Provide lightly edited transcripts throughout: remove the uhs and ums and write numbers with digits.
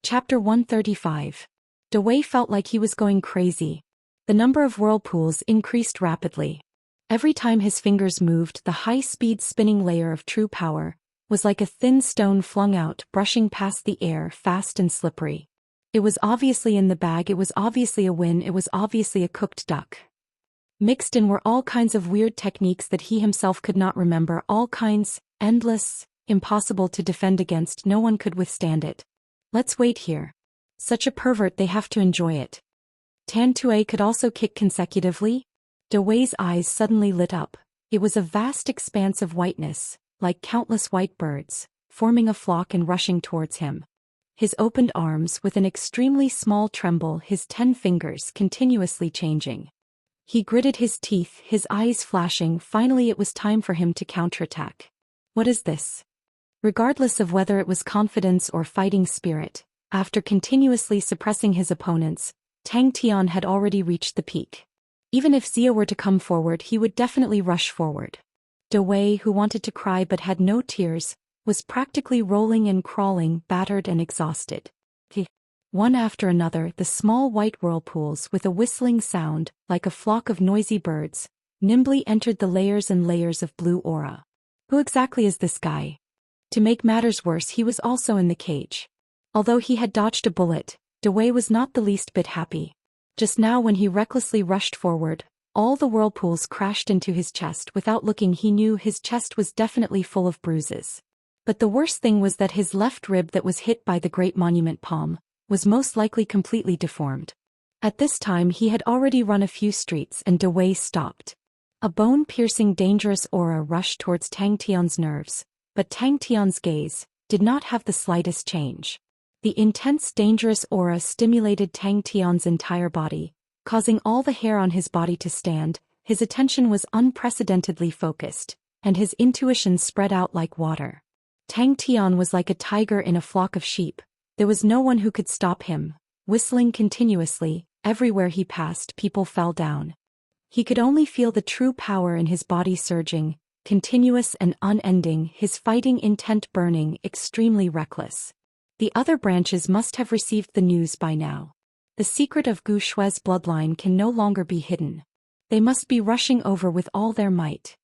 Chapter 135. Dawei felt like he was going crazy. The number of whirlpools increased rapidly. Every time his fingers moved, the high-speed spinning layer of true power was like a thin stone flung out, brushing past the air, fast and slippery. It was obviously in the bag, it was obviously a win, it was obviously a cooked duck. Mixed in were all kinds of weird techniques that he himself could not remember, all kinds, endless, impossible to defend against, no one could withstand it. Let's wait here. Such a pervert, they have to enjoy it. Tan Tue could also kick consecutively. Dawei's eyes suddenly lit up. It was a vast expanse of whiteness, like countless white birds, forming a flock and rushing towards him. His opened arms with an extremely small tremble, his 10 fingers continuously changing. He gritted his teeth, his eyes flashing. Finally it was time for him to counterattack. What is this? Regardless of whether it was confidence or fighting spirit, after continuously suppressing his opponents, Tang Tian had already reached the peak. Even if Xia were to come forward, he would definitely rush forward. Dawei, who wanted to cry but had no tears, was practically rolling and crawling, battered and exhausted. One after another, the small white whirlpools, with a whistling sound, like a flock of noisy birds, nimbly entered the layers and layers of blue aura. Who exactly is this guy? To make matters worse, he was also in the cage. Although he had dodged a bullet, Dawei was not the least bit happy. Just now, when he recklessly rushed forward, all the whirlpools crashed into his chest. Without looking, he knew his chest was definitely full of bruises. But the worst thing was that his left rib that was hit by the great monument palm was most likely completely deformed. At this time he had already run a few streets and Dawei stopped. A bone-piercing dangerous aura rushed towards Tang Tian's nerves, but Tang Tian's gaze did not have the slightest change. The intense dangerous aura stimulated Tang Tian's entire body, causing all the hair on his body to stand. His attention was unprecedentedly focused, and his intuition spread out like water. Tang Tian was like a tiger in a flock of sheep. There was no one who could stop him. Whistling continuously, everywhere he passed people fell down. He could only feel the true power in his body surging, continuous and unending, his fighting intent burning, extremely reckless. The other branches must have received the news by now. The secret of Gu Shue's bloodline can no longer be hidden. They must be rushing over with all their might.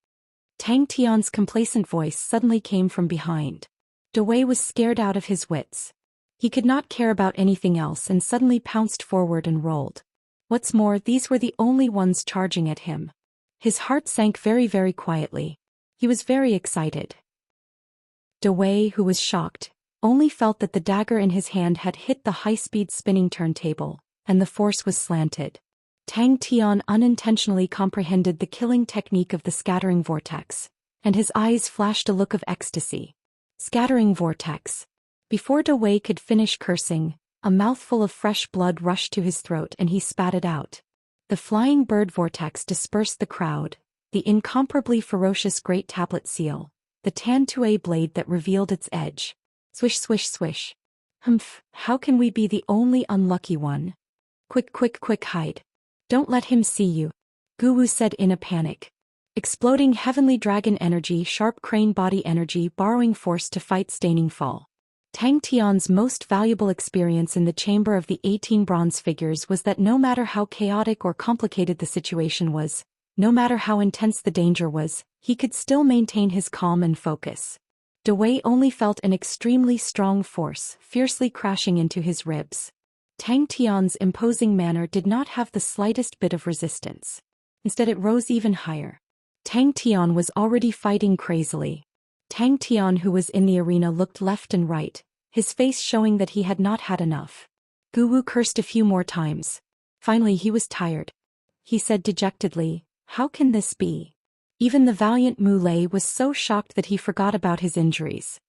Tang Tian's complacent voice suddenly came from behind. Dawei was scared out of his wits. He could not care about anything else and suddenly pounced forward and rolled. What's more, these were the only ones charging at him. His heart sank very, very quietly. He was very excited. Dawei, who was shocked, only felt that the dagger in his hand had hit the high-speed spinning turntable, and the force was slanted. Tang Tian unintentionally comprehended the killing technique of the scattering vortex, and his eyes flashed a look of ecstasy. Scattering vortex. Before Dawei could finish cursing, a mouthful of fresh blood rushed to his throat and he spat it out. The flying bird vortex dispersed the crowd, the incomparably ferocious great tablet seal, the Tan Tue blade that revealed its edge. Swish swish swish. Humph, how can we be the only unlucky one? Quick quick quick, hide. Don't let him see you. Gu Wu said in a panic. Exploding heavenly dragon energy, sharp crane body energy, borrowing force to fight staining fall. Tang Tian's most valuable experience in the chamber of the 18 bronze figures was that no matter how chaotic or complicated the situation was, no matter how intense the danger was, he could still maintain his calm and focus. Dawei only felt an extremely strong force fiercely crashing into his ribs. Tang Tian's imposing manner did not have the slightest bit of resistance. Instead it rose even higher. Tang Tian was already fighting crazily. Tang Tian, who was in the arena, looked left and right, his face showing that he had not had enough. Gu Wu cursed a few more times. Finally he was tired. He said dejectedly, "How can this be?" Even the valiant Mu Lei was so shocked that he forgot about his injuries.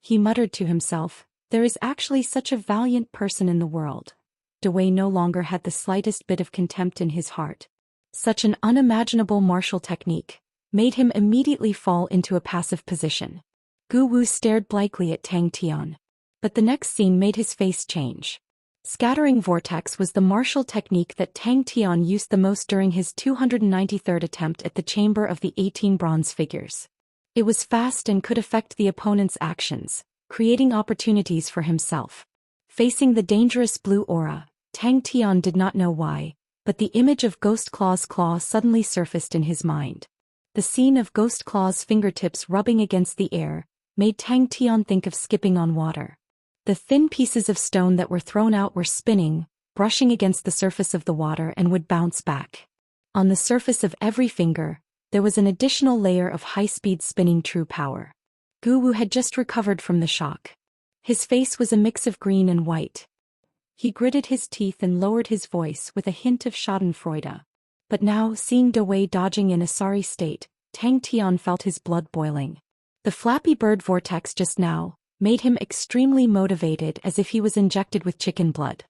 He muttered to himself, "There is actually such a valiant person in the world." Dawei no longer had the slightest bit of contempt in his heart. Such an unimaginable martial technique made him immediately fall into a passive position. Gu Wu stared blankly at Tang Tian. But the next scene made his face change. Scattering vortex was the martial technique that Tang Tian used the most during his 293rd attempt at the chamber of the 18 bronze figures. It was fast and could affect the opponent's actions, creating opportunities for himself. Facing the dangerous blue aura, Tang Tian did not know why, but the image of Ghost Claw's claw suddenly surfaced in his mind. The scene of Ghost Claw's fingertips rubbing against the air made Tang Tian think of skipping on water. The thin pieces of stone that were thrown out were spinning, brushing against the surface of the water and would bounce back. On the surface of every finger, there was an additional layer of high-speed spinning true power. Gu Wu had just recovered from the shock. His face was a mix of green and white. He gritted his teeth and lowered his voice with a hint of schadenfreude. But now, seeing Dawei dodging in a sorry state, Tang Tian felt his blood boiling. The flappy bird vortex just now made him extremely motivated, as if he was injected with chicken blood.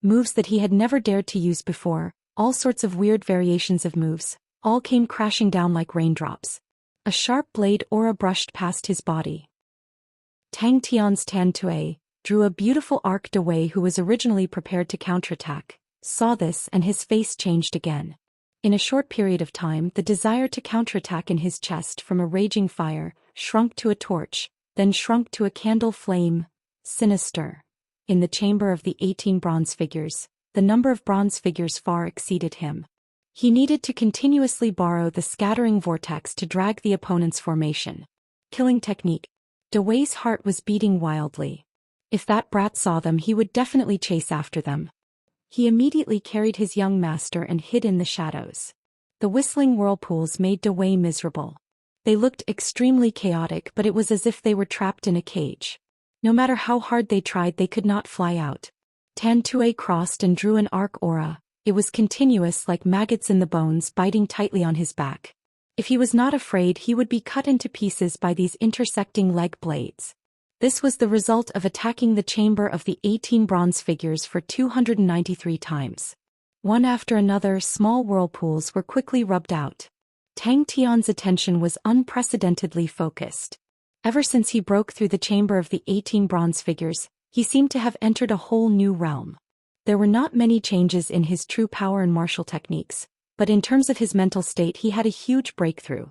Moves that he had never dared to use before, all sorts of weird variations of moves, all came crashing down like raindrops. A sharp blade aura brushed past his body. Tang Tian's Tan Tue drew a beautiful arc. Dawei, who was originally prepared to counterattack, saw this and his face changed again. In a short period of time, the desire to counterattack in his chest from a raging fire shrunk to a torch, then shrunk to a candle flame. Sinister. In the chamber of the 18 bronze figures, the number of bronze figures far exceeded him. He needed to continuously borrow the scattering vortex to drag the opponent's formation. Killing technique. Dawei's heart was beating wildly. If that brat saw them, he would definitely chase after them. He immediately carried his young master and hid in the shadows. The whistling whirlpools made Dawei miserable. They looked extremely chaotic, but it was as if they were trapped in a cage. No matter how hard they tried, they could not fly out. Tan Tue crossed and drew an arc aura. It was continuous, like maggots in the bones biting tightly on his back. If he was not afraid, he would be cut into pieces by these intersecting leg blades. This was the result of attacking the chamber of the 18 bronze figures for 293 times. One after another, small whirlpools were quickly rubbed out. Tang Tian's attention was unprecedentedly focused. Ever since he broke through the chamber of the 18 bronze figures, he seemed to have entered a whole new realm. There were not many changes in his true power and martial techniques, but in terms of his mental state he had a huge breakthrough.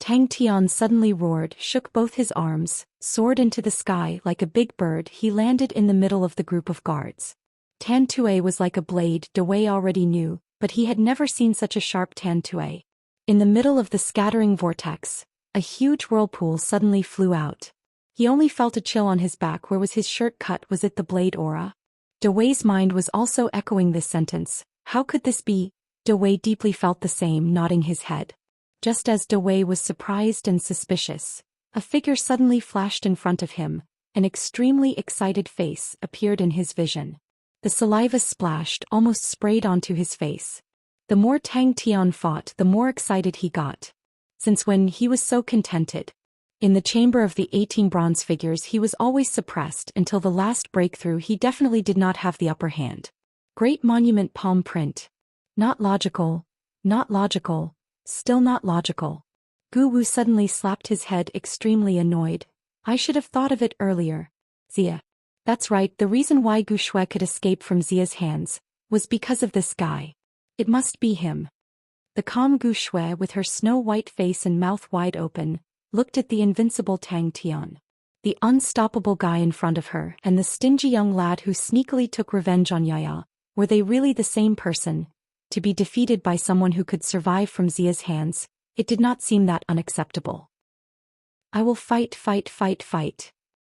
Tang Tian suddenly roared, shook both his arms, soared into the sky like a big bird. He landed in the middle of the group of guards. Tan Tue was like a blade, Dawei already knew, but he had never seen such a sharp Tan Tue. In the middle of the scattering vortex, a huge whirlpool suddenly flew out. He only felt a chill on his back. Where was his shirt cut? Was it the blade aura? Dawei's mind was also echoing this sentence. How could this be? Dawei deeply felt the same, nodding his head. Just as Dawei was surprised and suspicious, a figure suddenly flashed in front of him. An extremely excited face appeared in his vision. The saliva splashed, almost sprayed onto his face. The more Tang Tian fought, the more excited he got. Since when he was so contented? In the chamber of the 18 bronze figures he was always suppressed until the last breakthrough. He definitely did not have the upper hand. Great monument palm print. Not logical. Not logical. Still not logical. Gu Wu suddenly slapped his head, extremely annoyed. I should have thought of it earlier. Xia. That's right, the reason why Gu Shui could escape from Xia's hands was because of this guy. It must be him. The calm Gu Shui, with her snow-white face and mouth wide open, looked at the invincible Tang Tian. The unstoppable guy in front of her and the stingy young lad who sneakily took revenge on Yaya, were they really the same person? To be defeated by someone who could survive from Xia's hands, it did not seem that unacceptable. I will fight, fight, fight, fight.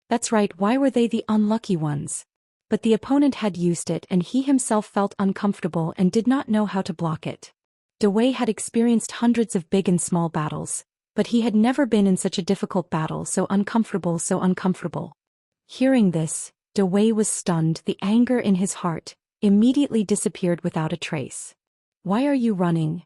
That's right, why were they the unlucky ones? But the opponent had used it and he himself felt uncomfortable and did not know how to block it. Dawei had experienced hundreds of big and small battles, but he had never been in such a difficult battle, so uncomfortable, so uncomfortable. Hearing this, Dawei was stunned. The anger in his heart immediately disappeared without a trace. Why are you running?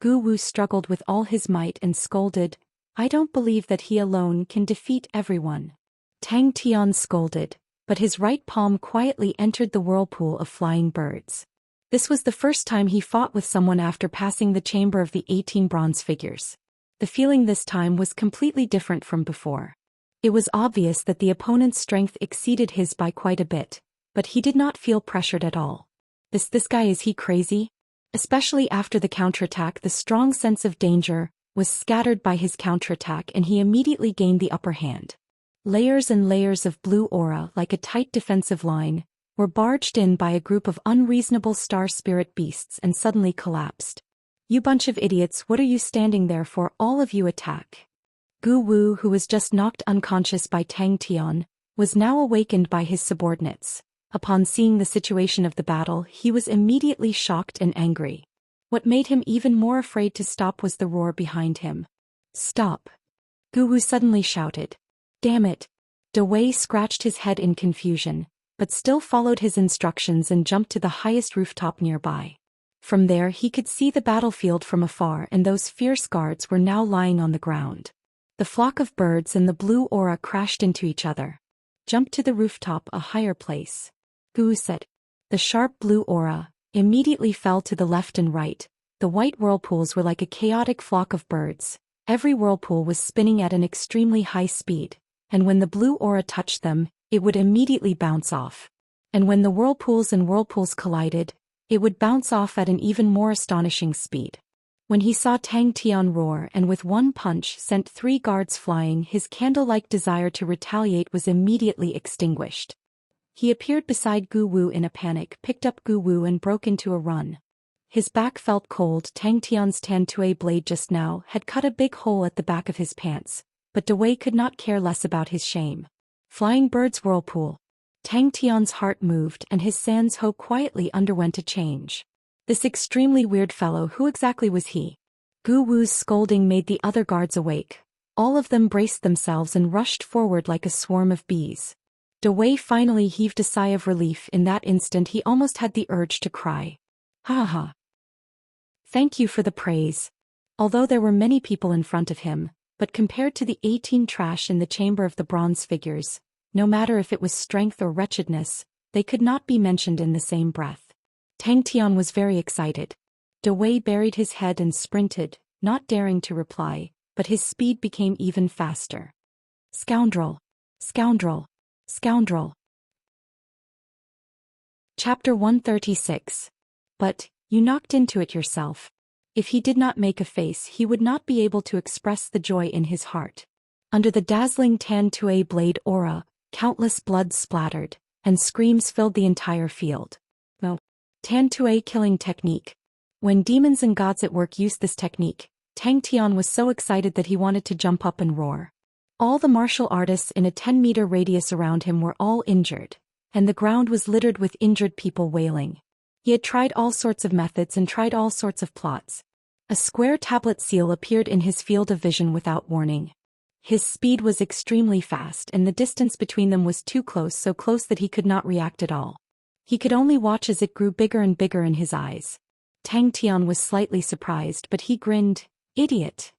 Gu Wu struggled with all his might and scolded, I don't believe that he alone can defeat everyone. Tang Tian scolded, but his right palm quietly entered the whirlpool of flying birds. This was the first time he fought with someone after passing the chamber of the 18 bronze figures. The feeling this time was completely different from before. It was obvious that the opponent's strength exceeded his by quite a bit, but he did not feel pressured at all. This guy, is he crazy? Especially after the counterattack, the strong sense of danger was scattered by his counterattack and he immediately gained the upper hand. Layers and layers of blue aura, like a tight defensive line, were barged in by a group of unreasonable star spirit beasts and suddenly collapsed. "You bunch of idiots, what are you standing there for? All of you attack." Gu Wu, who was just knocked unconscious by Tang Tian, was now awakened by his subordinates. Upon seeing the situation of the battle, he was immediately shocked and angry. What made him even more afraid to stop was the roar behind him. "Stop!" Gu Wu suddenly shouted. "Damn it!" De Wei scratched his head in confusion, but still followed his instructions and jumped to the highest rooftop nearby. From there he could see the battlefield from afar, and those fierce guards were now lying on the ground. The flock of birds and the blue aura crashed into each other. "Jump to the rooftop, a higher place," Gu said. The sharp blue aura immediately fell to the left and right. The white whirlpools were like a chaotic flock of birds. Every whirlpool was spinning at an extremely high speed, and when the blue aura touched them, it would immediately bounce off. And when the whirlpools collided, it would bounce off at an even more astonishing speed. When he saw Tang Tian roar and with one punch sent 3 guards flying, his candle-like desire to retaliate was immediately extinguished. He appeared beside Gu Wu in a panic, picked up Gu Wu and broke into a run. His back felt cold. Tang Tian's Tan-Tue blade just now had cut a big hole at the back of his pants, but De Wei could not care less about his shame. Flying bird's whirlpool. Tang Tian's heart moved and his Sans Ho quietly underwent a change. This extremely weird fellow, who exactly was he? Gu Wu's scolding made the other guards awake. All of them braced themselves and rushed forward like a swarm of bees. De Wei finally heaved a sigh of relief. In that instant he almost had the urge to cry. "Ha ha. Thank you for the praise." Although there were many people in front of him, but compared to the 18 trash in the chamber of the bronze figures, no matter if it was strength or wretchedness, they could not be mentioned in the same breath. Tang Tian was very excited. De Wei buried his head and sprinted, not daring to reply, but his speed became even faster. "Scoundrel! Scoundrel! Scoundrel!" Chapter 136. But, you knocked into it yourself. If he did not make a face, he would not be able to express the joy in his heart. Under the dazzling Tan-Tue blade aura, countless blood splattered, and screams filled the entire field. No. Tan-Tue killing technique. When demons and gods at work used this technique, Tang Tian was so excited that he wanted to jump up and roar. All the martial artists in a 10-meter radius around him were all injured, and the ground was littered with injured people wailing. He had tried all sorts of methods and tried all sorts of plots. A square tablet seal appeared in his field of vision without warning. His speed was extremely fast and the distance between them was too close, so close that he could not react at all. He could only watch as it grew bigger and bigger in his eyes. Tang Tian was slightly surprised, but he grinned. "Idiot.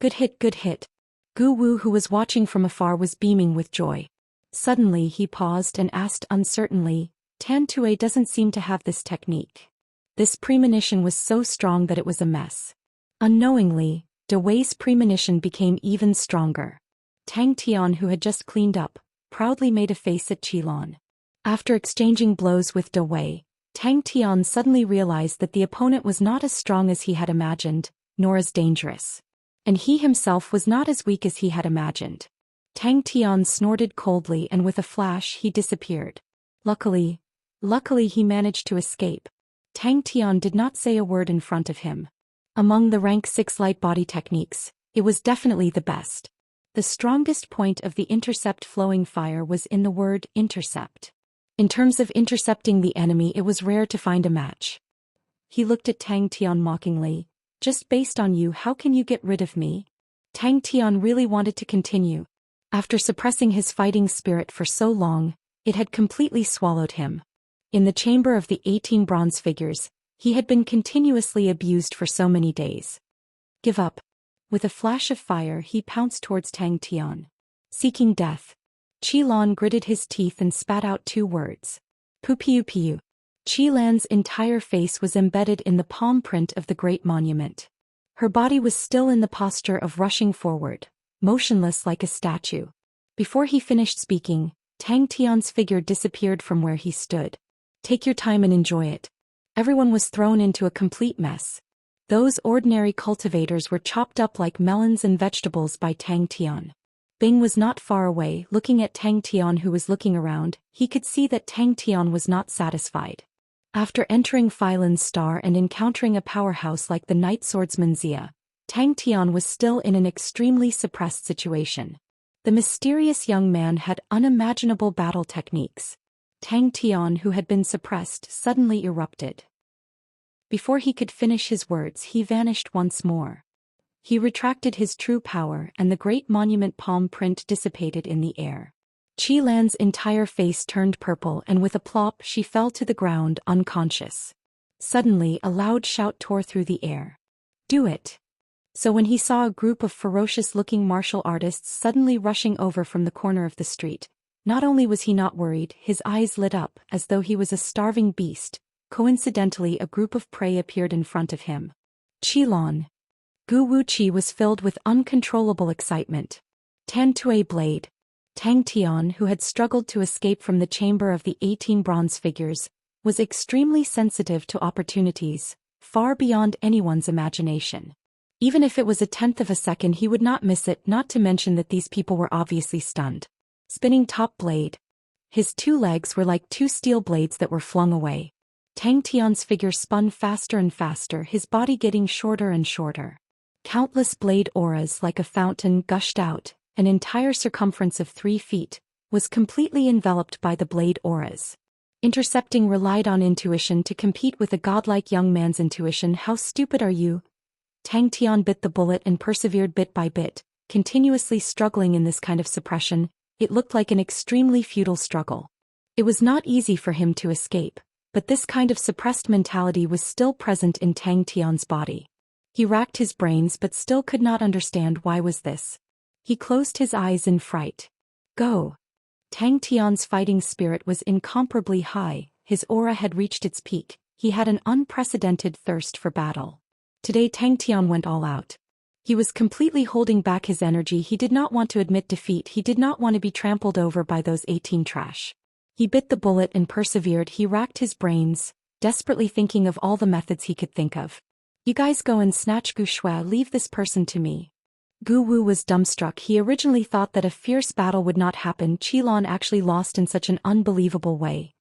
Good hit, good hit." Gu Wu, who was watching from afar, was beaming with joy. Suddenly he paused and asked uncertainly, "Tan-Tue doesn't seem to have this technique." This premonition was so strong that it was a mess. Unknowingly, De Wei's premonition became even stronger. Tang Tian, who had just cleaned up, proudly made a face at Qilin. After exchanging blows with De Wei, Tang Tian suddenly realized that the opponent was not as strong as he had imagined, nor as dangerous. And he himself was not as weak as he had imagined. Tang Tian snorted coldly and with a flash he disappeared. Luckily he managed to escape. Tang Tian did not say a word in front of him. Among the rank 6 light body techniques, it was definitely the best. The strongest point of the intercept flowing fire was in the word intercept. In terms of intercepting the enemy, it was rare to find a match. He looked at Tang Tian mockingly. "Just based on you, how can you get rid of me?" Tang Tian really wanted to continue. After suppressing his fighting spirit for so long, it had completely swallowed him. In the chamber of the 18 bronze figures, he had been continuously abused for so many days. "Give up." With a flash of fire he pounced towards Tang Tian. "Seeking death." Qilin gritted his teeth and spat out 2 words. "Pu-piu-piu." Qilan's entire face was embedded in the palm print of the great monument. Her body was still in the posture of rushing forward, motionless like a statue. Before he finished speaking, Tang Tian's figure disappeared from where he stood. "Take your time and enjoy it." Everyone was thrown into a complete mess. Those ordinary cultivators were chopped up like melons and vegetables by Tang Tian. Bing was not far away, looking at Tang Tian, who was looking around. He could see that Tang Tian was not satisfied. After entering Phylan's star and encountering a powerhouse like the Night Swordsman Xia, Tang Tian was still in an extremely suppressed situation. The mysterious young man had unimaginable battle techniques. Tang Tian, who had been suppressed, suddenly erupted. Before he could finish his words, he vanished once more. He retracted his true power, and the great monument palm print dissipated in the air. Qi Lan's entire face turned purple, and with a plop she fell to the ground unconscious. Suddenly a loud shout tore through the air. "Do it!" So when he saw a group of ferocious-looking martial artists suddenly rushing over from the corner of the street, not only was he not worried, his eyes lit up as though he was a starving beast. Coincidentally, a group of prey appeared in front of him. Qi Lan. Gu Wuqi was filled with uncontrollable excitement. Tan Tue blade. Tang Tian, who had struggled to escape from the chamber of the 18 bronze figures, was extremely sensitive to opportunities, far beyond anyone's imagination. Even if it was a tenth of a second, he would not miss it, not to mention that these people were obviously stunned. Spinning top blade. His two legs were like two steel blades that were flung away. Tang Tian's figure spun faster and faster, his body getting shorter and shorter. Countless blade auras like a fountain gushed out. An entire circumference of 3 feet was completely enveloped by the blade auras. Intercepting relied on intuition to compete with a godlike young man's intuition. How stupid are you? Tang Tian bit the bullet and persevered bit by bit, continuously struggling in this kind of suppression. It looked like an extremely futile struggle. It was not easy for him to escape, but this kind of suppressed mentality was still present in Tang Tian's body. He racked his brains but still could not understand why was this. He closed his eyes in fright. Go! Tang Tian's fighting spirit was incomparably high, his aura had reached its peak, he had an unprecedented thirst for battle. Today Tang Tian went all out. He was completely holding back his energy. He did not want to admit defeat, he did not want to be trampled over by those 18 trash. He bit the bullet and persevered. He racked his brains, desperately thinking of all the methods he could think of. You guys go and snatch Gu Shui, leave this person to me. Gu Wu was dumbstruck. He originally thought that a fierce battle would not happen. Qi Lan actually lost in such an unbelievable way.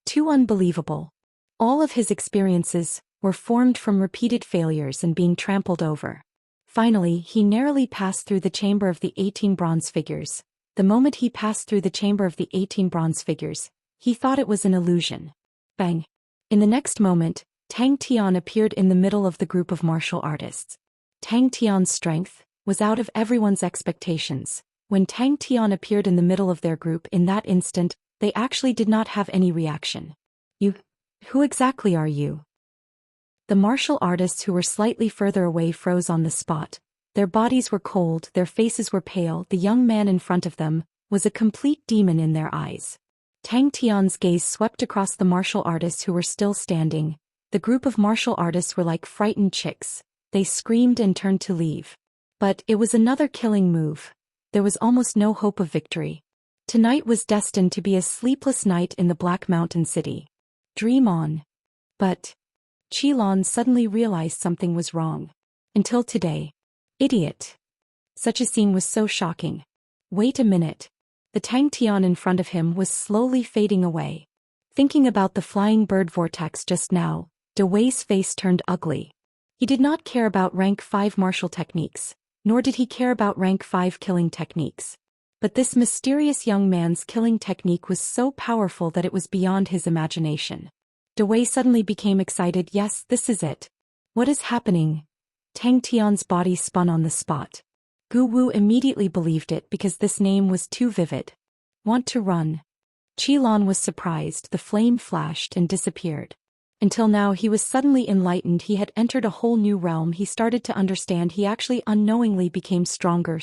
Too unbelievable. All of his experiences were formed from repeated failures and being trampled over. Finally, he narrowly passed through the chamber of the 18 bronze figures. The moment he passed through the chamber of the 18 bronze figures, he thought it was an illusion. Bang! In the next moment, Tang Tian appeared in the middle of the group of martial artists. Tang Tian's strength was out of everyone's expectations. When Tang Tian appeared in the middle of their group in that instant, they actually did not have any reaction. Who exactly are you? The martial artists who were slightly further away froze on the spot. Their bodies were cold, their faces were pale. The young man in front of them was a complete demon in their eyes. Tang Tian's gaze swept across the martial artists who were still standing. The group of martial artists were like frightened chicks. They screamed and turned to leave. But it was another killing move. There was almost no hope of victory. Tonight was destined to be a sleepless night in the Black Mountain City. Dream on. But Qi Lan suddenly realized something was wrong. Until today. Idiot. Such a scene was so shocking. Wait a minute. The Tang Tian in front of him was slowly fading away. Thinking about the flying bird vortex just now, Daoist's face turned ugly. He did not care about rank 5 martial techniques, nor did he care about rank 5 killing techniques. But this mysterious young man's killing technique was so powerful that it was beyond his imagination. Daoist suddenly became excited. Yes, this is it. What is happening? Tang Tian's body spun on the spot. Gu Wu immediately believed it because this name was too vivid. Want to run? Qi Lan was surprised. The flame flashed and disappeared. Until now he was suddenly enlightened. He had entered a whole new realm. He started to understand. He actually unknowingly became stronger.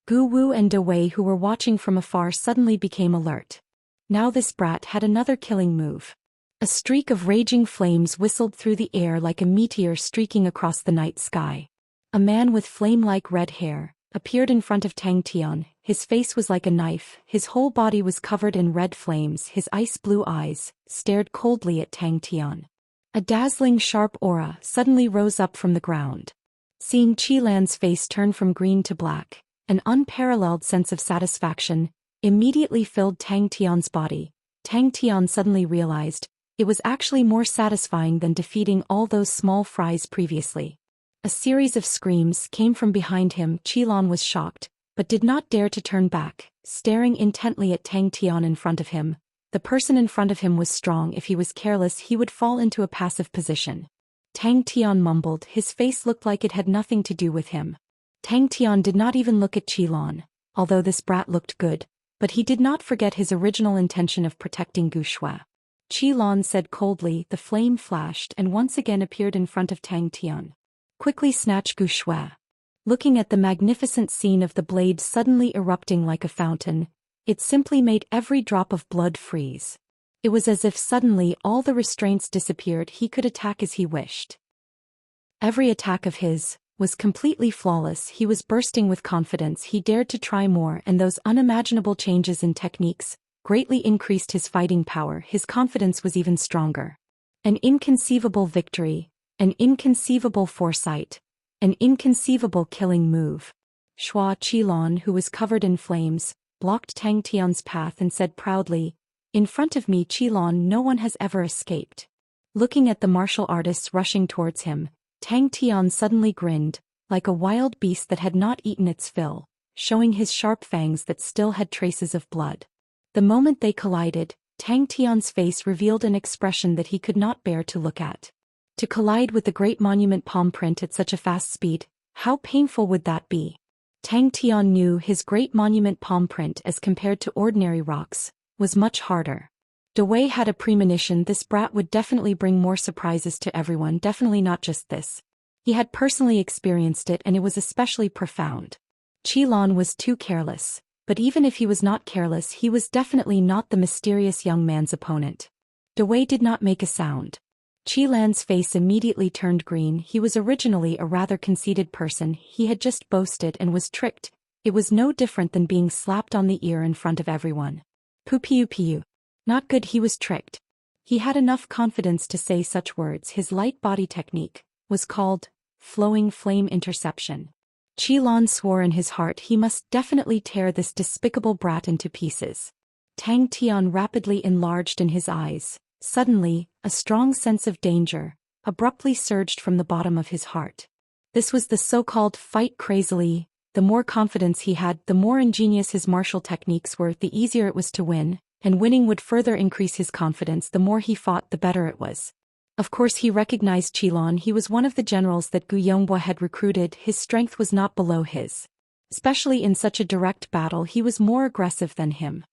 Gu Wu and Daoist, who were watching from afar, suddenly became alert. Now this brat had another killing move. A streak of raging flames whistled through the air like a meteor streaking across the night sky. A man with flame-like red hair appeared in front of Tang Tian. His face was like a knife, his whole body was covered in red flames. His ice-blue eyes stared coldly at Tang Tian. A dazzling sharp aura suddenly rose up from the ground. Seeing Qi Lan's face turn from green to black, An unparalleled sense of satisfaction immediately filled Tang Tian's body. Tang Tian suddenly realized it was actually more satisfying than defeating all those small fries previously. A series of screams came from behind him. Qilin was shocked, but did not dare to turn back, staring intently at Tang Tian in front of him. The person in front of him was strong. If he was careless, he would fall into a passive position. Tang Tian mumbled. His face looked like it had nothing to do with him. Tang Tian did not even look at Qilin, although this brat looked good, but he did not forget his original intention of protecting Wuxia. Qilin said coldly. The flame flashed and once again appeared in front of Tang Tian. Quickly snatch Wuxia. Looking at the magnificent scene of the blade suddenly erupting like a fountain, it simply made every drop of blood freeze. It was as if suddenly all the restraints disappeared. He could attack as he wished. Every attack of his was completely flawless. He was bursting with confidence. He dared to try more, and those unimaginable changes in techniques greatly increased his fighting power. His confidence was even stronger. An inconceivable victory. An inconceivable foresight. An inconceivable killing move. Shua Qilin, who was covered in flames, blocked Tang Tian's path and said proudly, "In front of me, Qilin, no one has ever escaped." Looking at the martial artists rushing towards him, Tang Tian suddenly grinned, like a wild beast that had not eaten its fill, showing his sharp fangs that still had traces of blood. The moment they collided, Tang Tian's face revealed an expression that he could not bear to look at. To collide with the great monument palm print at such a fast speed, how painful would that be? Tang Tian knew his great monument palm print, as compared to ordinary rocks, was much harder. Dawei had a premonition this brat would definitely bring more surprises to everyone, definitely not just this. He had personally experienced it, and it was especially profound. Qilin was too careless, but even if he was not careless, he was definitely not the mysterious young man's opponent. Dawei did not make a sound. Qilan's face immediately turned green. He was originally a rather conceited person. He had just boasted and was tricked. It was no different than being slapped on the ear in front of everyone. Pupiu. Not good. He was tricked. He had enough confidence to say such words. His light body technique was called flowing flame interception. Qilin swore in his heart he must definitely tear this despicable brat into pieces. Tang Tian rapidly enlarged in his eyes. Suddenly, a strong sense of danger abruptly surged from the bottom of his heart. This was the so-called fight crazily. The more confidence he had, the more ingenious his martial techniques were, the easier it was to win, and winning would further increase his confidence. The more he fought, the better it was. Of course, he recognized Qilin. He was one of the generals that Gu Yonghua had recruited. His strength was not below his. Especially in such a direct battle, he was more aggressive than him.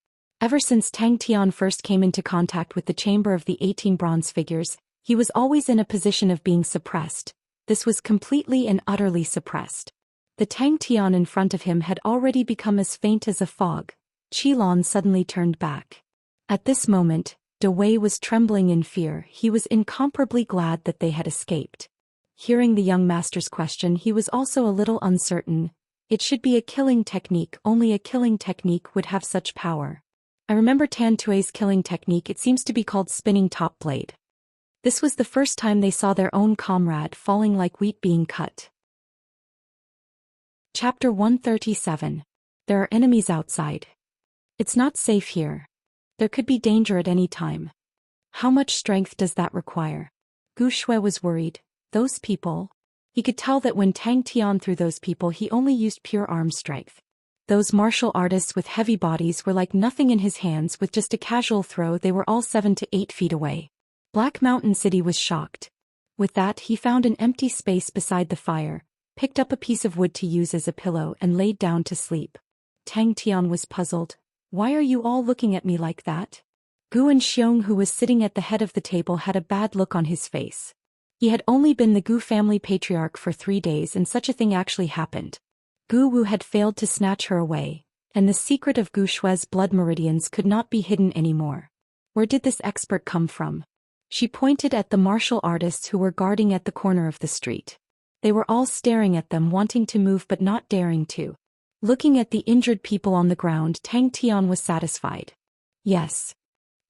Ever since Tang Tian first came into contact with the chamber of the 18 bronze figures, he was always in a position of being suppressed. This was completely and utterly suppressed. The Tang Tian in front of him had already become as faint as a fog. Qilin suddenly turned back. At this moment, Dawei was trembling in fear. He was incomparably glad that they had escaped. Hearing the young master's question, he was also a little uncertain. It should be a killing technique. Only a killing technique would have such power. I remember Tan Tui's killing technique. It seems to be called spinning top blade. This was the first time they saw their own comrade falling like wheat being cut. Chapter 137. There are enemies outside. It's not safe here. There could be danger at any time. How much strength does that require? Gu Shui was worried. Those people? He could tell that when Tang Tian threw those people, he only used pure arm strength. Those martial artists with heavy bodies were like nothing in his hands. With just a casual throw, they were all 7 to 8 feet away. Black Mountain City was shocked. With that, he found an empty space beside the fire, picked up a piece of wood to use as a pillow, and laid down to sleep. Tang Tian was puzzled. Why are you all looking at me like that? Gu and Xiong, who was sitting at the head of the table, had a bad look on his face. He had only been the Gu family patriarch for 3 days, and such a thing actually happened. Gu Wu had failed to snatch her away, and the secret of Gu Shui's blood meridians could not be hidden anymore. Where did this expert come from? She pointed at the martial artists who were guarding at the corner of the street. They were all staring at them, wanting to move but not daring to. Looking at the injured people on the ground, Tang Tian was satisfied. Yes.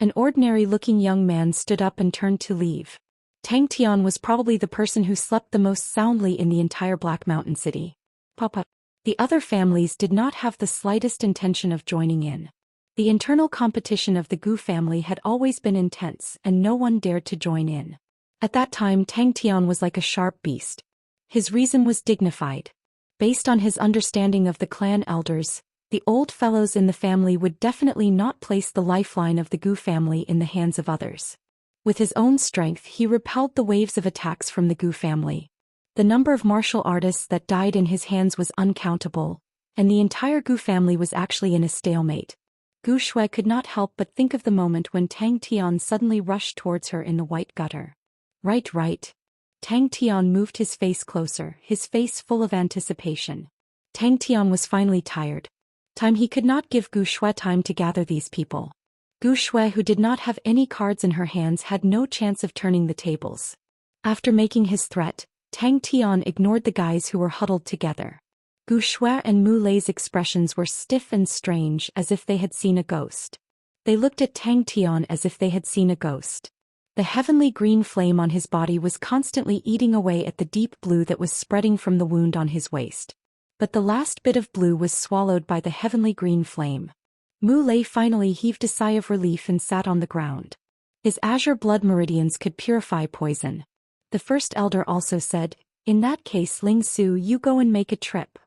An ordinary-looking young man stood up and turned to leave. Tang Tian was probably the person who slept the most soundly in the entire Black Mountain City. Papa. The other families did not have the slightest intention of joining in. The internal competition of the Gu family had always been intense and no one dared to join in. At that time Tang Tian was like a sharp beast. His reason was dignified. Based on his understanding of the clan elders, the old fellows in the family would definitely not place the lifeline of the Gu family in the hands of others. With his own strength he repelled the waves of attacks from the Gu family. The number of martial artists that died in his hands was uncountable, and the entire Gu family was actually in a stalemate. Gu Shui could not help but think of the moment when Tang Tian suddenly rushed towards her in the white gutter. Right. Tang Tian moved his face closer, his face full of anticipation. Tang Tian was finally tired. He could not give Gu Shui time to gather these people. Gu Shui, who did not have any cards in her hands, had no chance of turning the tables. After making his threat, Tang Tian ignored the guys who were huddled together. Gu Shui and Mu Lei's expressions were stiff and strange, as if they had seen a ghost. They looked at Tang Tian as if they had seen a ghost. The heavenly green flame on his body was constantly eating away at the deep blue that was spreading from the wound on his waist. But the last bit of blue was swallowed by the heavenly green flame. Mu Lei finally heaved a sigh of relief and sat on the ground. His azure blood meridians could purify poison. The first elder also said, "In that case, Ling Su, you go and make a trip."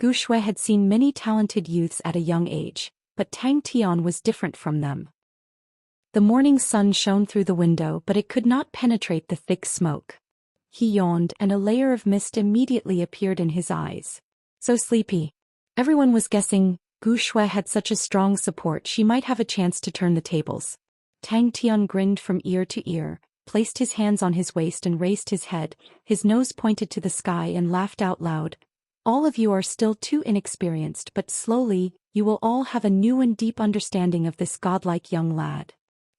Gu Shui had seen many talented youths at a young age, but Tang Tian was different from them. The morning sun shone through the window, but it could not penetrate the thick smoke. He yawned, and a layer of mist immediately appeared in his eyes. So sleepy. Everyone was guessing Gu Shui had such a strong support she might have a chance to turn the tables. Tang Tian grinned from ear to ear, placed his hands on his waist and raised his head, his nose pointed to the sky and laughed out loud. "All of you are still too inexperienced, but slowly, you will all have a new and deep understanding of this godlike young lad."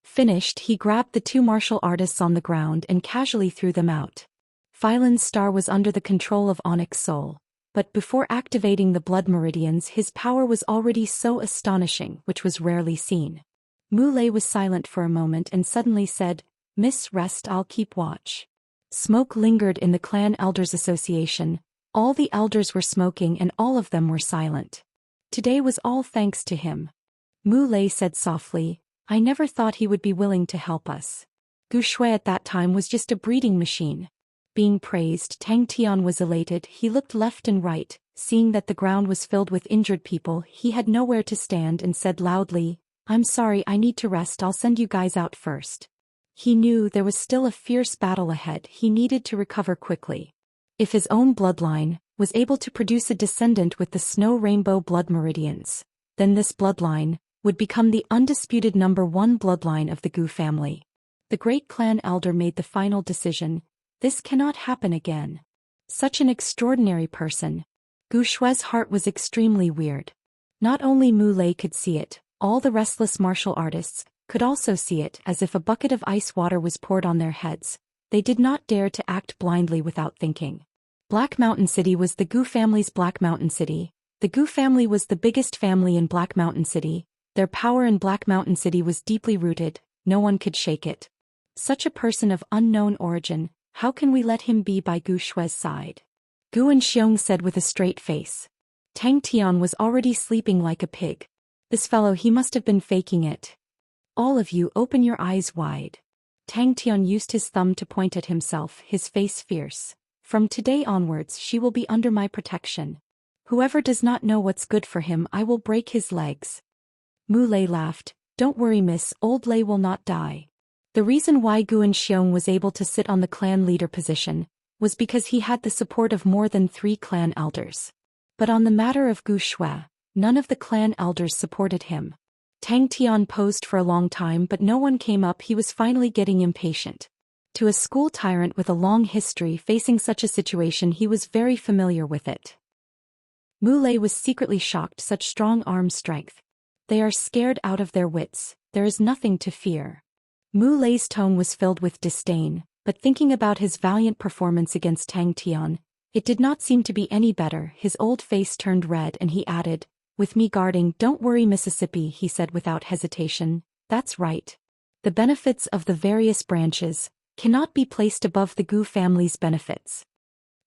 Finished, he grabbed the two martial artists on the ground and casually threw them out. Phylan's star was under the control of Onyx Soul, but before activating the blood meridians his power was already so astonishing, which was rarely seen. Mu Lei was silent for a moment and suddenly said, "Miss, rest, I'll keep watch." Smoke lingered in the Clan Elders Association. All the elders were smoking and all of them were silent. Today was all thanks to him. Mu Lei said softly, "I never thought he would be willing to help us." Gu Shui at that time was just a breeding machine. Being praised, Tang Tian was elated. He looked left and right, seeing that the ground was filled with injured people. He had nowhere to stand and said loudly, "I'm sorry, I need to rest, I'll send you guys out first." He knew there was still a fierce battle ahead. He needed to recover quickly. If his own bloodline was able to produce a descendant with the snow rainbow blood meridians, then this bloodline would become the undisputed #1 bloodline of the Gu family. The great clan elder made the final decision. This cannot happen again. Such an extraordinary person. Gu Shui's heart was extremely weird. Not only Mu Lei could see it, all the restless martial artists could also see it. As if a bucket of ice water was poured on their heads. They did not dare to act blindly without thinking. Black Mountain City was the Gu family's Black Mountain City. The Gu family was the biggest family in Black Mountain City. Their power in Black Mountain City was deeply rooted. No one could shake it. Such a person of unknown origin, how can we let him be by Gu Shui's side? Gu Xiong said with a straight face. Tang Tian was already sleeping like a pig. This fellow, he must have been faking it. All of you, open your eyes wide. Tang Tian used his thumb to point at himself, his face fierce. From today onwards she will be under my protection. Whoever does not know what's good for him, I will break his legs. Mu Lei laughed. Don't worry, miss, old Lei will not die. The reason why Gu Xiong was able to sit on the clan leader position was because he had the support of more than 3 clan elders. But on the matter of Gu Shui, none of the clan elders supported him. Tang Tian posed for a long time but no one came up. He was finally getting impatient. To a school tyrant with a long history facing such a situation, he was very familiar with it. Mu Lei was secretly shocked. Such strong arm strength. They are scared out of their wits. There is nothing to fear. Mu Lei's tone was filled with disdain, but thinking about his valiant performance against Tang Tian, it did not seem to be any better. His old face turned red and he added, "With me guarding, don't worry, Mississippi," he said without hesitation. "That's right. The benefits of the various branches cannot be placed above the Gu family's benefits."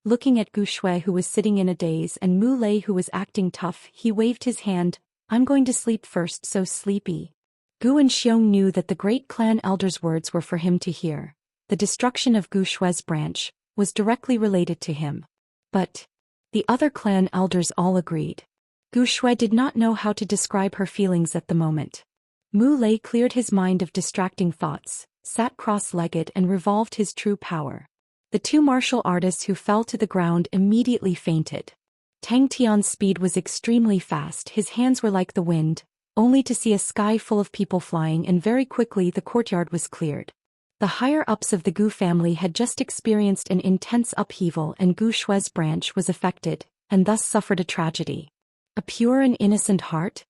looking at Gu Shui who was sitting in a daze and Mu Lei who was acting tough. He waved his hand. I'm going to sleep first, so sleepy. Gu and Xiong knew that the great clan elder's words were for him to hear. The destruction of Gu Shui's branch was directly related to him. But the other clan elders all agreed. Gu Shui did not know how to describe her feelings at the moment. Mu Lei cleared his mind of distracting thoughts, sat cross-legged and revolved his true power. The two martial artists who fell to the ground immediately fainted. Tang Tian's speed was extremely fast, his hands were like the wind, only to see a sky full of people flying, and very quickly the courtyard was cleared. The higher-ups of the Gu family had just experienced an intense upheaval and Gu Shui's branch was affected, and thus suffered a tragedy. A pure and innocent heart?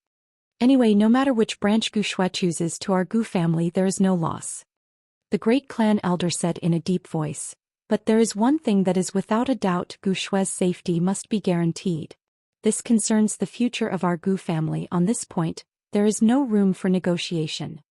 Anyway, no matter which branch Gu Shui chooses to our Gu family, there is no loss. The great clan elder said in a deep voice. But there is one thing that is without a doubt: Gu Shui's safety must be guaranteed. This concerns the future of our Gu family. On this point, there is no room for negotiation.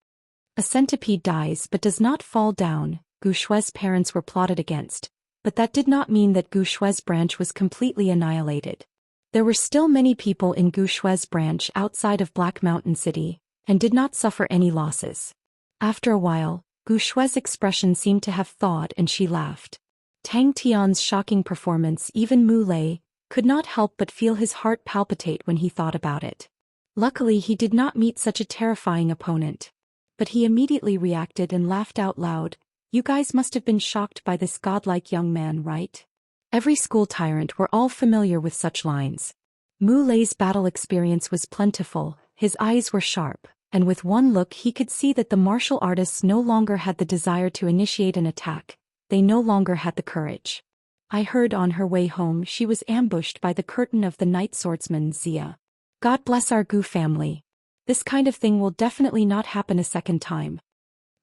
A centipede dies but does not fall down. Gu Shui's parents were plotted against, but that did not mean that Gu Shui's branch was completely annihilated. There were still many people in Gu Shui's branch outside of Black Mountain City, and did not suffer any losses. After a while, Gu Shui's expression seemed to have thawed and she laughed. Tang Tian's shocking performance, even Mu Lei could not help but feel his heart palpitate when he thought about it. Luckily he did not meet such a terrifying opponent. But he immediately reacted and laughed out loud. You guys must have been shocked by this godlike young man, right? Every school tyrant were all familiar with such lines. Mu Lei's battle experience was plentiful, his eyes were sharp, and with one look he could see that the martial artists no longer had the desire to initiate an attack. They no longer had the courage. I heard on her way home she was ambushed by the curtain of the night swordsman Xia. God bless our Gu family. This kind of thing will definitely not happen a second time.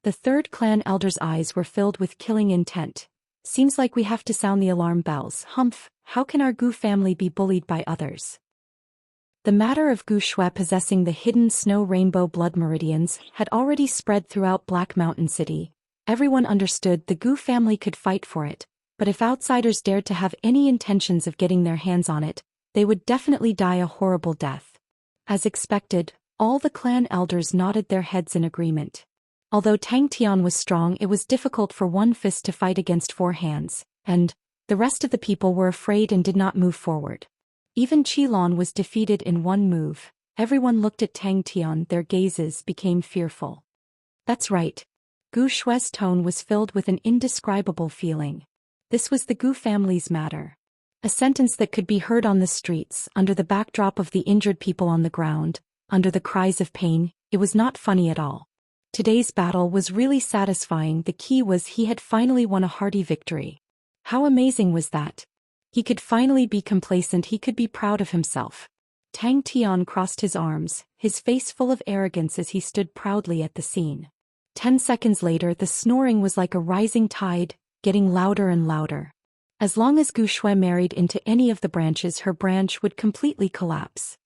The third clan elder's eyes were filled with killing intent. Seems like we have to sound the alarm bells. Humph, how can our Gu family be bullied by others? The matter of Gu Shui possessing the hidden snow rainbow blood meridians had already spread throughout Black Mountain City. Everyone understood the Gu family could fight for it, but if outsiders dared to have any intentions of getting their hands on it, they would definitely die a horrible death. As expected, all the clan elders nodded their heads in agreement. Although Tang Tian was strong, it was difficult for one fist to fight against four hands, and the rest of the people were afraid and did not move forward. Even Qilon was defeated in one move. Everyone looked at Tang Tian, their gazes became fearful. That's right. Gu Shui's tone was filled with an indescribable feeling. This was the Gu family's matter. A sentence that could be heard on the streets, under the backdrop of the injured people on the ground, under the cries of pain. It was not funny at all. Today's battle was really satisfying. The key was he had finally won a hearty victory. How amazing was that? He could finally be complacent, he could be proud of himself. Tang Tian crossed his arms, his face full of arrogance as he stood proudly at the scene. 10 seconds later the snoring was like a rising tide, getting louder and louder. As long as Gu Shui married into any of the branches, her branch would completely collapse.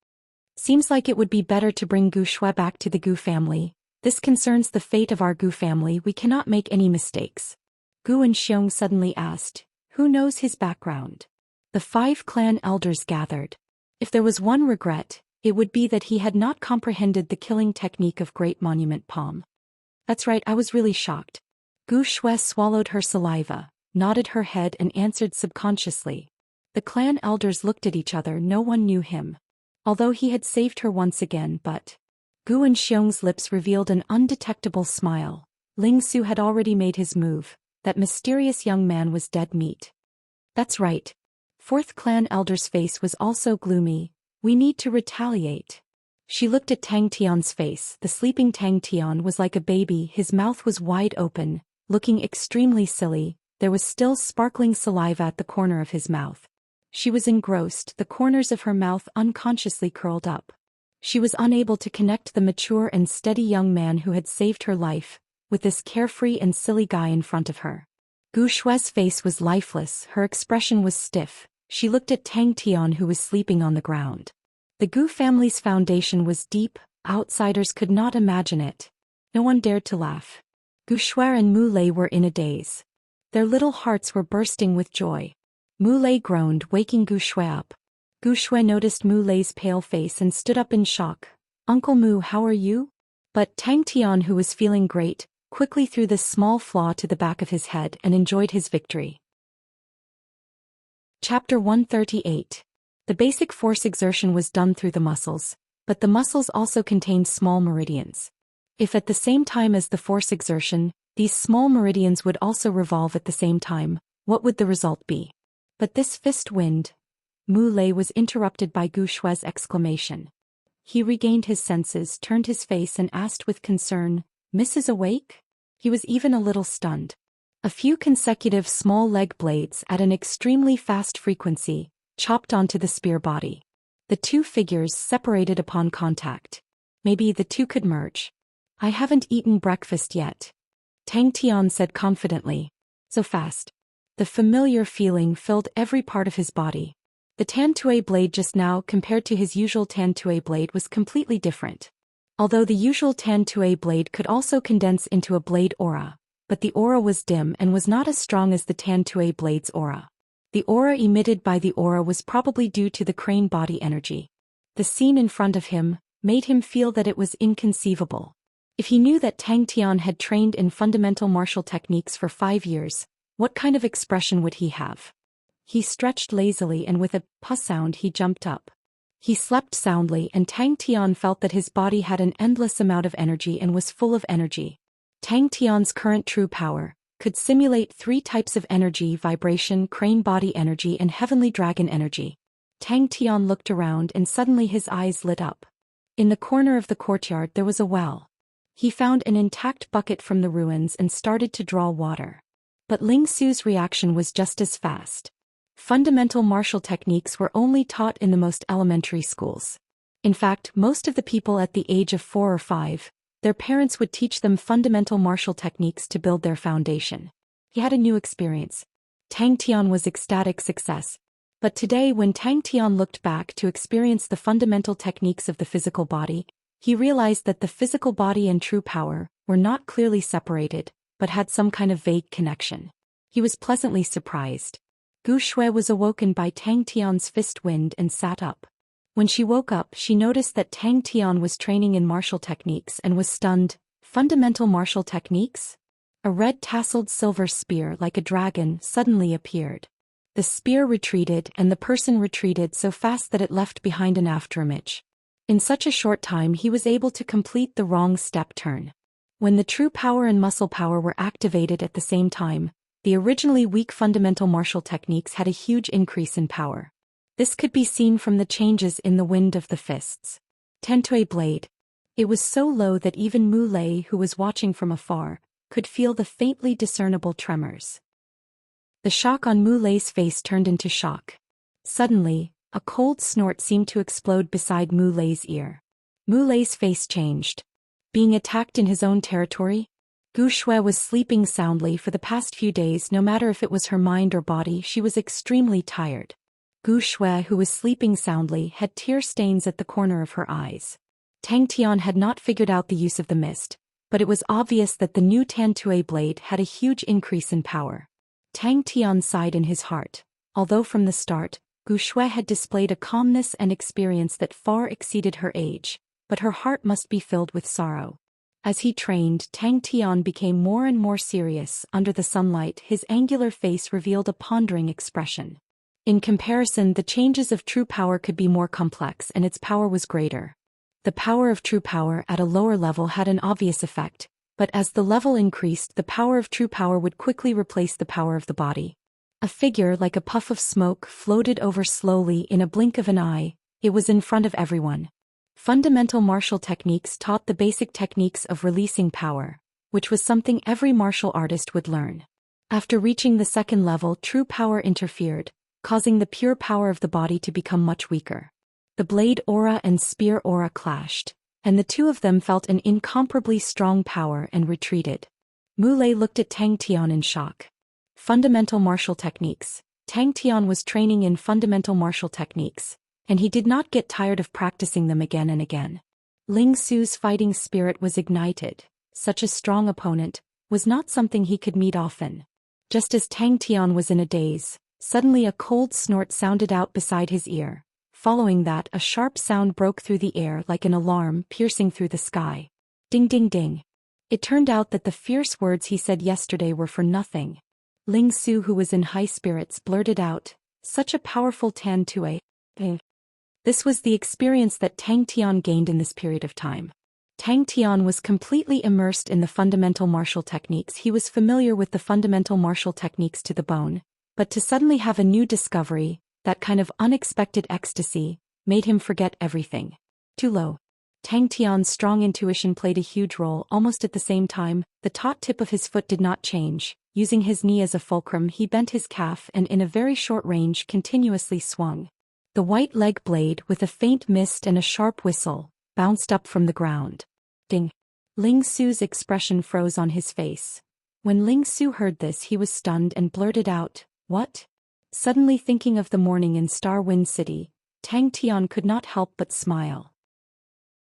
Seems like it would be better to bring Gu Shui back to the Gu family. This concerns the fate of our Gu family, we cannot make any mistakes. Gu and Xiong suddenly asked, who knows his background? The 5 clan elders gathered. If there was one regret, it would be that he had not comprehended the killing technique of Great Monument Palm. That's right, I was really shocked. Gu Shui swallowed her saliva, nodded her head and answered subconsciously. The clan elders looked at each other, no one knew him. Although he had saved her once again, but Gu and Xiong's lips revealed an undetectable smile. Ling Su had already made his move. That mysterious young man was dead meat. That's right. 4th clan elder's face was also gloomy. We need to retaliate. She looked at Tang Tian's face. The sleeping Tang Tian was like a baby, his mouth was wide open, looking extremely silly. There was still sparkling saliva at the corner of his mouth. She was engrossed, the corners of her mouth unconsciously curled up. She was unable to connect the mature and steady young man who had saved her life with this carefree and silly guy in front of her. Gu Shui's face was lifeless, her expression was stiff. She looked at Tang Tian who was sleeping on the ground. The Gu family's foundation was deep, outsiders could not imagine it. No one dared to laugh. Gu Shui and Mu Lei were in a daze. Their little hearts were bursting with joy. Mu Lei groaned, waking Gu Shui up. Gu Shui noticed Mu Lei's pale face and stood up in shock. "Uncle Mu, how are you?" But Tang Tian, who was feeling great, quickly threw this small flaw to the back of his head and enjoyed his victory. Chapter 138. The basic force exertion was done through the muscles, but the muscles also contained small meridians. If at the same time as the force exertion, these small meridians would also revolve at the same time, what would the result be? But this fist wind. Mu Lei was interrupted by Gu Shui's exclamation. He regained his senses, turned his face and asked with concern, "Mrs. Awake?" He was even a little stunned. A few consecutive small leg blades at an extremely fast frequency chopped onto the spear body. The two figures separated upon contact. Maybe the two could merge. "I haven't eaten breakfast yet," Tang Tian said confidently. So fast. The familiar feeling filled every part of his body. The Tantue blade just now compared to his usual Tantue blade was completely different. Although the usual Tantue blade could also condense into a blade aura, but the aura was dim and was not as strong as the Tantue blade's aura. The aura emitted by the aura was probably due to the crane body energy. The scene in front of him made him feel that it was inconceivable. If he knew that Tang Tian had trained in fundamental martial techniques for 5 years, what kind of expression would he have? He stretched lazily and with a puh sound he jumped up. He slept soundly and Tang Tian felt that his body had an endless amount of energy and was full of energy. Tang Tian's current true power could simulate 3 types of energy: vibration, crane body energy and heavenly dragon energy. Tang Tian looked around and suddenly his eyes lit up. In the corner of the courtyard there was a well. He found an intact bucket from the ruins and started to draw water. But Ling Su's reaction was just as fast. Fundamental martial techniques were only taught in the most elementary schools. In fact, most of the people at the age of 4 or 5, their parents would teach them fundamental martial techniques to build their foundation. He had a new experience. Tang Tian was ecstatic success. But today when Tang Tian looked back to experience the fundamental techniques of the physical body, he realized that the physical body and true power were not clearly separated, but had some kind of vague connection. He was pleasantly surprised. Gu Shui was awoken by Tang Tian's fist wind and sat up. When she woke up, she noticed that Tang Tian was training in martial techniques and was stunned. Fundamental martial techniques? A red tasseled silver spear like a dragon suddenly appeared. The spear retreated and the person retreated so fast that it left behind an afterimage. In such a short time he was able to complete the wrong step turn. When the true power and muscle power were activated at the same time, the originally weak fundamental martial techniques had a huge increase in power. This could be seen from the changes in the wind of the fists. Tantue blade. It was so low that even Mu Lei, who was watching from afar, could feel the faintly discernible tremors. The shock on Mu Lei's face turned into shock. Suddenly, a cold snort seemed to explode beside Mu Lei's ear. Mu Lei's face changed. Being attacked in his own territory? Gu Shui was sleeping soundly for the past few days. No matter if it was her mind or body, she was extremely tired. Gu Shui, who was sleeping soundly, had tear stains at the corner of her eyes. Tang Tian had not figured out the use of the mist, but it was obvious that the new Tantue blade had a huge increase in power. Tang Tian sighed in his heart. Although from the start, Gu Shui had displayed a calmness and experience that far exceeded her age, but her heart must be filled with sorrow. As he trained, Tang Tian became more and more serious. Under the sunlight, his angular face revealed a pondering expression. In comparison, the changes of true power could be more complex and its power was greater. The power of true power at a lower level had an obvious effect, but as the level increased, the power of true power would quickly replace the power of the body. A figure like a puff of smoke floated over slowly in a blink of an eye. It was in front of everyone. Fundamental martial techniques taught the basic techniques of releasing power, which was something every martial artist would learn. After reaching the second level, true power interfered, causing the pure power of the body to become much weaker. The blade aura and spear aura clashed, and the two of them felt an incomparably strong power and retreated. Mu Lei looked at Tang Tian in shock. Fundamental martial techniques. Tang Tian was training in fundamental martial techniques, and he did not get tired of practicing them again and again. Ling Su's fighting spirit was ignited. Such a strong opponent was not something he could meet often. Just as Tang Tian was in a daze, Suddenly a cold snort sounded out beside his ear. Following that, a sharp sound broke through the air like an alarm piercing through the sky. Ding ding ding. It turned out that the fierce words he said yesterday were for nothing. Ling Su, who was in high spirits, blurted out, "Such a powerful Tan Tue." This was the experience that Tang Tian gained in this period of time. Tang Tian was completely immersed in the fundamental martial techniques. He was familiar with the fundamental martial techniques to the bone, but to suddenly have a new discovery, that kind of unexpected ecstasy, made him forget everything. Too low. Tang Tian's strong intuition played a huge role. Almost at the same time, the taut tip of his foot did not change. Using his knee as a fulcrum, he bent his calf and in a very short range continuously swung. The white leg blade, with a faint mist and a sharp whistle, bounced up from the ground. Ding. Ling Su's expression froze on his face. When Ling Su heard this, he was stunned and blurted out, "What?" Suddenly thinking of the morning in Star Wind City, Tang Tian could not help but smile.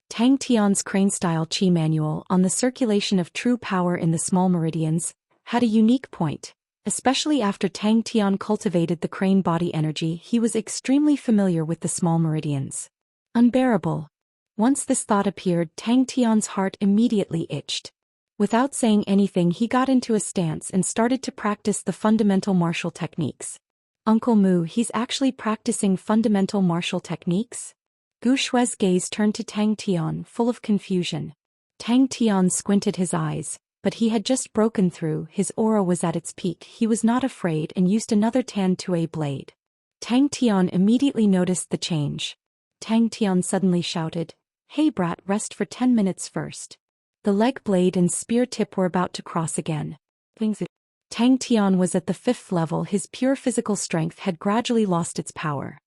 Tang Tian's crane-style Qi manual on the circulation of true power in the small meridians had a unique point. Especially after Tang Tian cultivated the crane body energy, he was extremely familiar with the small meridians. Unbearable. Once this thought appeared, Tang Tian's heart immediately itched. Without saying anything, he got into a stance and started to practice the fundamental martial techniques. "Uncle Mu, he's actually practicing fundamental martial techniques?" Gu Shui's gaze turned to Tang Tian, full of confusion. Tang Tian squinted his eyes, but he had just broken through. His aura was at its peak. He was not afraid and used another Tan Tue blade. Tang Tian immediately noticed the change. Tang Tian suddenly shouted, "Hey brat, rest for 10 minutes first." The leg blade and spear tip were about to cross again. Tang Tian was at the 5th level. His pure physical strength had gradually lost its power.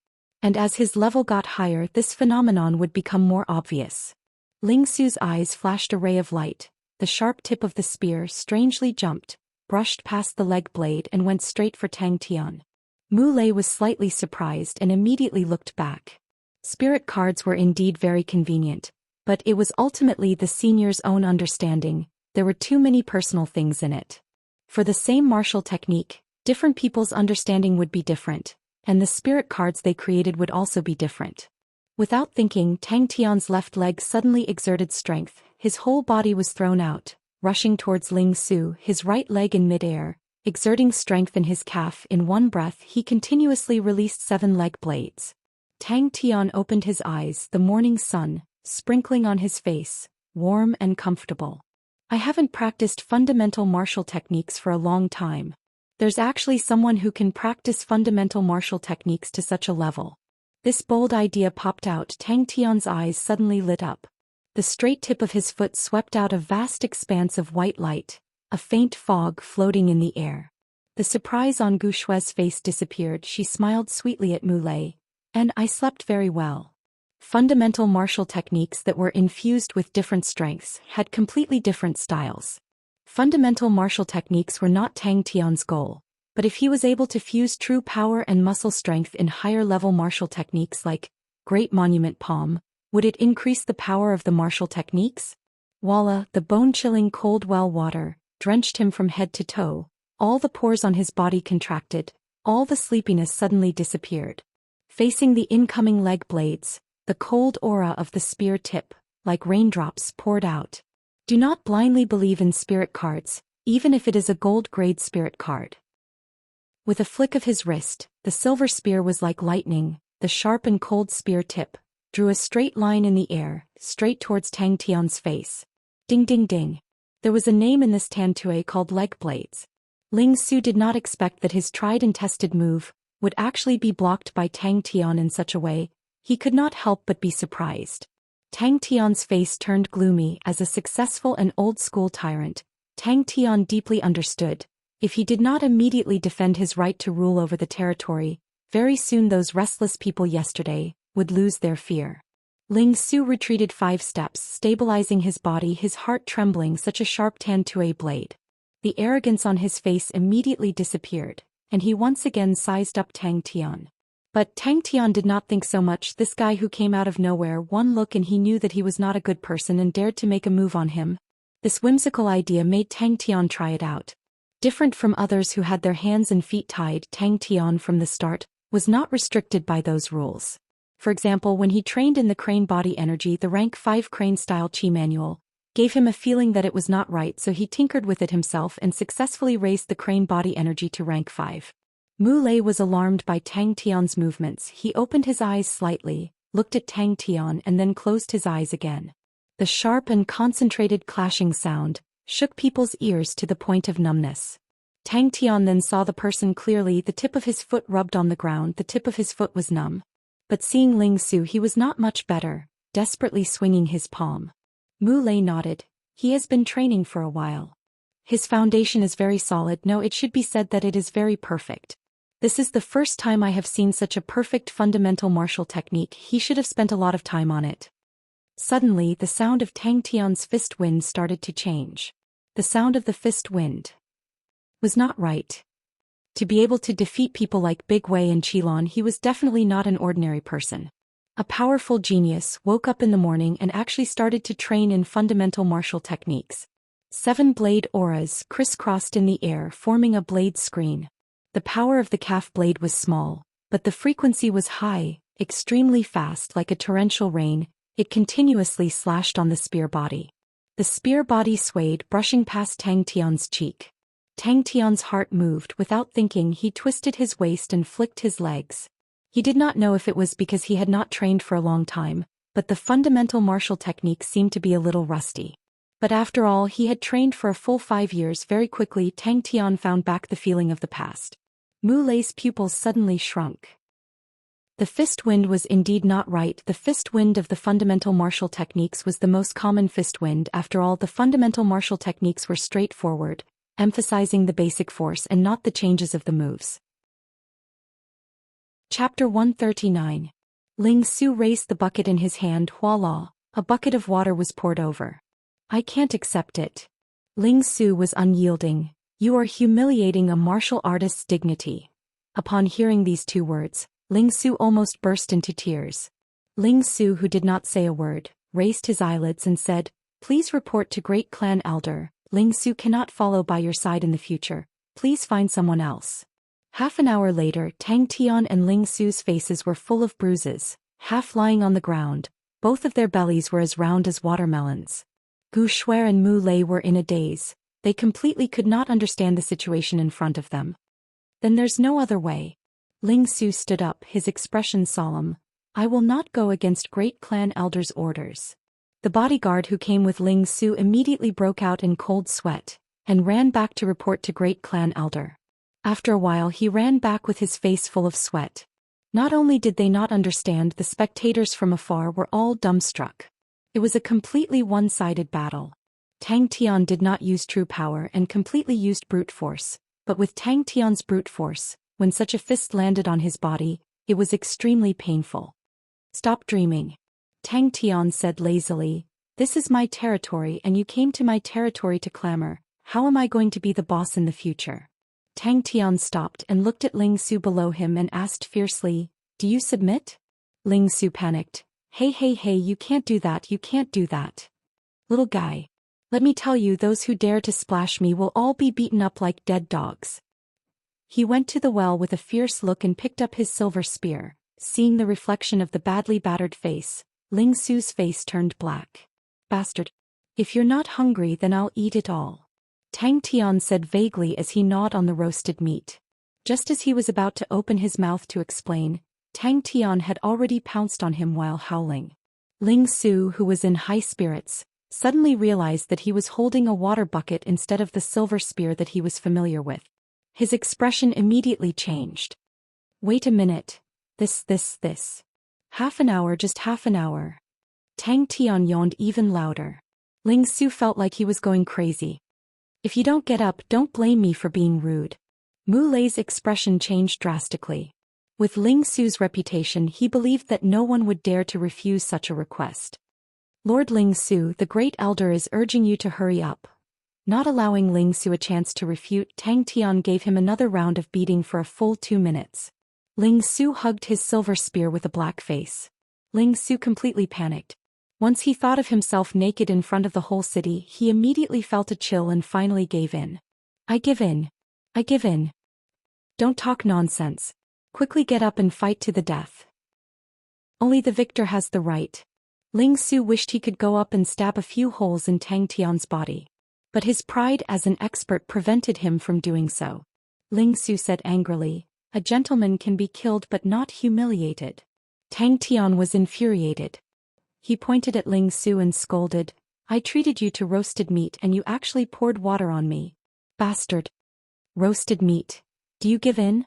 And as his level got higher, this phenomenon would become more obvious. Ling Su's eyes flashed a ray of light. The sharp tip of the spear strangely jumped, brushed past the leg blade and went straight for Tang Tian. Mu Lei was slightly surprised and immediately looked back. Spirit cards were indeed very convenient, but it was ultimately the senior's own understanding. There were too many personal things in it. For the same martial technique, different people's understanding would be different, and the spirit cards they created would also be different. Without thinking, Tang Tian's left leg suddenly exerted strength. His whole body was thrown out, rushing towards Ling Su, his right leg in midair, exerting strength in his calf. In one breath, he continuously released 7 leg blades. Tang Tian opened his eyes, the morning sun, sprinkling on his face, warm and comfortable. "I haven't practiced fundamental martial techniques for a long time. There's actually someone who can practice fundamental martial techniques to such a level." This bold idea popped out. Tang Tian's eyes suddenly lit up. The straight tip of his foot swept out a vast expanse of white light, a faint fog floating in the air. The surprise on Gu Shui's face disappeared. She smiled sweetly at Mu Lei. "And I slept very well." Fundamental martial techniques that were infused with different strengths had completely different styles. Fundamental martial techniques were not Tang Tian's goal, but if he was able to fuse true power and muscle strength in higher-level martial techniques like Great Monument Palm, would it increase the power of the martial techniques? Voila, the bone-chilling cold well water drenched him from head to toe. All the pores on his body contracted, all the sleepiness suddenly disappeared. Facing the incoming leg blades, the cold aura of the spear tip, like raindrops, poured out. Do not blindly believe in spirit cards, even if it is a gold-grade spirit card. With a flick of his wrist, the silver spear was like lightning. The sharp and cold spear tip drew a straight line in the air, straight towards Tang Tian's face. Ding ding ding. There was a name in this Tan Tue called leg blades. Ling Su did not expect that his tried and tested move would actually be blocked by Tang Tian in such a way. He could not help but be surprised. Tang Tian's face turned gloomy. As a successful and old-school tyrant, Tang Tian deeply understood. If he did not immediately defend his right to rule over the territory, very soon those restless people yesterday would lose their fear. Ling Su retreated 5 steps, stabilizing his body, his heart trembling. Such a sharp Tan Tue blade. The arrogance on his face immediately disappeared, and he once again sized up Tang Tian. But Tang Tian did not think so much. This guy who came out of nowhere, one look and he knew that he was not a good person and dared to make a move on him. This whimsical idea made Tang Tian try it out. Different from others who had their hands and feet tied, Tang Tian from the start was not restricted by those rules. For example, when he trained in the crane body energy, the rank 5 crane-style Qi manual gave him a feeling that it was not right, so he tinkered with it himself and successfully raised the crane body energy to rank 5. Mu Lei was alarmed by Tang Tian's movements. He opened his eyes slightly, looked at Tang Tian and then closed his eyes again. The sharp and concentrated clashing sound shook people's ears to the point of numbness. Tang Tian then saw the person clearly. The tip of his foot rubbed on the ground. The tip of his foot was numb. But seeing Ling Su, he was not much better, desperately swinging his palm. Mu Lei nodded. He has been training for a while. His foundation is very solid. No, it should be said that it is very perfect. This is the first time I have seen such a perfect fundamental martial technique. He should have spent a lot of time on it. Suddenly, the sound of Tang Tian's fist wind started to change. The sound of the fist wind was not right. To be able to defeat people like Big Wei and Qilon, he was definitely not an ordinary person. A powerful genius woke up in the morning and actually started to train in fundamental martial techniques. 7 blade auras crisscrossed in the air, forming a blade screen. The power of the calf blade was small, but the frequency was high, extremely fast. Like a torrential rain, it continuously slashed on the spear body. The spear body swayed, brushing past Tang Tian's cheek. Tang Tian's heart moved. Without thinking, he twisted his waist and flicked his legs. He did not know if it was because he had not trained for a long time, but the fundamental martial technique seemed to be a little rusty. But after all, he had trained for a full 5 years. Very quickly, Tang Tian found back the feeling of the past. Mu Lei's pupils suddenly shrunk. The fist wind was indeed not right. The fist wind of the fundamental martial techniques was the most common fist wind. After all, the fundamental martial techniques were straightforward, emphasizing the basic force and not the changes of the moves. Chapter 139. Ling Su raised the bucket in his hand. Voila! A bucket of water was poured over. I can't accept it. Ling Su was unyielding. You are humiliating a martial artist's dignity. Upon hearing these 2 words, Ling Su almost burst into tears. Ling Su, who did not say a word, raised his eyelids and said, Please report to Great Clan Elder. Ling Su cannot follow by your side in the future. Please find someone else. Half an hour later, Tang Tian and Ling Su's faces were full of bruises, half lying on the ground. Both of their bellies were as round as watermelons. Gu Shuer and Mu Lei were in a daze. They completely could not understand the situation in front of them. Then there's no other way. Ling Su stood up, his expression solemn. I will not go against Great Clan Elder's orders. The bodyguard who came with Ling Su immediately broke out in cold sweat, and ran back to report to Great Clan Elder. After a while he ran back with his face full of sweat. Not only did they not understand, the spectators from afar were all dumbstruck. It was a completely one-sided battle. Tang Tian did not use true power and completely used brute force, but with Tang Tian's brute force, when such a fist landed on his body, it was extremely painful. Stop dreaming. Tang Tian said lazily, This is my territory and you came to my territory to clamor. How am I going to be the boss in the future? Tang Tian stopped and looked at Ling Su below him and asked fiercely, Do you submit? Ling Su panicked. Hey, you can't do that, you can't do that. Little guy. Let me tell you, those who dare to splash me will all be beaten up like dead dogs. He went to the well with a fierce look and picked up his silver spear. Seeing the reflection of the badly battered face, Ling Su's face turned black. Bastard. If you're not hungry, then I'll eat it all. Tang Tian said vaguely as he gnawed on the roasted meat. Just as he was about to open his mouth to explain, Tang Tian had already pounced on him while howling. Ling Su, who was in high spirits, suddenly realized that he was holding a water bucket instead of the silver spear that he was familiar with. His expression immediately changed. Wait a minute. This. Half an hour, just half an hour. Tang Tian yawned even louder. Ling Su felt like he was going crazy. If you don't get up, don't blame me for being rude. Mu Lei's expression changed drastically. With Ling Su's reputation, he believed that no one would dare to refuse such a request. Lord Ling Su, the Great Elder is urging you to hurry up. Not allowing Ling Su a chance to refute, Tang Tian gave him another round of beating for a full 2 minutes. Ling Su hugged his silver spear with a black face. Ling Su completely panicked. Once he thought of himself naked in front of the whole city, he immediately felt a chill and finally gave in. I give in. I give in. Don't talk nonsense. Quickly get up and fight to the death. Only the victor has the right. Ling Su wished he could go up and stab a few holes in Tang Tian's body. But his pride as an expert prevented him from doing so. Ling Su said angrily, a gentleman can be killed but not humiliated. Tang Tian was infuriated. He pointed at Ling Su and scolded, I treated you to roasted meat and you actually poured water on me. Bastard. Roasted meat. Do you give in?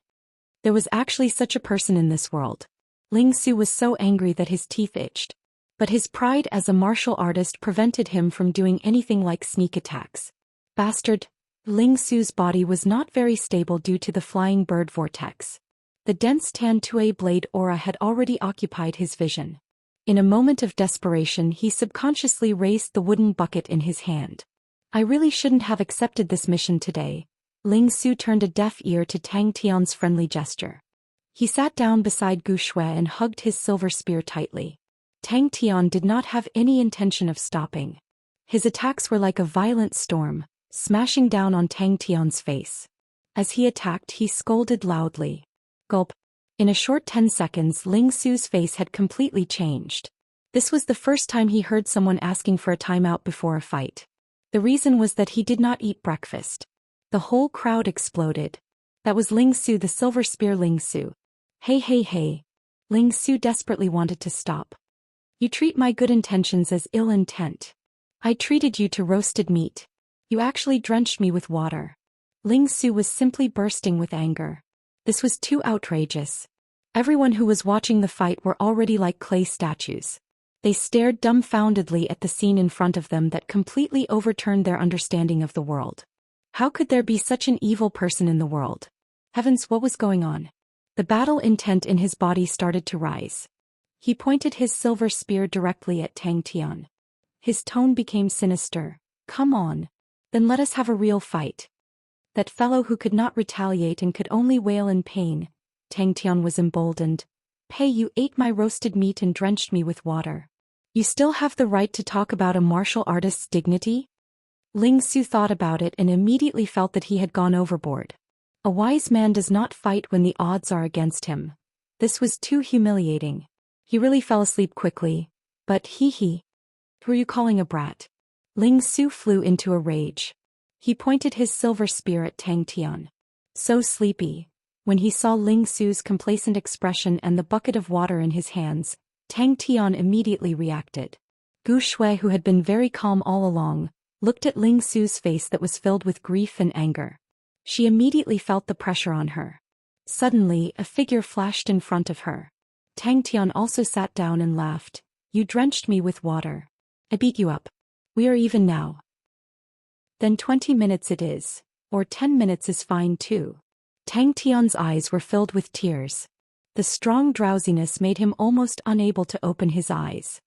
There was actually such a person in this world. Ling Su was so angry that his teeth itched. But his pride as a martial artist prevented him from doing anything like sneak attacks. Bastard. Ling Su's body was not very stable due to the flying bird vortex. The dense Tan Tue blade aura had already occupied his vision. In a moment of desperation he subconsciously raised the wooden bucket in his hand. I really shouldn't have accepted this mission today. Ling Su turned a deaf ear to Tang Tian's friendly gesture. He sat down beside Gu Shui and hugged his silver spear tightly. Tang Tian did not have any intention of stopping. His attacks were like a violent storm, smashing down on Tang Tian's face. As he attacked he scolded loudly. Gulp. In a short 10 seconds Ling Su's face had completely changed. This was the first time he heard someone asking for a timeout before a fight. The reason was that he did not eat breakfast. The whole crowd exploded. That was Ling Su, the silver spear Ling Su. Hey hey hey. Ling Su desperately wanted to stop. You treat my good intentions as ill intent. I treated you to roasted meat. You actually drenched me with water. Ling Su was simply bursting with anger. This was too outrageous. Everyone who was watching the fight were already like clay statues. They stared dumbfoundedly at the scene in front of them that completely overturned their understanding of the world. How could there be such an evil person in the world? Heavens, what was going on? The battle intent in his body started to rise. He pointed his silver spear directly at Tang Tian. His tone became sinister. Come on. Then let us have a real fight. That fellow who could not retaliate and could only wail in pain. Tang Tian was emboldened. Hey, you ate my roasted meat and drenched me with water. You still have the right to talk about a martial artist's dignity? Ling Su thought about it and immediately felt that he had gone overboard. A wise man does not fight when the odds are against him. This was too humiliating. He really fell asleep quickly. But hee. Who are you calling a brat? Ling Su flew into a rage. He pointed his silver spear at Tang Tian. So sleepy. When he saw Ling Su's complacent expression and the bucket of water in his hands, Tang Tian immediately reacted. Gu Shui, who had been very calm all along, looked at Ling Su's face that was filled with grief and anger. She immediately felt the pressure on her. Suddenly, a figure flashed in front of her. Tang Tian also sat down and laughed. You drenched me with water. I beat you up. We are even now. Then 20 minutes it is. Or 10 minutes is fine too. Tang Tian's eyes were filled with tears. The strong drowsiness made him almost unable to open his eyes.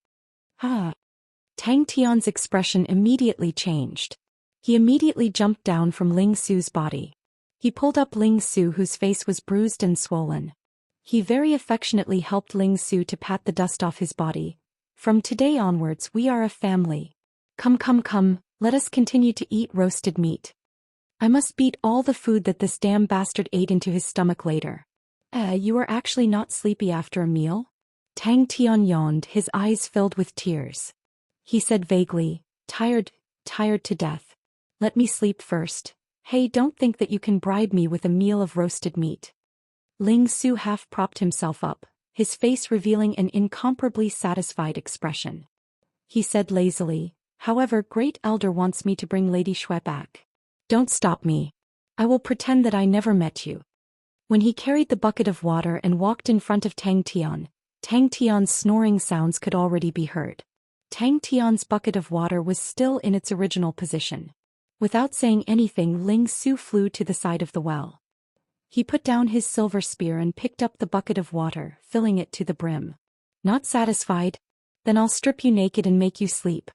Tang Tian's expression immediately changed. He immediately jumped down from Ling Su's body. He pulled up Ling Su, whose face was bruised and swollen. He very affectionately helped Ling Su to pat the dust off his body. From today onwards we are a family. Come, let us continue to eat roasted meat. I must beat all the food that this damn bastard ate into his stomach later. You are actually not sleepy after a meal? Tang Tian yawned, his eyes filled with tears. He said vaguely, tired to death. Let me sleep first. Hey, don't think that you can bribe me with a meal of roasted meat. Ling Su half propped himself up, his face revealing an incomparably satisfied expression. He said lazily, however, Great Elder wants me to bring Lady Shui back. Don't stop me. I will pretend that I never met you. When he carried the bucket of water and walked in front of Tang Tian's snoring sounds could already be heard. Tang Tian's bucket of water was still in its original position. Without saying anything, Ling Su flew to the side of the well. He put down his silver spear and picked up the bucket of water, filling it to the brim. Not satisfied? Then I'll strip you naked and make you sleep.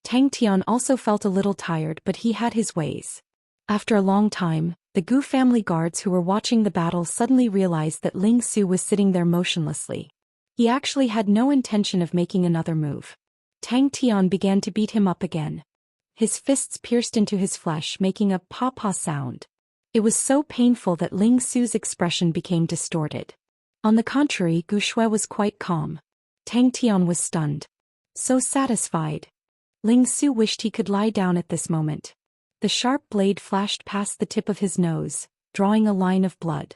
Tang Tian also felt a little tired, but he had his ways. After a long time, the Gu family guards who were watching the battle suddenly realized that Ling Su was sitting there motionlessly. He actually had no intention of making another move. Tang Tian began to beat him up again. His fists pierced into his flesh, making a pa-pa sound. It was so painful that Ling Su's expression became distorted. On the contrary, Gu Shui was quite calm. Tang Tian was stunned. So satisfied. Ling Su wished he could lie down at this moment. The sharp blade flashed past the tip of his nose, drawing a line of blood.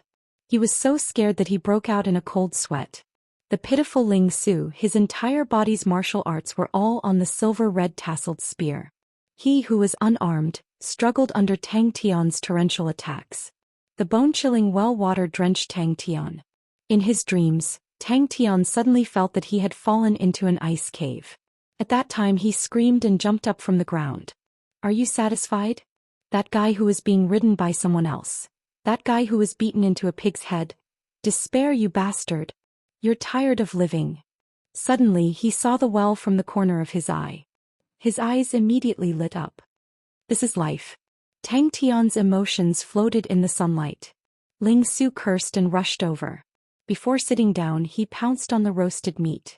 He was so scared that he broke out in a cold sweat. The pitiful Ling Su, his entire body's martial arts were all on the silver-red tasseled spear. He who was unarmed, struggled under Tang Tian's torrential attacks. The bone-chilling well-water drenched Tang Tian. In his dreams, Tang Tian suddenly felt that he had fallen into an ice cave. At that time he screamed and jumped up from the ground. Are you satisfied? That guy who was being ridden by someone else. That guy who was beaten into a pig's head. Despair, you bastard. You're tired of living. Suddenly he saw the well from the corner of his eye. His eyes immediately lit up. This is life. Tang Tian's emotions floated in the sunlight. Ling Su cursed and rushed over. Before sitting down, he pounced on the roasted meat.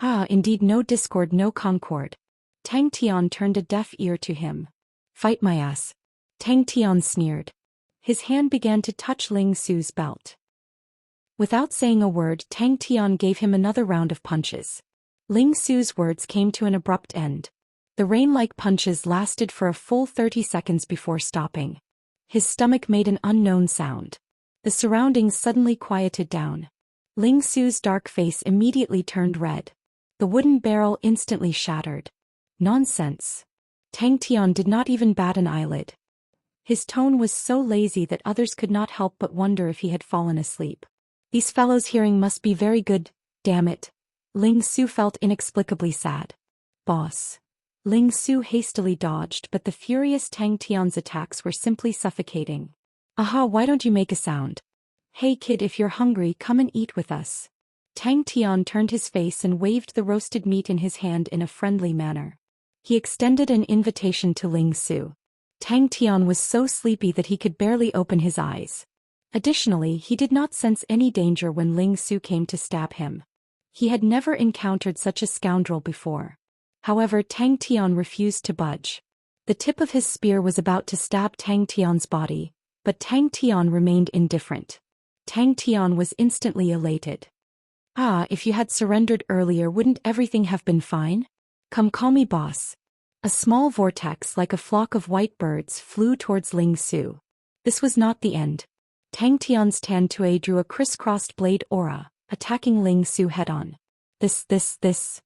Ah, indeed, no discord, no concord. Tang Tian turned a deaf ear to him. Fight my ass. Tang Tian sneered. His hand began to touch Ling Su's belt. Without saying a word, Tang Tian gave him another round of punches. Ling Su's words came to an abrupt end. The rain-like punches lasted for a full 30 seconds before stopping. His stomach made an unknown sound. The surroundings suddenly quieted down. Ling Su's dark face immediately turned red. The wooden barrel instantly shattered. Nonsense. Tang Tian did not even bat an eyelid. His tone was so lazy that others could not help but wonder if he had fallen asleep. These fellows' hearing must be very good, damn it. Ling Su felt inexplicably sad. Boss. Ling Su hastily dodged, but the furious Tang Tian's attacks were simply suffocating. Aha, why don't you make a sound? Hey kid, if you're hungry, come and eat with us. Tang Tian turned his face and waved the roasted meat in his hand in a friendly manner. He extended an invitation to Ling Su. Tang Tian was so sleepy that he could barely open his eyes. Additionally, he did not sense any danger when Ling Su came to stab him. He had never encountered such a scoundrel before. However, Tang Tian refused to budge. The tip of his spear was about to stab Tang Tian's body, but Tang Tian remained indifferent. Tang Tian was instantly elated. Ah, if you had surrendered earlier, wouldn't everything have been fine? Come, call me boss. A small vortex like a flock of white birds flew towards Ling Su. This was not the end. Tang Tian's Tan Tui drew a crisscrossed blade aura, attacking Ling Su head-on. This.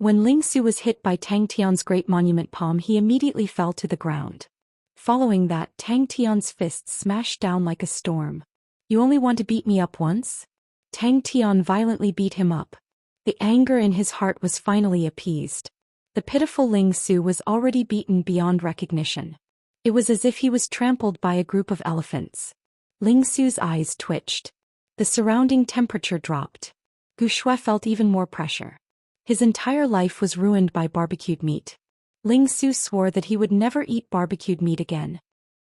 When Ling Su was hit by Tang Tian's great monument palm, he immediately fell to the ground. Following that, Tang Tian's fists smashed down like a storm. You only want to beat me up once? Tang Tian violently beat him up. The anger in his heart was finally appeased. The pitiful Ling Su was already beaten beyond recognition. It was as if he was trampled by a group of elephants. Ling Su's eyes twitched. The surrounding temperature dropped. Gu Shui felt even more pressure. His entire life was ruined by barbecued meat. Ling Su swore that he would never eat barbecued meat again.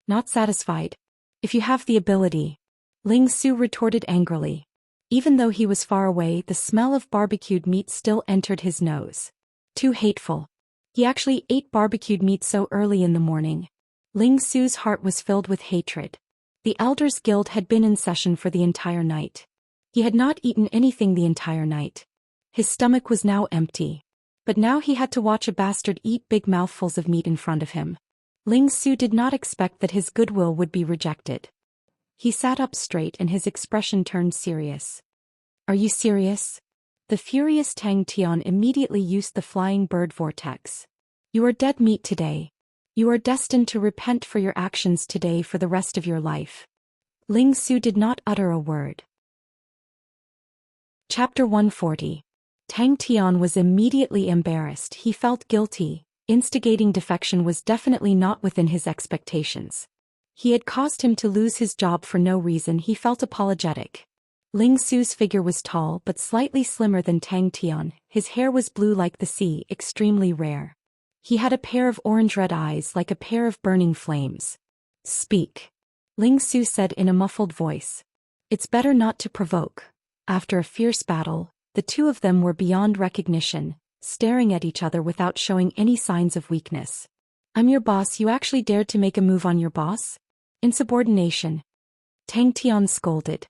Not satisfied. If you have the ability. Ling Su retorted angrily. Even though he was far away, the smell of barbecued meat still entered his nose. Too hateful. He actually ate barbecued meat so early in the morning. Ling Su's heart was filled with hatred. The Elders Guild had been in session for the entire night. He had not eaten anything the entire night. His stomach was now empty. But now he had to watch a bastard eat big mouthfuls of meat in front of him. Ling Su did not expect that his goodwill would be rejected. He sat up straight and his expression turned serious. Are you serious? The furious Tang Tian immediately used the flying bird vortex. You are dead meat today. You are destined to repent for your actions today for the rest of your life. Ling Su did not utter a word. Chapter 140. Tang Tian was immediately embarrassed. He felt guilty. Instigating defection was definitely not within his expectations. He had caused him to lose his job for no reason. He felt apologetic. Ling Su's figure was tall but slightly slimmer than Tang Tian. His hair was blue like the sea, extremely rare. He had a pair of orange-red eyes like a pair of burning flames. Speak. Ling Su said in a muffled voice. It's better not to provoke. After a fierce battle, the two of them were beyond recognition, staring at each other without showing any signs of weakness. I'm your boss, you actually dared to make a move on your boss? Insubordination. Tang Tian scolded.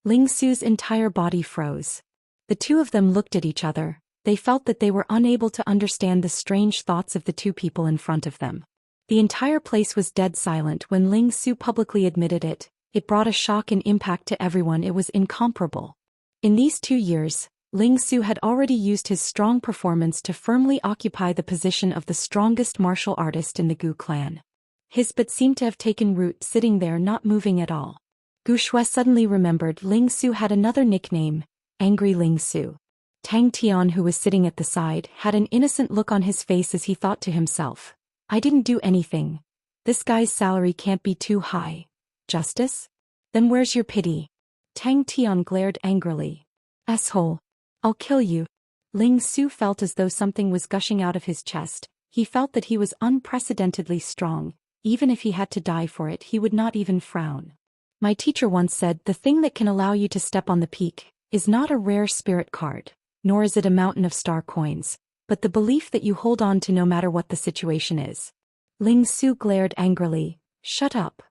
Ling Su's entire body froze. The two of them looked at each other. They felt that they were unable to understand the strange thoughts of the two people in front of them. The entire place was dead silent when Ling Su publicly admitted it. It brought a shock and impact to everyone. It was incomparable. In these 2 years, Ling Su had already used his strong performance to firmly occupy the position of the strongest martial artist in the Gu clan. His but seemed to have taken root, sitting there not moving at all. Gu Shui suddenly remembered Ling Su had another nickname, Angry Ling Su. Tang Tian, who was sitting at the side, had an innocent look on his face as he thought to himself, I didn't do anything. This guy's salary can't be too high. Justice? Then where's your pity? Tang Tian glared angrily. Asshole. I'll kill you. Ling Su felt as though something was gushing out of his chest. He felt that he was unprecedentedly strong. Even if he had to die for it, he would not even frown. My teacher once said, the thing that can allow you to step on the peak is not a rare spirit card, nor is it a mountain of star coins, but the belief that you hold on to no matter what the situation is. Ling Su glared angrily. Shut up.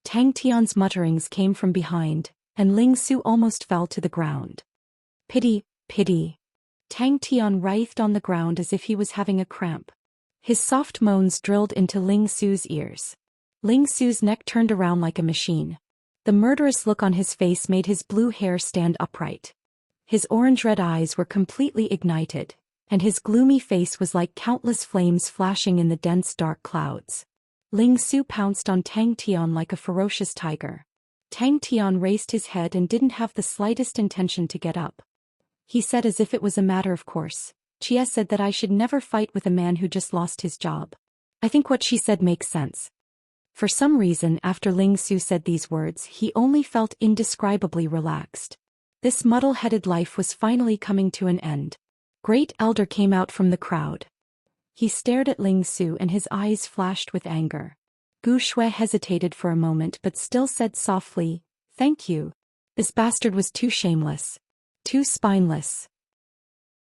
Tang Tian's mutterings came from behind, and Ling Su almost fell to the ground. Pity, pity. Tang Tian writhed on the ground as if he was having a cramp. His soft moans drilled into Ling Su's ears. Ling Su's neck turned around like a machine. The murderous look on his face made his blue hair stand upright. His orange-red eyes were completely ignited, and his gloomy face was like countless flames flashing in the dense dark clouds. Ling Su pounced on Tang Tian like a ferocious tiger. Tang Tian raised his head and didn't have the slightest intention to get up. He said as if it was a matter of course, Chia said that I should never fight with a man who just lost his job. I think what she said makes sense. For some reason, after Ling Su said these words, he only felt indescribably relaxed. This muddle-headed life was finally coming to an end. Great Elder came out from the crowd. He stared at Ling Su and his eyes flashed with anger. Gu Shui hesitated for a moment but still said softly, Thank you. This bastard was too shameless. Too spineless.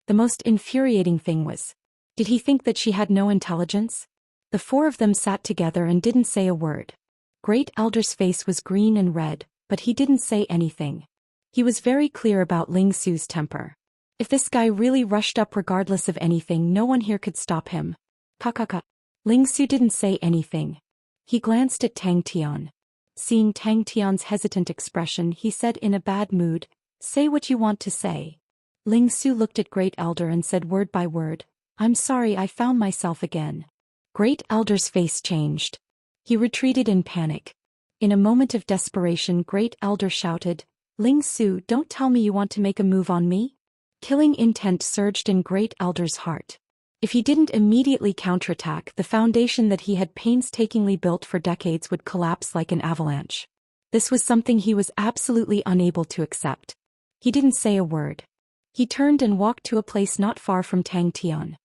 The most infuriating thing was, did he think that she had no intelligence? The four of them sat together and didn't say a word. Great Elder's face was green and red, but he didn't say anything. He was very clear about Ling Su's temper. If this guy really rushed up regardless of anything, no one here could stop him. Kakaka. Ling Su didn't say anything. He glanced at Tang Tian. Seeing Tang Tian's hesitant expression, he said in a bad mood, Say what you want to say. Ling Su looked at Great Elder and said word by word, I'm sorry, I found myself again. Great Elder's face changed. He retreated in panic. In a moment of desperation, Great Elder shouted, Ling Su, don't tell me you want to make a move on me? Killing intent surged in Great Elder's heart. If he didn't immediately counterattack, the foundation that he had painstakingly built for decades would collapse like an avalanche. This was something he was absolutely unable to accept. He didn't say a word. He turned and walked to a place not far from Tang Tian.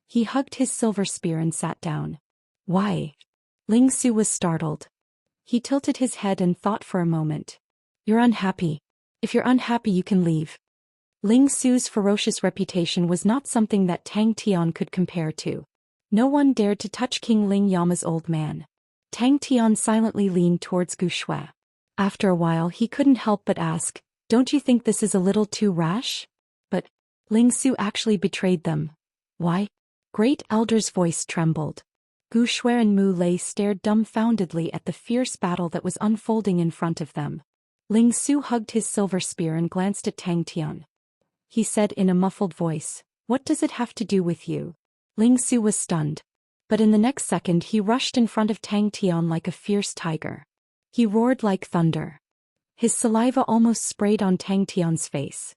He hugged his silver spear and sat down. Why? Ling Su was startled. He tilted his head and thought for a moment. You're unhappy. If you're unhappy, you can leave. Ling Su's ferocious reputation was not something that Tang Tian could compare to. No one dared to touch King Ling Yama's old man. Tang Tian silently leaned towards Gu Shui. After a while, he couldn't help but ask, Don't you think this is a little too rash? But Ling Su actually betrayed them. Why? Great Elder's voice trembled. Gu Shui and Mu Lei stared dumbfoundedly at the fierce battle that was unfolding in front of them. Ling Su hugged his silver spear and glanced at Tang Tian. He said in a muffled voice, What does it have to do with you? Ling Su was stunned. But in the next second he rushed in front of Tang Tian like a fierce tiger. He roared like thunder. His saliva almost sprayed on Tang Tian's face.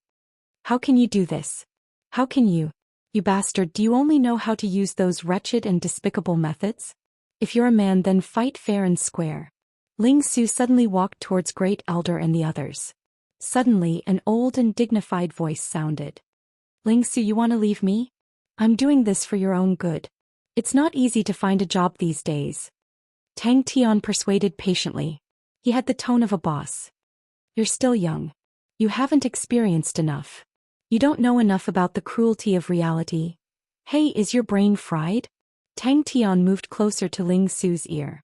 How can you do this? How can you? You bastard, do you only know how to use those wretched and despicable methods? If you're a man, then fight fair and square. Ling Su suddenly walked towards Great Elder and the others. Suddenly, an old and dignified voice sounded. Ling Su, you want to leave me? I'm doing this for your own good. It's not easy to find a job these days. Tang Tian persuaded patiently. He had the tone of a boss. You're still young. You haven't experienced enough. You don't know enough about the cruelty of reality. Hey, is your brain fried? Tang Tian moved closer to Ling Su's ear.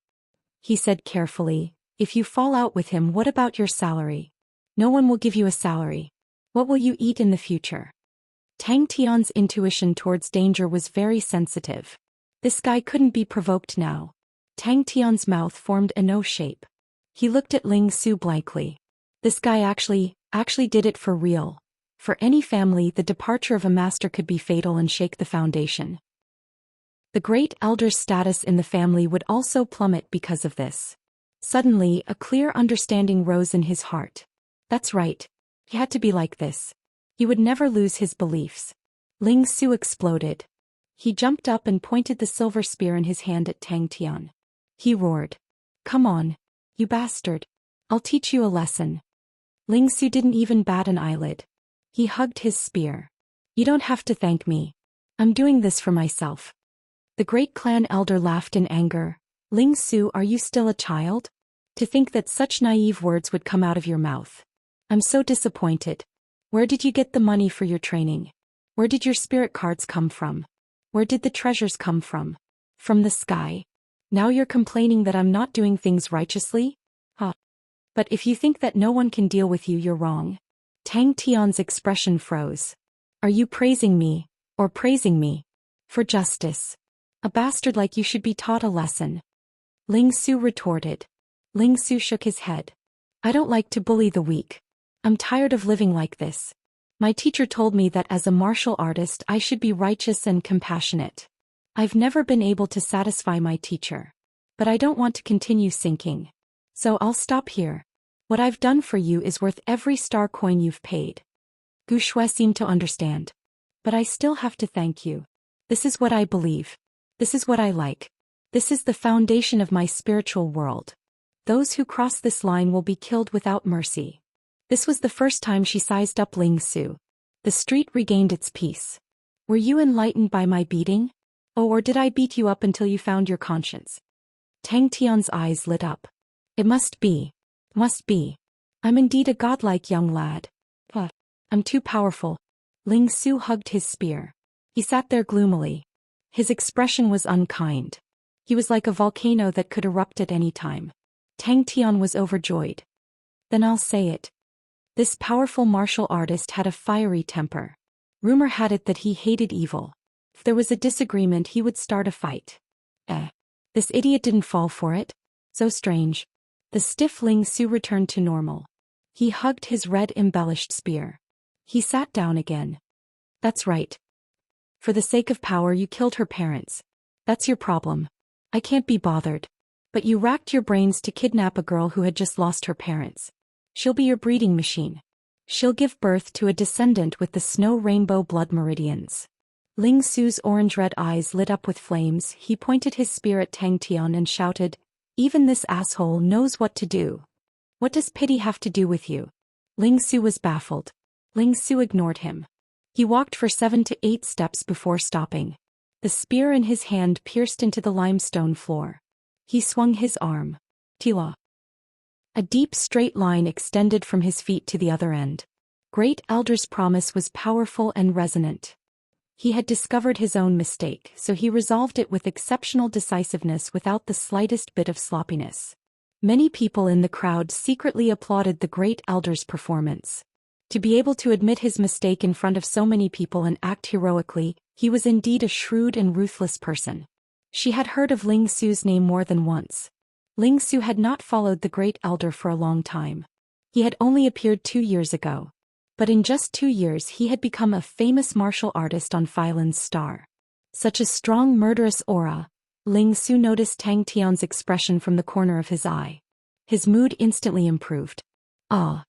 He said carefully, "If you fall out with him, what about your salary? No one will give you a salary. What will you eat in the future?" Tang Tian's intuition towards danger was very sensitive. This guy couldn't be provoked now. Tang Tian's mouth formed a no shape. He looked at Ling Su blankly. This guy actually did it for real. For any family, the departure of a master could be fatal and shake the foundation. The great elder's status in the family would also plummet because of this. Suddenly, a clear understanding rose in his heart. That's right. He had to be like this. He would never lose his beliefs. Ling Su exploded. He jumped up and pointed the silver spear in his hand at Tang Tian. He roared. "Come on, you bastard. I'll teach you a lesson." Ling Su didn't even bat an eyelid. He hugged his spear. "You don't have to thank me. I'm doing this for myself." The great clan elder laughed in anger. "Ling Su, are you still a child? To think that such naive words would come out of your mouth. I'm so disappointed. Where did you get the money for your training? Where did your spirit cards come from? Where did the treasures come from? From the sky. Now you're complaining that I'm not doing things righteously? Huh. But if you think that no one can deal with you, you're wrong." Tang Tian's expression froze. "Are you praising me, or praising me? For justice. A bastard like you should be taught a lesson." Ling Su retorted. Ling Su shook his head. "I don't like to bully the weak. I'm tired of living like this. My teacher told me that as a martial artist I should be righteous and compassionate. I've never been able to satisfy my teacher. But I don't want to continue sinking. So I'll stop here. What I've done for you is worth every star coin you've paid." Gu Shui seemed to understand. "But I still have to thank you. This is what I believe. This is what I like. This is the foundation of my spiritual world. Those who cross this line will be killed without mercy." This was the first time she sized up Ling Su. The street regained its peace. "Were you enlightened by my beating? Oh, or did I beat you up until you found your conscience?" Tang Tian's eyes lit up. "It must be. Must be. I'm indeed a godlike young lad. But I'm too powerful." Ling Su hugged his spear. He sat there gloomily. His expression was unkind. He was like a volcano that could erupt at any time. Tang Tian was overjoyed. "Then I'll say it. This powerful martial artist had a fiery temper. Rumor had it that he hated evil. If there was a disagreement, he would start a fight. This idiot didn't fall for it. So strange." The stiff Ling Su returned to normal. He hugged his red-embellished spear. He sat down again. "That's right. For the sake of power you killed her parents. That's your problem. I can't be bothered. But you racked your brains to kidnap a girl who had just lost her parents. She'll be your breeding machine. She'll give birth to a descendant with the snow rainbow blood meridians." Ling Su's orange-red eyes lit up with flames. He pointed his spear at Tang Tian and shouted, "Even this asshole knows what to do. What does pity have to do with you?" Ling Su was baffled. Ling Su ignored him. He walked for 7 to 8 steps before stopping. The spear in his hand pierced into the limestone floor. He swung his arm. Tila. A deep straight line extended from his feet to the other end. Great Elder's promise was powerful and resonant. He had discovered his own mistake, so he resolved it with exceptional decisiveness without the slightest bit of sloppiness. Many people in the crowd secretly applauded the Great Elder's performance. To be able to admit his mistake in front of so many people and act heroically, he was indeed a shrewd and ruthless person. She had heard of Ling Su's name more than once. Ling Su had not followed the Great Elder for a long time. He had only appeared 2 years ago. But in just 2 years he had become a famous martial artist on Phylan's star. Such a strong murderous aura. Ling Su noticed Tang Tian's expression from the corner of his eye. His mood instantly improved. "Ah!"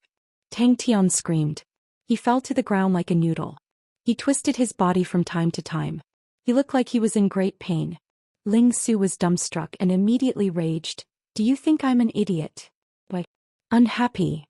Tang Tian screamed. He fell to the ground like a noodle. He twisted his body from time to time. He looked like he was in great pain. Ling Su was dumbstruck and immediately raged. "Do you think I'm an idiot? Why? Unhappy?"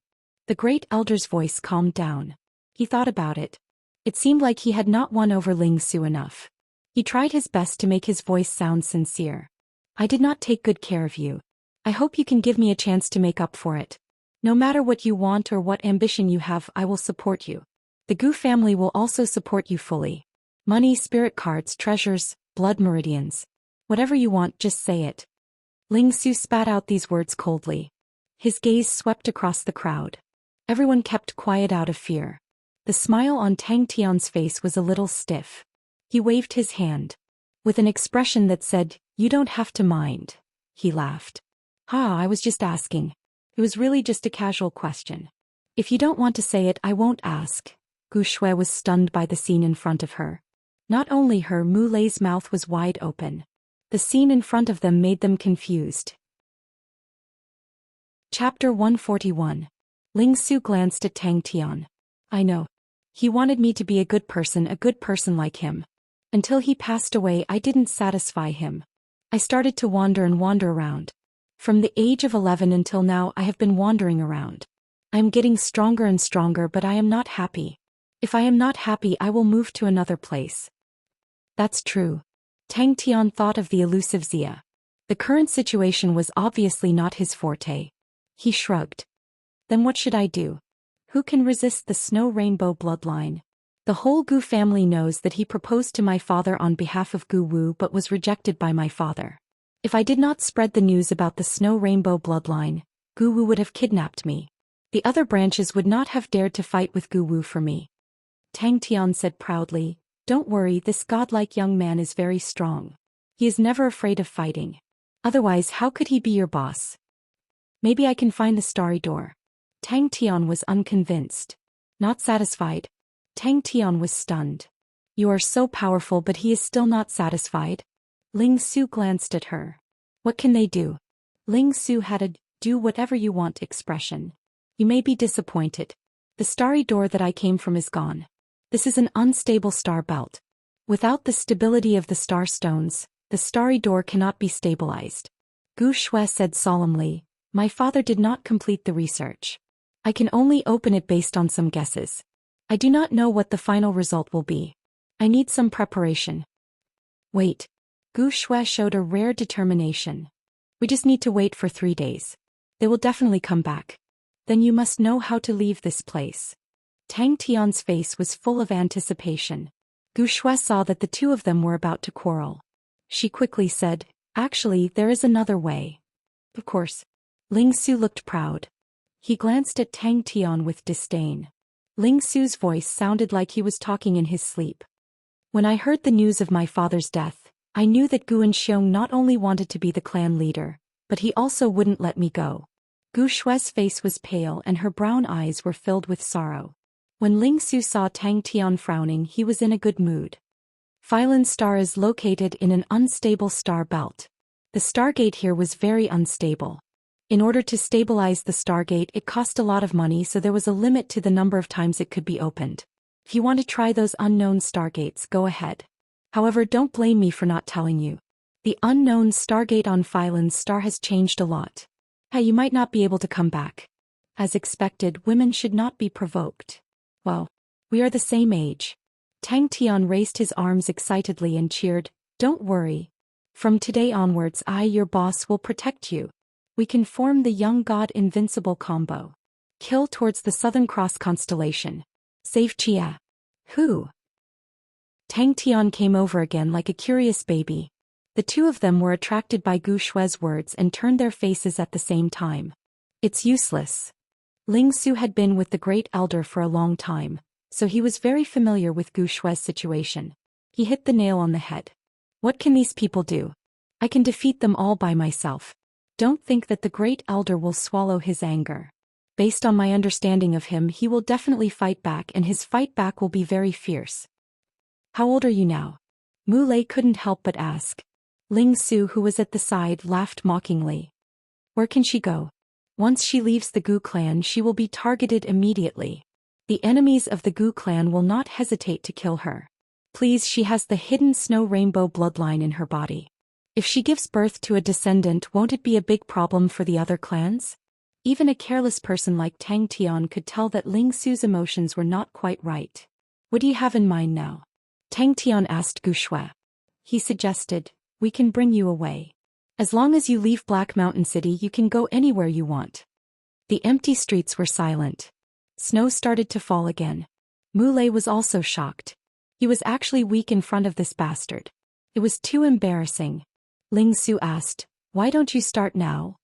The Great Elder's voice calmed down. He thought about it. It seemed like he had not won over Ling Su enough. He tried his best to make his voice sound sincere. "I did not take good care of you. I hope you can give me a chance to make up for it. No matter what you want or what ambition you have, I will support you. The Gu family will also support you fully. Money, spirit cards, treasures, blood meridians. Whatever you want, just say it. Ling Su spat out these words coldly. His gaze swept across the crowd. Everyone kept quiet out of fear. The smile on Tang Tian's face was a little stiff. He waved his hand. With an expression that said, "You don't have to mind." He laughed. I was just asking. It was really just a casual question. If you don't want to say it, I won't ask. Gu Shui was stunned by the scene in front of her. Not only her, Mu Lei's mouth was wide open. The scene in front of them made them confused. Chapter 141. Ling Su glanced at Tang Tian. I know. He wanted me to be a good person like him. Until he passed away, I didn't satisfy him. I started to wander around. From the age of 11 until now, I have been wandering around. I am getting stronger and stronger, but I am not happy. If I am not happy, I will move to another place. That's true. Tang Tian thought of the elusive Xia. The current situation was obviously not his forte. He shrugged. Then what should I do? Who can resist the Snow Rainbow bloodline? The whole Gu family knows that he proposed to my father on behalf of Gu Wu but was rejected by my father. If I did not spread the news about the Snow Rainbow bloodline, Gu Wu would have kidnapped me. The other branches would not have dared to fight with Gu Wu for me. Tang Tian said proudly, "Don't worry, this godlike young man is very strong. He is never afraid of fighting. Otherwise, how could he be your boss? Maybe I can find the starry door." Tang Tian was unconvinced. Not satisfied. Tang Tian was stunned. You are so powerful, but he is still not satisfied? Ling Su glanced at her. What can they do? Ling Su had a "do whatever you want" expression. You may be disappointed. The starry door that I came from is gone. This is an unstable star belt. Without the stability of the star stones, the starry door cannot be stabilized. Gu Shui said solemnly, "My father did not complete the research. I can only open it based on some guesses. I do not know what the final result will be. I need some preparation." Wait. Gu Shui showed a rare determination. We just need to wait for 3 days. They will definitely come back. Then you must know how to leave this place. Tang Tian's face was full of anticipation. Gu Shui saw that the two of them were about to quarrel. She quickly said, "Actually, there is another way." Of course. Ling Su looked proud. He glanced at Tang Tian with disdain. Ling Su's voice sounded like he was talking in his sleep. "When I heard the news of my father's death, I knew that Gu Xiong not only wanted to be the clan leader, but he also wouldn't let me go." Gu Shui's face was pale and her brown eyes were filled with sorrow. When Ling Su saw Tang Tian frowning, he was in a good mood. Phylan Star is located in an unstable star belt. The stargate here was very unstable. In order to stabilize the stargate, it cost a lot of money, so there was a limit to the number of times it could be opened. If you want to try those unknown stargates, go ahead. However, don't blame me for not telling you. The unknown stargate on Phylan Star has changed a lot. Hey, you might not be able to come back. As expected, women should not be provoked. Well, we are the same age. Tang Tian raised his arms excitedly and cheered, "Don't worry. From today onwards, I, your boss, will protect you. We can form the young god invincible combo. Kill towards the Southern Cross constellation. Save Chia." Who? Tang Tian came over again like a curious baby. The two of them were attracted by Gu Shui's words and turned their faces at the same time. It's useless. Ling Su had been with the Great Elder for a long time, so he was very familiar with Gu Shui's situation. He hit the nail on the head. What can these people do? I can defeat them all by myself. Don't think that the Great Elder will swallow his anger. Based on my understanding of him, he will definitely fight back, and his fight back will be very fierce. How old are you now? Mu Lei couldn't help but ask. Ling Su, who was at the side, laughed mockingly. Where can she go? Once she leaves the Gu clan, she will be targeted immediately. The enemies of the Gu clan will not hesitate to kill her. Please, she has the hidden Snow Rainbow bloodline in her body. If she gives birth to a descendant, won't it be a big problem for the other clans? Even a careless person like Tang Tian could tell that Ling Su's emotions were not quite right. What do you have in mind now? Tang Tian asked Gu Shui. He suggested, "We can bring you away. As long as you leave Black Mountain City, you can go anywhere you want." The empty streets were silent. Snow started to fall again. Mu Lei was also shocked. He was actually weak in front of this bastard. It was too embarrassing. Ling Su asked, "Why don't you start now?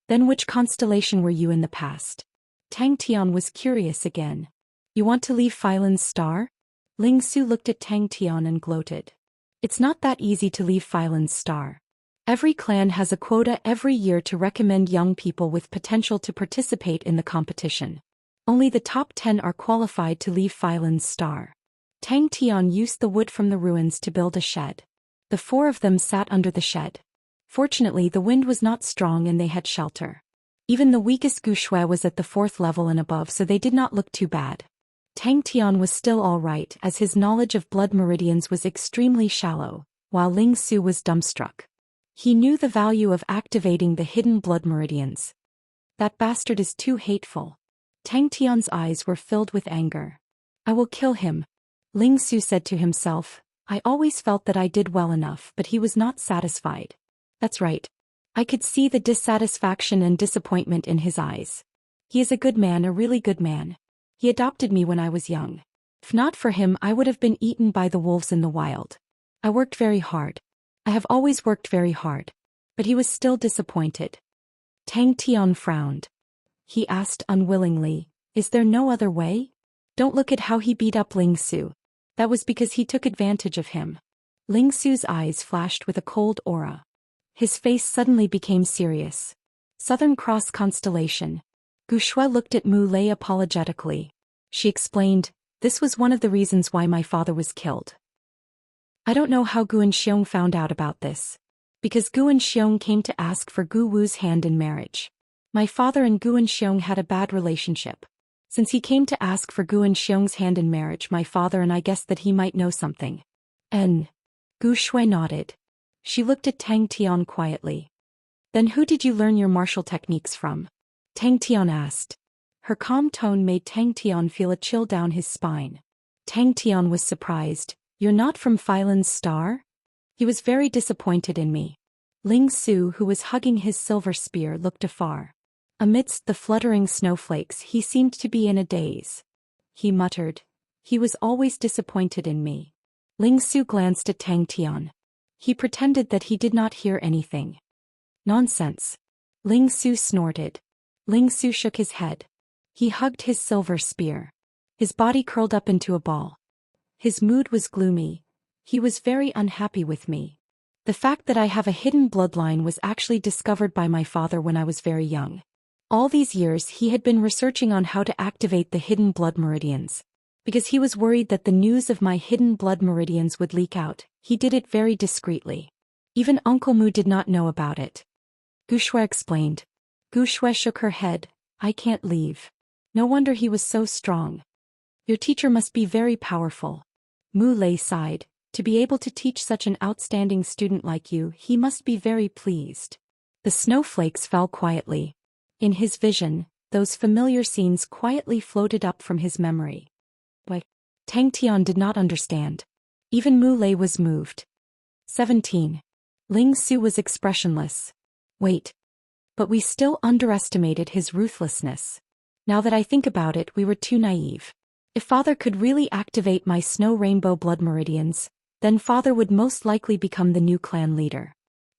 Then which constellation were you in the past?" Tang Tian was curious again. "You want to leave Phylan's star?" Ling Su looked at Tang Tian and gloated. "It's not that easy to leave Phylan's star. Every clan has a quota every year to recommend young people with potential to participate in the competition. Only the top 10 are qualified to leave Phylan's star." Tang Tian used the wood from the ruins to build a shed. The four of them sat under the shed. Fortunately, the wind was not strong and they had shelter. Even the weakest Guxue was at the 4th level and above, so they did not look too bad. Tang Tian was still all right, as his knowledge of blood meridians was extremely shallow, while Ling Su was dumbstruck. He knew the value of activating the hidden blood meridians. "That bastard is too hateful." Tang Tian's eyes were filled with anger. "I will kill him," Ling Su said to himself. "I always felt that I did well enough, but he was not satisfied. That's right. I could see the dissatisfaction and disappointment in his eyes. He is a good man, a really good man. He adopted me when I was young. If not for him, I would have been eaten by the wolves in the wild. I worked very hard. I have always worked very hard." But he was still disappointed. Tang Tian frowned. He asked unwillingly, "Is there no other way? Don't look at how he beat up Ling Su. That was because he took advantage of him." Ling Su's eyes flashed with a cold aura. His face suddenly became serious. "Southern Cross constellation." Guxue looked at Mu Lei apologetically. She explained, "This was one of the reasons why my father was killed. I don't know how Guan Xiong found out about this. Because Guan Xiong came to ask for Gu Wu's hand in marriage. My father and Guan Xiong had a bad relationship. Since he came to ask for Guan Xiong's hand in marriage, my father and I guessed that he might know something." "And?" Guxue nodded. She looked at Tang Tian quietly. "Then who did you learn your martial techniques from?" Tang Tian asked. Her calm tone made Tang Tian feel a chill down his spine. Tang Tian was surprised. "You're not from Phylan's star?" He was very disappointed in me. Ling Su, who was hugging his silver spear, looked afar. Amidst the fluttering snowflakes, he seemed to be in a daze. He muttered, "He was always disappointed in me." Ling Su glanced at Tang Tian. He pretended that he did not hear anything. "Nonsense." Ling Su snorted. Ling Su shook his head. He hugged his silver spear. His body curled up into a ball. His mood was gloomy. He was very unhappy with me. The fact that I have a hidden bloodline was actually discovered by my father when I was very young. All these years he had been researching on how to activate the hidden blood meridians. Because he was worried that the news of my hidden blood meridians would leak out, he did it very discreetly. Even Uncle Mu did not know about it. Guxue explained. Guxue shook her head. "I can't leave. No wonder he was so strong. Your teacher must be very powerful." Mu Lei sighed. "To be able to teach such an outstanding student like you, he must be very pleased." The snowflakes fell quietly. In his vision, those familiar scenes quietly floated up from his memory. But Tang Tian did not understand. Even Mu Lei was moved. 17. Ling Su was expressionless. "Wait. But we still underestimated his ruthlessness. Now that I think about it, we were too naive. If Father could really activate my snow rainbow blood meridians, then Father would most likely become the new clan leader."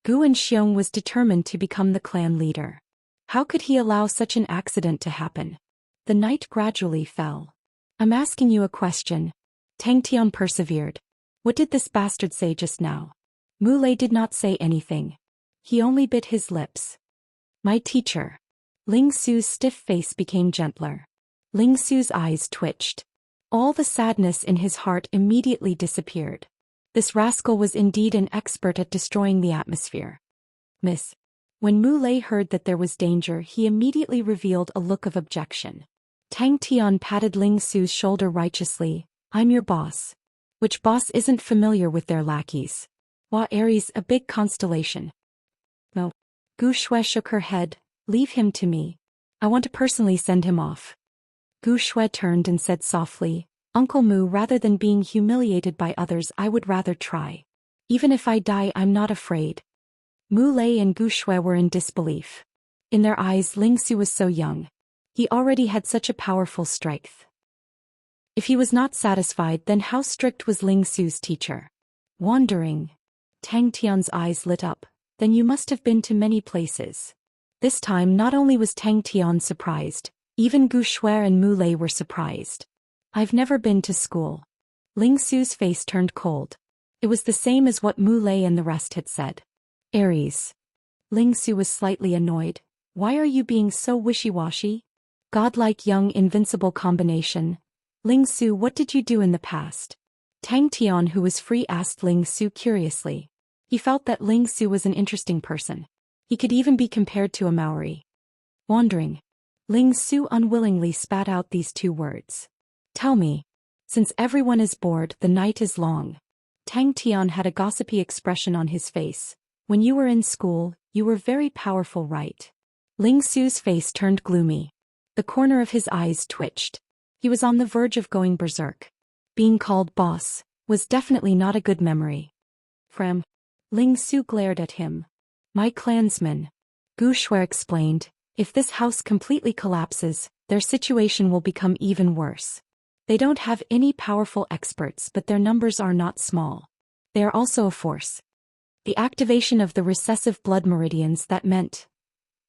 Guan Xiong was determined to become the clan leader. How could he allow such an accident to happen? The night gradually fell. "I'm asking you a question." Tang Tian persevered. "What did this bastard say just now?" Mu Lei did not say anything. He only bit his lips. "My teacher." Ling Su's stiff face became gentler. Ling Su's eyes twitched. All the sadness in his heart immediately disappeared. This rascal was indeed an expert at destroying the atmosphere. "Miss." When Mu Lei heard that there was danger, he immediately revealed a look of objection. Tang Tian patted Ling Su's shoulder righteously. "I'm your boss." Which boss isn't familiar with their lackeys? Wa Aries, a big constellation. No. Guxue shook her head. "Leave him to me. I want to personally send him off." Guxue turned and said softly, "Uncle Mu, rather than being humiliated by others, I would rather try. Even if I die, I'm not afraid." Mu Lei and Guxue were in disbelief. In their eyes, Ling Su was so young. He already had such a powerful strength. If he was not satisfied, then how strict was Ling Su's teacher? Wondering. Tang Tian's eyes lit up. Then you must have been to many places. This time not only was Tang Tian surprised, even Gu Shui and Mu Lei were surprised. I've never been to school. Ling Su's face turned cold. It was the same as what Mu Lei and the rest had said. Aries. Ling Su was slightly annoyed. Why are you being so wishy-washy? Godlike young invincible combination. Ling Su, what did you do in the past? Tang Tian, who was free, asked Ling Su curiously. He felt that Ling Su was an interesting person. He could even be compared to a Maori. Wandering. Ling Su unwillingly spat out these two words. Tell me. Since everyone is bored, the night is long. Tang Tian had a gossipy expression on his face. When you were in school, you were very powerful, right? Ling Su's face turned gloomy. The corner of his eyes twitched. He was on the verge of going berserk. Being called boss was definitely not a good memory. From. Ling Su glared at him. My clansmen. Gu Shui explained, if this house completely collapses, their situation will become even worse. They don't have any powerful experts, but their numbers are not small. They are also a force. The activation of the recessive blood meridians, that meant.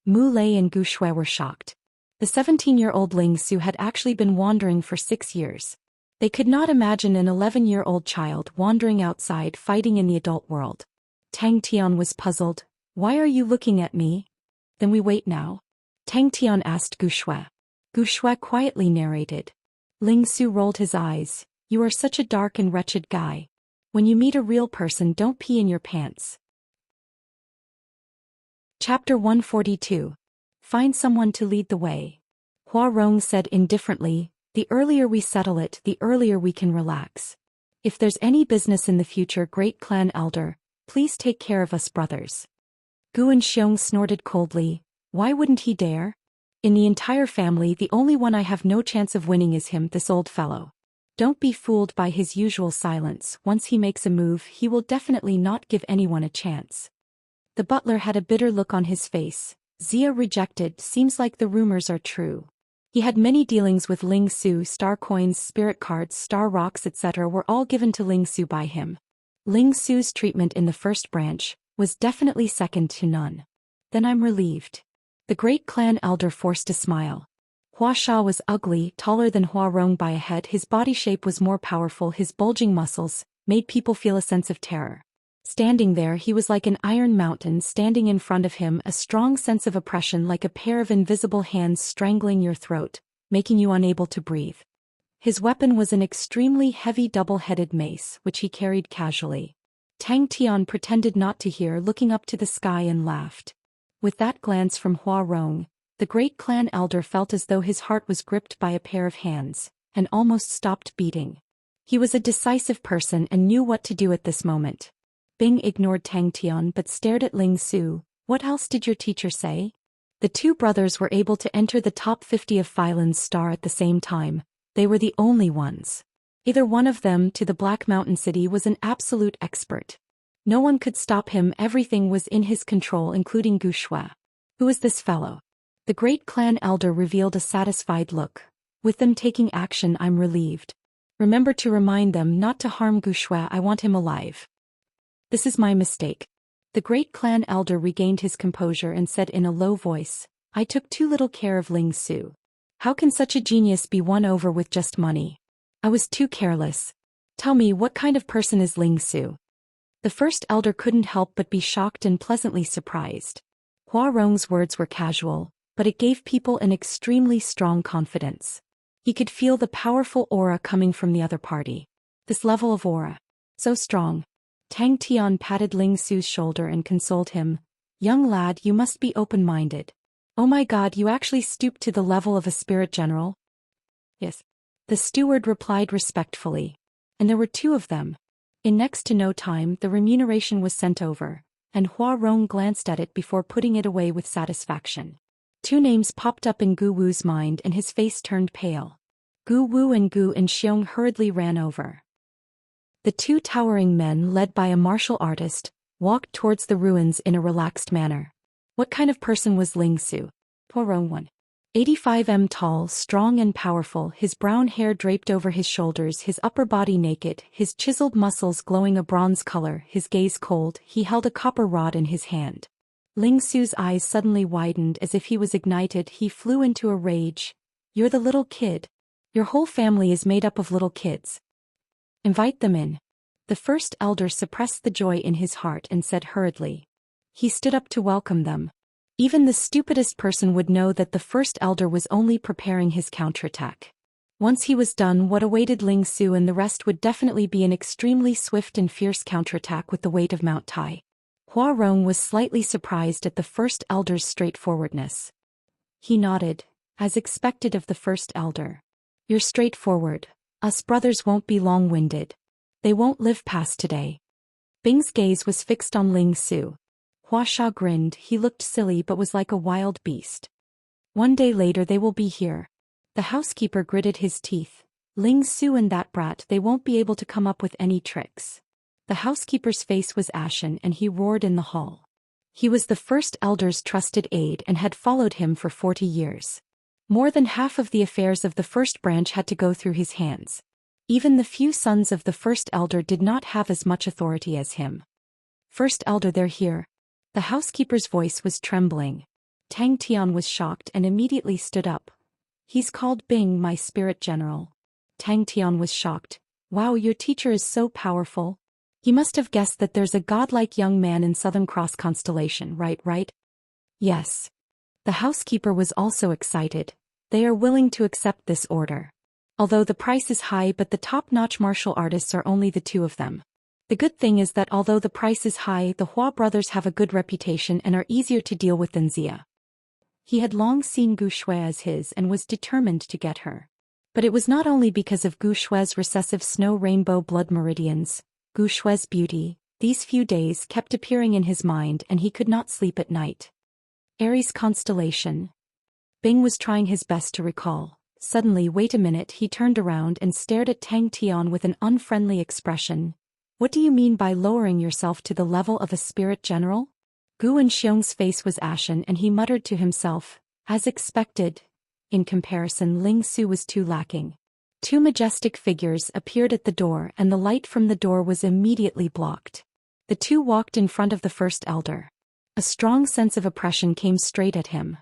Mu Lei and Gu Shui were shocked. The 17-year-old Ling Su had actually been wandering for 6 years. They could not imagine an 11-year-old child wandering outside fighting in the adult world. Tang Tian was puzzled. Why are you looking at me? Then we wait now? Tang Tian asked Gu Shui. Gu Shui quietly narrated. Ling Su rolled his eyes. You are such a dark and wretched guy. When you meet a real person, don't pee in your pants. Chapter 142. Find someone to lead the way. Hua Rong said indifferently, the earlier we settle it, the earlier we can relax. If there's any business in the future, great clan elder, please take care of us brothers. Gu and Xiong snorted coldly. Why wouldn't he dare? In the entire family, the only one I have no chance of winning is him, this old fellow. Don't be fooled by his usual silence. Once he makes a move, he will definitely not give anyone a chance. The butler had a bitter look on his face. Xia rejected, seems like the rumors are true. He had many dealings with Ling Su, star coins, spirit cards, star rocks, etc. were all given to Ling Su by him. Ling Su's treatment in the first branch was definitely second to none. Then I'm relieved. The great clan elder forced a smile. Hua Sha was ugly, taller than Hua Rong by a head. His body shape was more powerful. His bulging muscles made people feel a sense of terror. Standing there, he was like an iron mountain standing in front of him, a strong sense of oppression, like a pair of invisible hands strangling your throat, making you unable to breathe. His weapon was an extremely heavy double-headed mace, which he carried casually. Tang Tian pretended not to hear, looking up to the sky, and laughed. With that glance from Hua Rong, the great clan elder felt as though his heart was gripped by a pair of hands, and almost stopped beating. He was a decisive person and knew what to do at this moment. Bing ignored Tang Tian but stared at Ling Su. What else did your teacher say? The two brothers were able to enter the top 50 of Phylan's star at the same time. They were the only ones. Either one of them to the Black Mountain City was an absolute expert. No one could stop him, everything was in his control, including Gu Shui. Who is this fellow? The great clan elder revealed a satisfied look. With them taking action, I'm relieved. Remember to remind them not to harm Gu Shui, I want him alive. This is my mistake. The great clan elder regained his composure and said in a low voice, I took too little care of Ling Su. How can such a genius be won over with just money? I was too careless. Tell me, what kind of person is Ling Su? The first elder couldn't help but be shocked and pleasantly surprised. Hua Rong's words were casual, but it gave people an extremely strong confidence. He could feel the powerful aura coming from the other party. This level of aura. So strong. Tang Tian patted Ling Su's shoulder and consoled him. Young lad, you must be open-minded. Oh my god, you actually stooped to the level of a spirit general? Yes. The steward replied respectfully. And there were two of them. In next to no time, the remuneration was sent over, and Hua Rong glanced at it before putting it away with satisfaction. Two names popped up in Gu Wu's mind and his face turned pale. Gu Wu and Gu and Xiong hurriedly ran over. The two towering men, led by a martial artist, walked towards the ruins in a relaxed manner. What kind of person was Ling Su? Hua Rong 1. 85 tall, strong and powerful, his brown hair draped over his shoulders, his upper body naked, his chiseled muscles glowing a bronze color, his gaze cold, he held a copper rod in his hand. Ling Su's eyes suddenly widened as if he was ignited. He flew into a rage. "You're the little kid. Your whole family is made up of little kids. Invite them in." The first elder suppressed the joy in his heart and said hurriedly. He stood up to welcome them. Even the stupidest person would know that the first elder was only preparing his counterattack. Once he was done, what awaited Ling Su and the rest would definitely be an extremely swift and fierce counterattack with the weight of Mount Tai. Hua Rong was slightly surprised at the first elder's straightforwardness. He nodded, as expected of the first elder. "You're straightforward. Us brothers won't be long-winded. They won't live past today." Bing's gaze was fixed on Ling Su. Hua Sha grinned. He looked silly but was like a wild beast. "One day later they will be here." The housekeeper gritted his teeth. "Ling Su and that brat, they won't be able to come up with any tricks." The housekeeper's face was ashen and he roared in the hall. He was the first elder's trusted aide and had followed him for 40 years. More than half of the affairs of the first branch had to go through his hands. Even the few sons of the first elder did not have as much authority as him. "First elder, they're here." The housekeeper's voice was trembling. Tang Tian was shocked and immediately stood up. "He's called Bing, my spirit general." Tang Tian was shocked. "Wow, your teacher is so powerful. He must have guessed that there's a godlike young man in Southern Cross constellation, right? "Yes." The housekeeper was also excited. "They are willing to accept this order. Although the price is high, but the top-notch martial artists are only the two of them. The good thing is that although the price is high, the Hua brothers have a good reputation and are easier to deal with than Xia." He had long seen Gu Shui as his and was determined to get her. But it was not only because of Gu Shui's recessive snow rainbow blood meridians. Gu Shui's beauty, these few days, kept appearing in his mind and he could not sleep at night. Aries constellation. Bing was trying his best to recall. Suddenly, wait a minute, he turned around and stared at Tang Tian with an unfriendly expression. "What do you mean by lowering yourself to the level of a spirit general?" Gu Wenxiong's face was ashen and he muttered to himself, "As expected." In comparison, Ling Su was too lacking. Two majestic figures appeared at the door and the light from the door was immediately blocked. The two walked in front of the first elder. A strong sense of oppression came straight at him.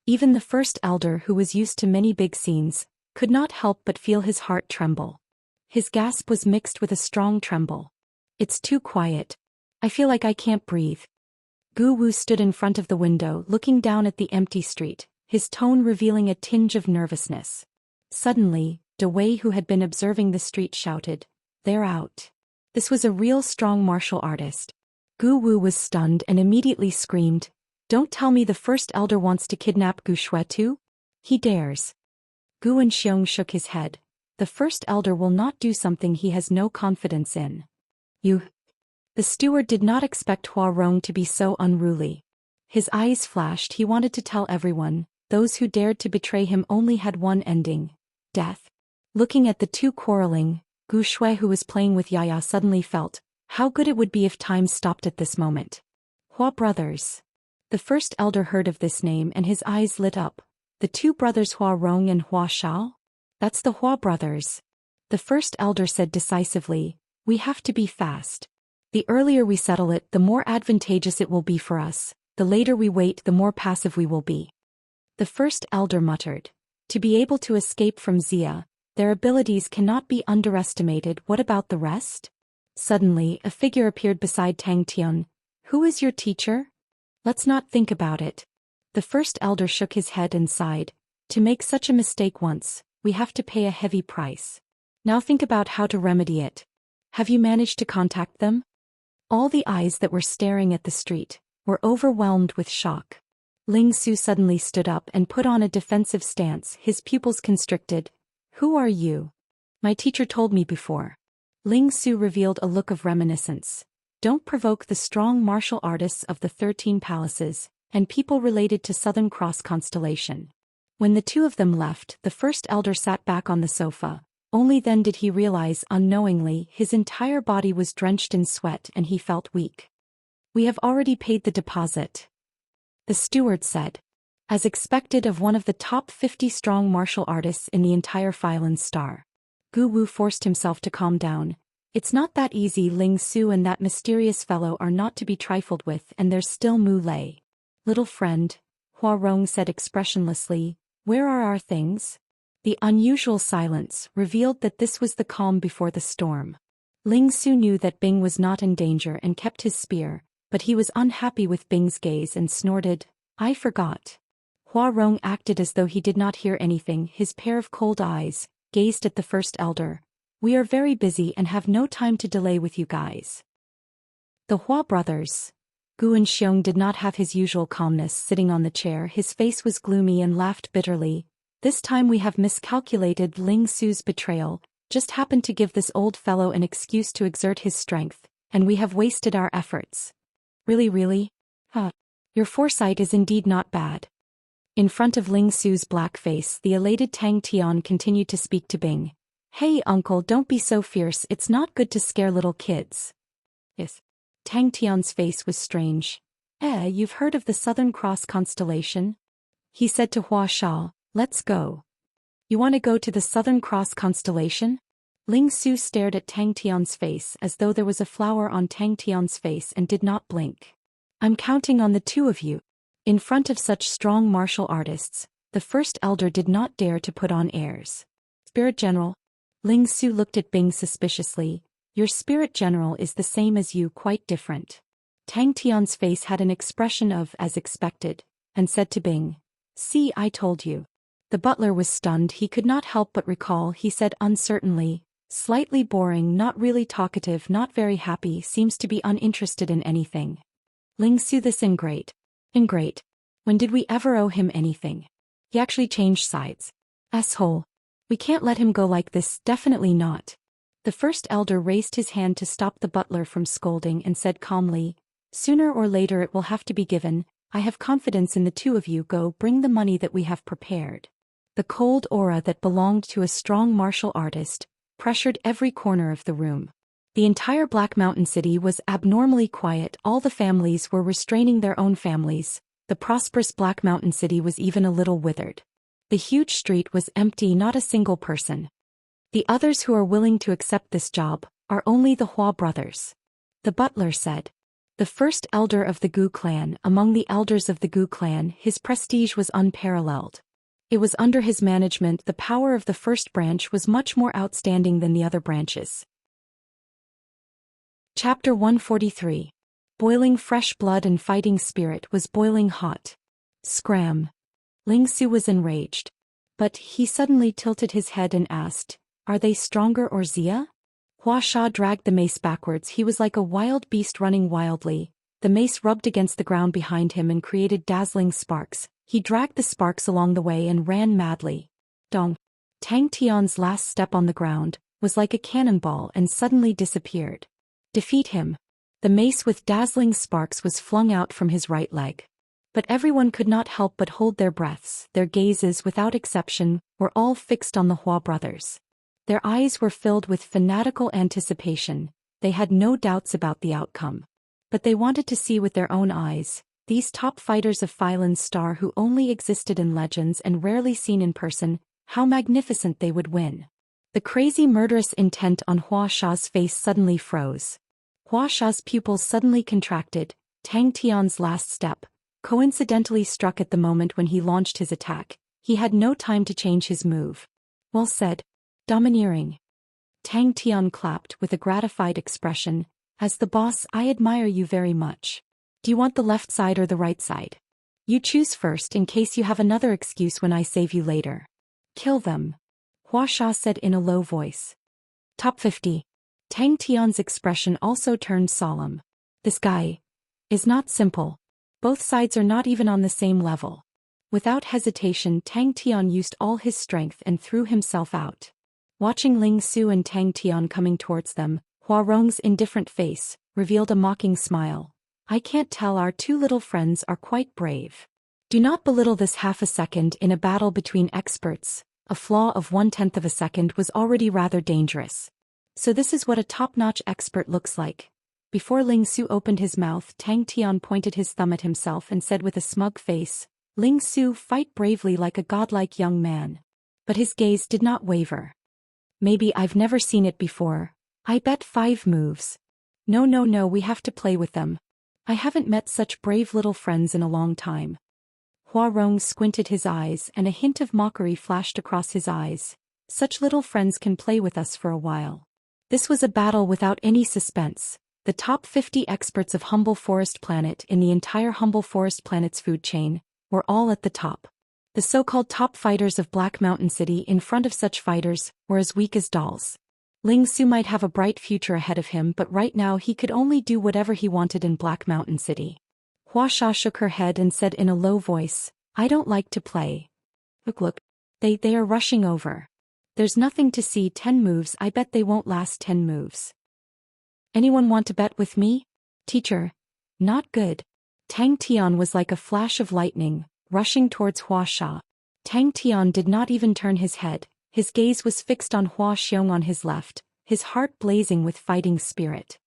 Even the first elder, who was used to many big scenes, could not help but feel his heart tremble. His gasp was mixed with a strong tremble. "It's too quiet. I feel like I can't breathe." Gu Wu stood in front of the window, looking down at the empty street, his tone revealing a tinge of nervousness. Suddenly, De Wei, who had been observing the street, shouted, "They're out." This was a real strong martial artist. Gu Wu was stunned and immediately screamed, "Don't tell me the first elder wants to kidnap Gu Shui too? He dares." Gu Wenxiong shook his head. "The first elder will not do something he has no confidence in." "You..." The steward did not expect Hua Rong to be so unruly. His eyes flashed. He wanted to tell everyone, those who dared to betray him only had one ending: death. Looking at the two quarreling, Gu Shui, who was playing with Yaya, suddenly felt, how good it would be if time stopped at this moment. Hua brothers. The first elder heard of this name and his eyes lit up. The two brothers Hua Rong and Hua Shao? That's the Hua brothers. The first elder said decisively, "We have to be fast. The earlier we settle it, the more advantageous it will be for us. The later we wait, the more passive we will be." The first elder muttered, "To be able to escape from Xia, their abilities cannot be underestimated. What about the rest?" Suddenly, a figure appeared beside Tang Tian. "Who is your teacher?" "Let's not think about it." The first elder shook his head and sighed. "To make such a mistake once, we have to pay a heavy price. Now think about how to remedy it. Have you managed to contact them?" All the eyes that were staring at the street were overwhelmed with shock. Ling Su suddenly stood up and put on a defensive stance, his pupils constricted. "Who are you?" "My teacher told me before." Ling Su revealed a look of reminiscence. "Don't provoke the strong martial artists of the 13 palaces, and people related to Southern Cross constellation." When the two of them left, the first elder sat back on the sofa. Only then did he realize, unknowingly, his entire body was drenched in sweat and he felt weak. "We have already paid the deposit," the steward said. As expected of one of the top 50 strong martial artists in the entire Phylan Star. Gu Wu forced himself to calm down. It's not that easy. Ling Su and that mysterious fellow are not to be trifled with, and there's still Mu Lei. Little friend, Hua Rong said expressionlessly, where are our things? The unusual silence revealed that this was the calm before the storm. Ling Su knew that Bing was not in danger and kept his spear, but he was unhappy with Bing's gaze and snorted, I forgot. Hua Rong acted as though he did not hear anything. His pair of cold eyes gazed at the first elder. We are very busy and have no time to delay with you guys. The Hua brothers. Gu and Xiong did not have his usual calmness. Sitting on the chair, his face was gloomy and laughed bitterly. This time we have miscalculated. Ling Su's betrayal just happened to give this old fellow an excuse to exert his strength, and we have wasted our efforts. Really? Your foresight is indeed not bad. In front of Ling Su's black face, the elated Tang Tian continued to speak to Bing. Hey uncle, don't be so fierce, it's not good to scare little kids. Yes. Tang Tian's face was strange. You've heard of the Southern Cross constellation? He said to Hua Sha, let's go. You want to go to the Southern Cross constellation? Ling Su stared at Tang Tian's face as though there was a flower on Tang Tian's face and did not blink. I'm counting on the two of you. In front of such strong martial artists, the first elder did not dare to put on airs. Spirit General? Ling Su looked at Bing suspiciously. Your Spirit General is the same as you, quite different. Tang Tian's face had an expression of as expected, and said to Bing, see, I told you. The butler was stunned. He could not help but recall. He said uncertainly, slightly boring, not really talkative, not very happy, seems to be uninterested in anything. Ling Su, this ingrate. When did we ever owe him anything? He actually changed sides. Asshole. We can't let him go like this, definitely not. The first elder raised his hand to stop the butler from scolding and said calmly, sooner or later it will have to be given. I have confidence in the two of you. Go bring the money that we have prepared. The cold aura that belonged to a strong martial artist pressured every corner of the room. The entire Black Mountain City was abnormally quiet. All the families were restraining their own families. The prosperous Black Mountain City was even a little withered. The huge street was empty, not a single person. The others who are willing to accept this job are only the Hua brothers. The butler said. The first elder of the Gu clan. Among the elders of the Gu clan, his prestige was unparalleled. It was under his management the power of the first branch was much more outstanding than the other branches. Chapter 143. Boiling fresh blood and fighting spirit was boiling hot. Scram. Ling Su was enraged. But he suddenly tilted his head and asked, are they stronger or Xia? Hua Sha dragged the mace backwards. He was like a wild beast running wildly. The mace rubbed against the ground behind him and created dazzling sparks. He dragged the sparks along the way and ran madly. Dong. Tang Tian's last step on the ground was like a cannonball and suddenly disappeared. Defeat him. The mace with dazzling sparks was flung out from his right leg. But everyone could not help but hold their breaths. Their gazes, without exception, were all fixed on the Hua brothers. Their eyes were filled with fanatical anticipation. They had no doubts about the outcome. But they wanted to see with their own eyes, these top fighters of Phylan Star who only existed in legends and rarely seen in person, how magnificent they would win. The crazy murderous intent on Hua Sha's face suddenly froze. Hua Sha's pupils suddenly contracted. Tang Tian's last step coincidentally struck at the moment when he launched his attack. He had no time to change his move. Well said. Domineering. Tang Tian clapped with a gratified expression. As the boss, I admire you very much. Do you want the left side or the right side? You choose first in case you have another excuse when I save you later. Kill them. Hua Sha said in a low voice. Top 50. Tang Tian's expression also turned solemn. This guy is not simple. Both sides are not even on the same level. Without hesitation, Tang Tian used all his strength and threw himself out. Watching Ling Su and Tang Tian coming towards them, Hua Rong's indifferent face revealed a mocking smile. I can't tell, our two little friends are quite brave. Do not belittle this half a second in a battle between experts. A flaw of 1/10 of a second was already rather dangerous. So this is what a top-notch expert looks like. Before Ling Su opened his mouth, Tang Tian pointed his thumb at himself and said with a smug face, Ling Su, fight bravely like a godlike young man. But his gaze did not waver. Maybe I've never seen it before. I bet 5 moves. No, we have to play with them. I haven't met such brave little friends in a long time. Hua Rong squinted his eyes and a hint of mockery flashed across his eyes. Such little friends can play with us for a while. This was a battle without any suspense. The top 50 experts of Humble Forest Planet in the entire Humble Forest Planet's food chain were all at the top. The so-called top fighters of Black Mountain City in front of such fighters were as weak as dolls. Ling Su might have a bright future ahead of him, but right now he could only do whatever he wanted in Black Mountain City. Hua Sha shook her head and said in a low voice, I don't like to play. Look, they are rushing over. There's nothing to see. 10 moves, I bet they won't last 10 moves. Anyone want to bet with me? Teacher. Not good. Tang Tian was like a flash of lightning, rushing towards Hua Sha. Tang Tian did not even turn his head, his gaze was fixed on Hua Xiong on his left, his heart blazing with fighting spirit.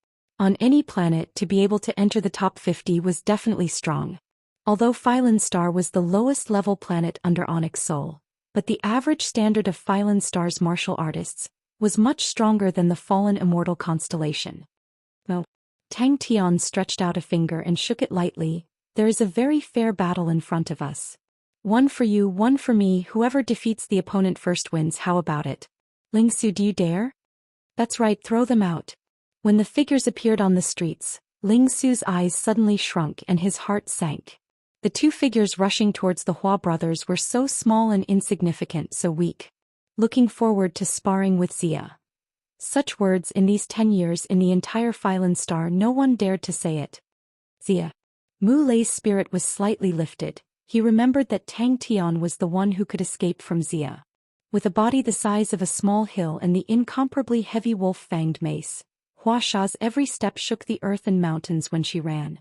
On any planet, to be able to enter the top 50 was definitely strong. Although Phylan Star was the lowest level planet under Onyx Soul, but the average standard of Phylan Star's martial artists was much stronger than the fallen Immortal constellation. No. Tang Tian stretched out a finger and shook it lightly. There is a very fair battle in front of us. 1 for you, 1 for me, whoever defeats the opponent first wins, how about it? Ling Su, do you dare? That's right, throw them out. When the figures appeared on the streets, Ling Su's eyes suddenly shrunk and his heart sank. The 2 figures rushing towards the Hua brothers were so small and insignificant, so weak. Looking forward to sparring with Xia. Such words in these 10 years in the entire Phylan Star, no one dared to say it. Xia. Mu Lei's spirit was slightly lifted. He remembered that Tang Tian was the one who could escape from Xia. With a body the size of a small hill and the incomparably heavy wolf-fanged mace, Hua Sha's every step shook the earth and mountains when she ran.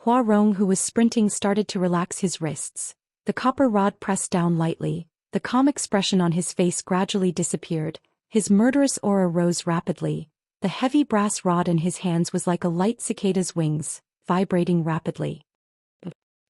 Hua Rong, who was sprinting, started to relax his wrists. The copper rod pressed down lightly, the calm expression on his face gradually disappeared, his murderous aura rose rapidly. The heavy brass rod in his hands was like a light cicada's wings, vibrating rapidly.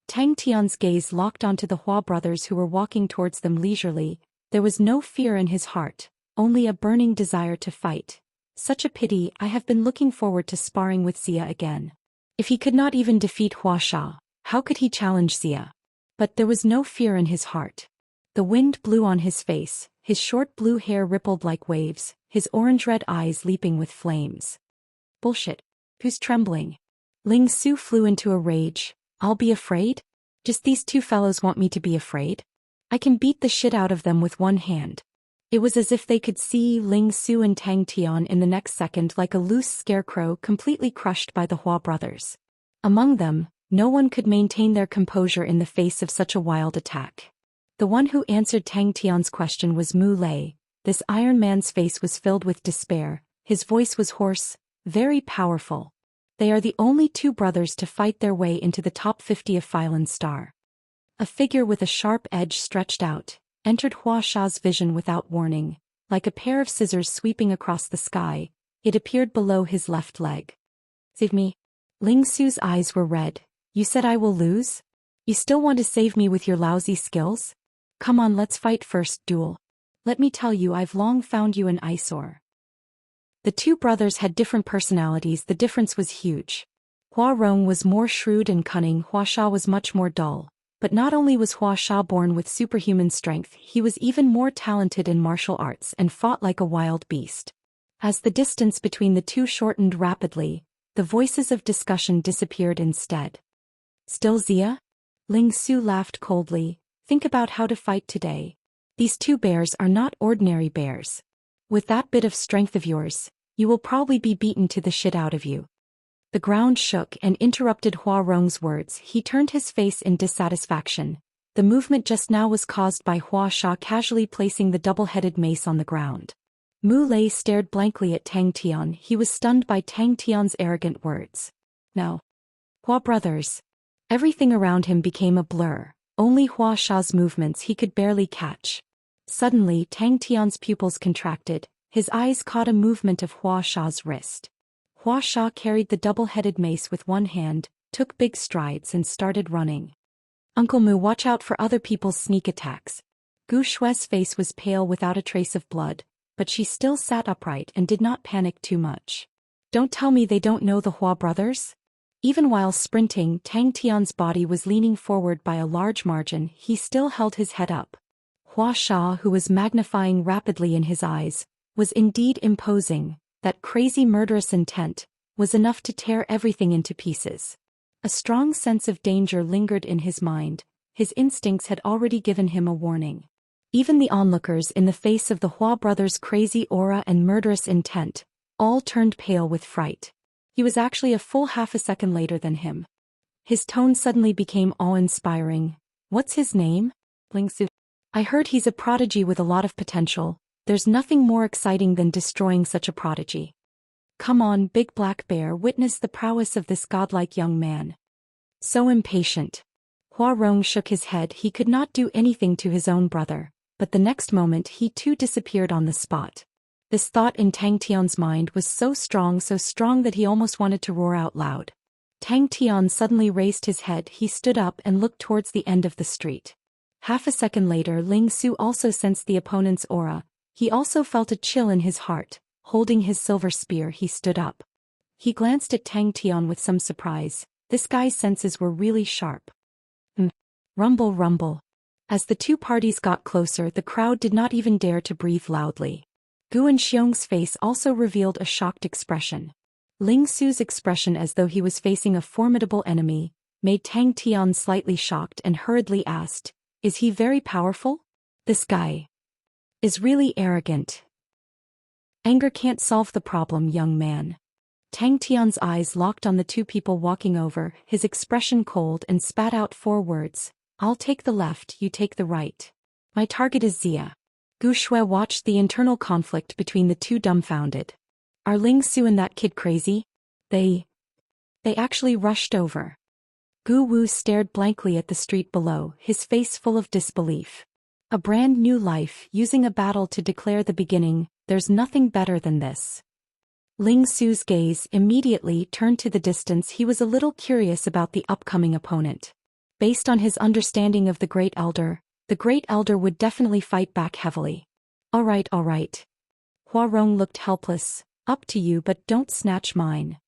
Tang Tian's gaze locked onto the Hua brothers who were walking towards them leisurely. There was no fear in his heart, only a burning desire to fight. Such a pity, I have been looking forward to sparring with Xia again. If he could not even defeat Hua Sha, how could he challenge Xia? But there was no fear in his heart. The wind blew on his face, his short blue hair rippled like waves, his orange-red eyes leaping with flames. Bullshit. Who's trembling? Ling Su flew into a rage. I'll be afraid? Just these 2 fellows want me to be afraid? I can beat the shit out of them with one hand. It was as if they could see Ling Su and Tang Tian in the next second like a loose scarecrow completely crushed by the Hua brothers. Among them, no one could maintain their composure in the face of such a wild attack. The one who answered Tang Tian's question was Mu Lei. This Iron Man's face was filled with despair, his voice was hoarse, very powerful. They are the only 2 brothers to fight their way into the top 50 of Phylan Star. A figure with a sharp edge stretched out, entered Hua Sha's vision without warning, like a pair of scissors sweeping across the sky. It appeared below his left leg. Save me. Ling Su's eyes were red. You said I will lose? You still want to save me with your lousy skills? Come on, let's fight first, duel. Let me tell you, I've long found you an eyesore. The 2 brothers had different personalities. The difference was huge. Hua Rong was more shrewd and cunning, Hua Sha was much more dull. But not only was Hua Sha born with superhuman strength, he was even more talented in martial arts and fought like a wild beast. As the distance between the 2 shortened rapidly, the voices of discussion disappeared instead. Still Xia? Ling Su laughed coldly. Think about how to fight today. These 2 bears are not ordinary bears. With that bit of strength of yours, you will probably be beaten to the shit out of you. The ground shook and interrupted Hua Rong's words. He turned his face in dissatisfaction. The movement just now was caused by Hua Sha casually placing the double-headed mace on the ground. Mu Lei stared blankly at Tang Tian. He was stunned by Tang Tian's arrogant words. No. Hua brothers. Everything around him became a blur. Only Hua Sha's movements he could barely catch. Suddenly Tang Tian's pupils contracted. His eyes caught a movement of Hua Sha's wrist. Hua Sha carried the double-headed mace with one hand, took big strides and started running. Uncle Mu, watch out for other people's sneak attacks. Gu Shue's face was pale without a trace of blood, but she still sat upright and did not panic too much. Don't tell me they don't know the Hua brothers? Even while sprinting, Tang Tian's body was leaning forward by a large margin. He still held his head up. Hua Sha, who was magnifying rapidly in his eyes, was indeed imposing. That crazy murderous intent was enough to tear everything into pieces. A strong sense of danger lingered in his mind. His instincts had already given him a warning. Even the onlookers, in the face of the Hua brothers' crazy aura and murderous intent, all turned pale with fright. He was actually a full half a second later than him. His tone suddenly became awe-inspiring. What's his name? Lingsu. I heard he's a prodigy with a lot of potential. There's nothing more exciting than destroying such a prodigy. Come on, Big Black Bear, witness the prowess of this godlike young man. So impatient. Hua Rong shook his head. He could not do anything to his own brother, but the next moment he too disappeared on the spot. This thought in Tang Tian's mind was so strong that he almost wanted to roar out loud. Tang Tian suddenly raised his head. He stood up and looked towards the end of the street. Half a second later, Ling Su also sensed the opponent's aura. He also felt a chill in his heart. Holding his silver spear, he stood up. He glanced at Tang Tian with some surprise. This guy's senses were really sharp. Rumble, rumble. As the two parties got closer, the crowd did not even dare to breathe loudly. Gu and Xiong's face also revealed a shocked expression. Ling Su's expression, as though he was facing a formidable enemy, made Tang Tian slightly shocked and hurriedly asked, "Is he very powerful? This guy is really arrogant." Anger can't solve the problem, young man. Tang Tian's eyes locked on the two people walking over, his expression cold, and spat out 4 words. I'll take the left, you take the right. My target is Xia. Gu Shui watched the internal conflict between the two dumbfounded. Are Ling Su and that kid crazy? They actually rushed over. Gu Wu stared blankly at the street below, his face full of disbelief. A brand new life, using a battle to declare the beginning. There's nothing better than this. Ling Su's gaze immediately turned to the distance. He was a little curious about the upcoming opponent. Based on his understanding of the Great Elder would definitely fight back heavily. All right. Hua Rong looked helpless. Up to you, but don't snatch mine.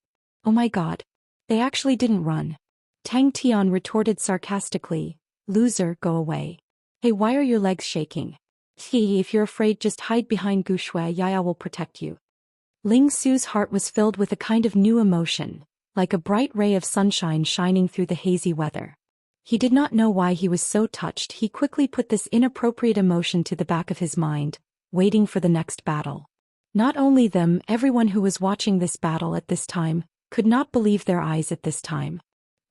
Oh my god. They actually didn't run. Tang Tian retorted sarcastically. Loser, go away. Hey, why are your legs shaking? If you're afraid, just hide behind Gu Shui. Yaya will protect you. Ling Su's heart was filled with a kind of new emotion, like a bright ray of sunshine shining through the hazy weather. He did not know why he was so touched. He quickly put this inappropriate emotion to the back of his mind, waiting for the next battle. Not only them, everyone who was watching this battle at this time could not believe their eyes at this time.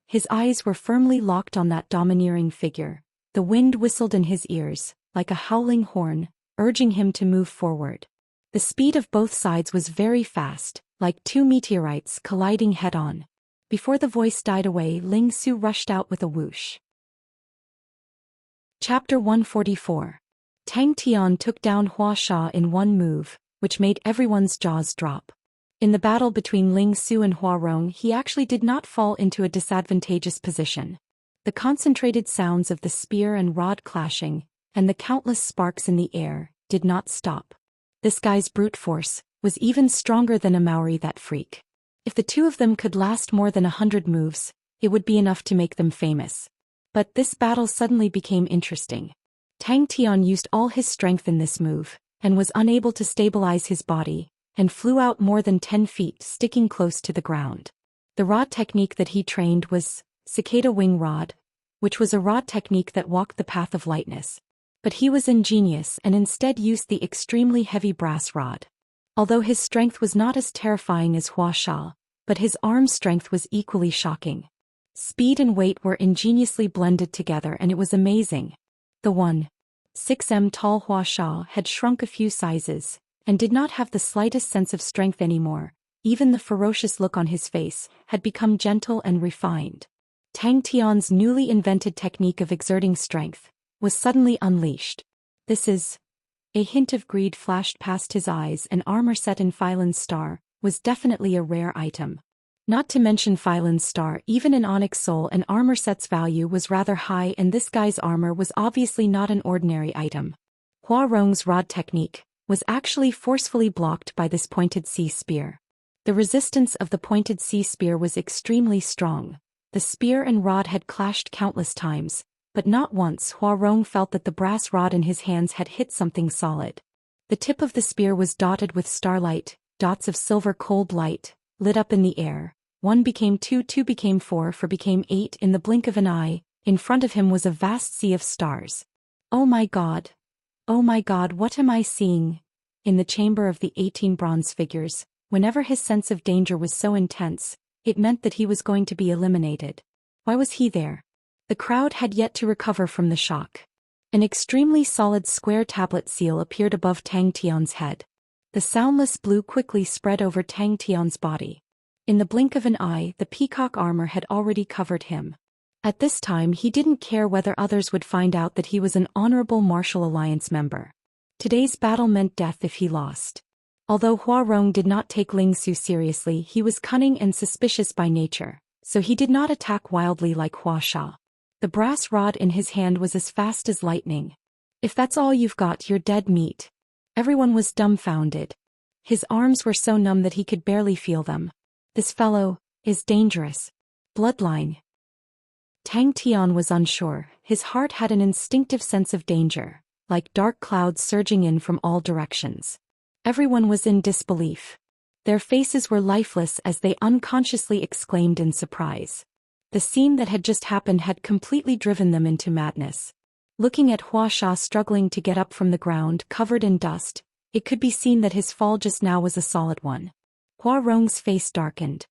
His eyes were firmly locked on that domineering figure. The wind whistled in his ears, like a howling horn, urging him to move forward. The speed of both sides was very fast, like 2 meteorites colliding head-on. Before the voice died away, Ling Su rushed out with a whoosh. Chapter 144. Tang Tian took down Hua Sha in one move, which made everyone's jaws drop. In the battle between Ling Su and Hua Rong, he actually did not fall into a disadvantageous position. The concentrated sounds of the spear and rod clashing, and the countless sparks in the air, did not stop. This guy's brute force was even stronger than a Maori, that freak. If the two of them could last more than 100 moves, it would be enough to make them famous. But this battle suddenly became interesting. Tang Tian used all his strength in this move, and was unable to stabilize his body, and flew out more than 10 feet, sticking close to the ground. The rod technique that he trained was Cicada Wing Rod, which was a rod technique that walked the path of lightness. But he was ingenious and instead used the extremely heavy brass rod. Although his strength was not as terrifying as Hua Sha, but his arm strength was equally shocking. Speed and weight were ingeniously blended together, and it was amazing. The 1.6 tall Hua Sha had shrunk a few sizes, and did not have the slightest sense of strength anymore. Even the ferocious look on his face had become gentle and refined. Tang Tian's newly invented technique of exerting strength was suddenly unleashed. This is... A hint of greed flashed past his eyes. An armor set in Phylan's star was definitely a rare item. Not to mention Phylan's star, even in Onyx Soul and armor set's value was rather high, and this guy's armor was obviously not an ordinary item. Hua Rong's rod technique was actually forcefully blocked by this pointed sea spear. The resistance of the pointed sea spear was extremely strong. The spear and rod had clashed countless times, but not once Hua Rong felt that the brass rod in his hands had hit something solid. The tip of the spear was dotted with starlight, dots of silver cold light, lit up in the air. 1 became 2, 2 became 4, 4 became 8 in the blink of an eye. In front of him was a vast sea of stars. Oh my God! Oh my God, what am I seeing? In the chamber of the 18 bronze figures, whenever his sense of danger was so intense, it meant that he was going to be eliminated. Why was he there? The crowd had yet to recover from the shock. An extremely solid square tablet seal appeared above Tang Tian's head. The soundless blue quickly spread over Tang Tian's body. In the blink of an eye, the peacock armor had already covered him. At this time he didn't care whether others would find out that he was an honorable Martial Alliance member. Today's battle meant death if he lost. Although Hua Rong did not take Ling Su seriously, he was cunning and suspicious by nature, so he did not attack wildly like Hua Sha. The brass rod in his hand was as fast as lightning. If that's all you've got, you're dead meat. Everyone was dumbfounded. His arms were so numb that he could barely feel them. This fellow is dangerous. Bloodline. Tang Tian was unsure. His heart had an instinctive sense of danger, like dark clouds surging in from all directions. Everyone was in disbelief. Their faces were lifeless as they unconsciously exclaimed in surprise. The scene that had just happened had completely driven them into madness. Looking at Hua Sha struggling to get up from the ground covered in dust, it could be seen that his fall just now was a solid one. Hua Rong's face darkened.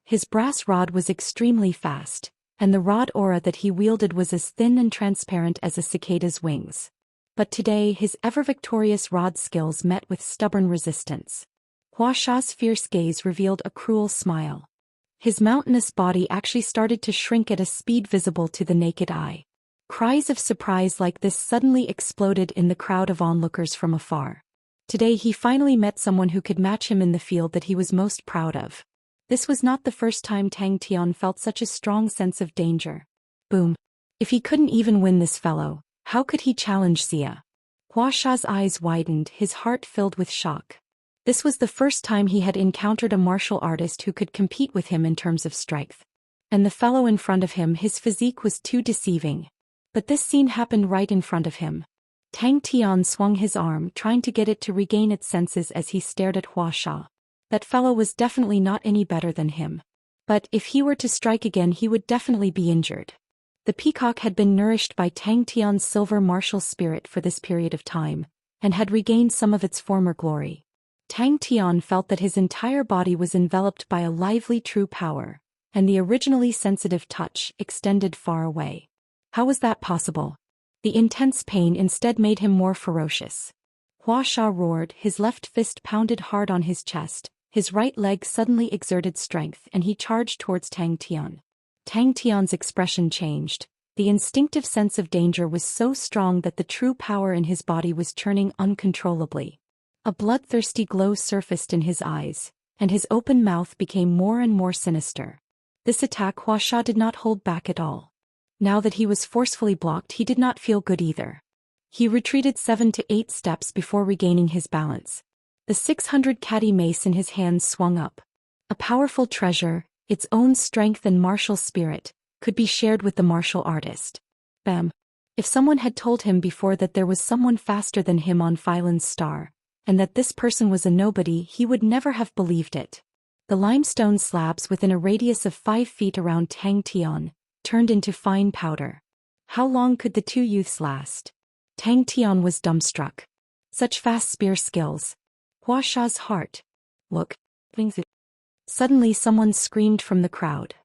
His brass rod was extremely fast, and the rod aura that he wielded was as thin and transparent as a cicada's wings. But today his ever-victorious rod skills met with stubborn resistance. Hua Sha's fierce gaze revealed a cruel smile. His mountainous body actually started to shrink at a speed visible to the naked eye. Cries of surprise like this suddenly exploded in the crowd of onlookers from afar. Today he finally met someone who could match him in the field that he was most proud of. This was not the first time Tang Tian felt such a strong sense of danger. Boom. If he couldn't even win this fellow, how could he challenge Xia? Hua Sha's eyes widened, his heart filled with shock. This was the first time he had encountered a martial artist who could compete with him in terms of strength. And the fellow in front of him, his physique was too deceiving. But this scene happened right in front of him. Tang Tian swung his arm, trying to get it to regain its senses as he stared at Hua Sha. That fellow was definitely not any better than him. But if he were to strike again, he would definitely be injured. The peacock had been nourished by Tang Tian's silver martial spirit for this period of time, and had regained some of its former glory. Tang Tian felt that his entire body was enveloped by a lively true power, and the originally sensitive touch extended far away. How was that possible? The intense pain instead made him more ferocious. Hua Sha roared, his left fist pounded hard on his chest, his right leg suddenly exerted strength, and he charged towards Tang Tian. Tang Tian's expression changed. The instinctive sense of danger was so strong that the true power in his body was churning uncontrollably. A bloodthirsty glow surfaced in his eyes, and his open mouth became more and more sinister. This attack Hua Sha did not hold back at all. Now that he was forcefully blocked, he did not feel good either. He retreated 7 to 8 steps before regaining his balance. The 600 Kati mace in his hands swung up. A powerful treasure, its own strength and martial spirit, could be shared with the martial artist. Bam! If someone had told him before that there was someone faster than him on Phylan's star, and that this person was a nobody, he would never have believed it. The limestone slabs within a radius of 5 feet around Tang Tian turned into fine powder. How long could the two youths last? Tang Tian was dumbstruck. Such fast spear skills. Hua Sha's heart. Look. Suddenly someone screamed from the crowd.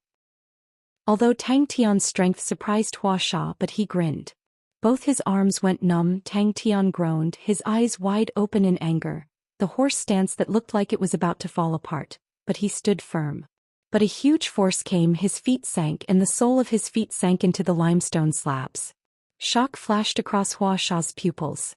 Although Tang Tian's strength surprised Hua Sha, but he grinned. Both his arms went numb. Tang Tian groaned, his eyes wide open in anger, the horse stance that looked like it was about to fall apart, but he stood firm. But a huge force came, his feet sank, and the sole of his feet sank into the limestone slabs. Shock flashed across Hua Sha's pupils.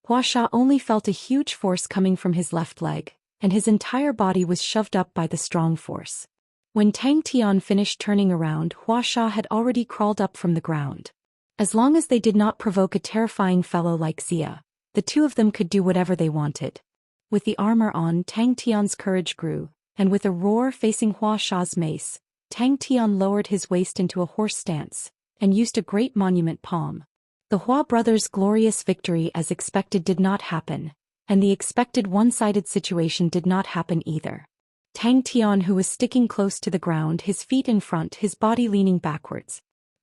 Hua Sha only felt a huge force coming from his left leg, and his entire body was shoved up by the strong force. When Tang Tian finished turning around, Huasha had already crawled up from the ground. As long as they did not provoke a terrifying fellow like Xia, the two of them could do whatever they wanted. With the armor on, Tang Tian's courage grew, and with a roar facing Huasha's mace, Tang Tian lowered his waist into a horse stance, and used a great monument palm. The Hua brothers' glorious victory as expected did not happen, and the expected one-sided situation did not happen either. Tang Tian, who was sticking close to the ground, his feet in front, his body leaning backwards.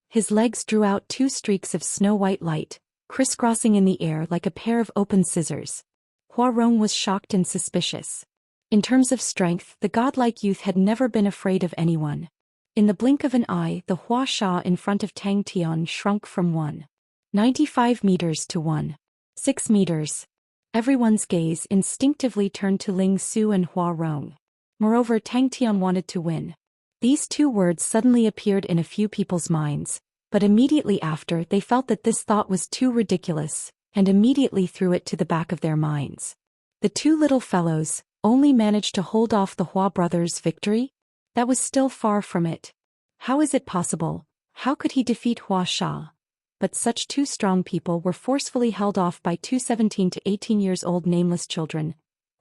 His legs drew out two streaks of snow-white light, crisscrossing in the air like a pair of open scissors. Hua Rong was shocked and suspicious. In terms of strength, the godlike youth had never been afraid of anyone. In the blink of an eye, the Huasha in front of Tang Tian shrunk from 1.95 meters to 1.6 meters. Everyone's gaze instinctively turned to Ling Su and Hua Rong. Moreover, Tang Tian wanted to win. These two words suddenly appeared in a few people's minds, but immediately after they felt that this thought was too ridiculous, and immediately threw it to the back of their minds. The two little fellows only managed to hold off the Hua brothers' victory? That was still far from it. How is it possible? How could he defeat Huasha? But such two strong people were forcefully held off by two 17 to 18 years old nameless children.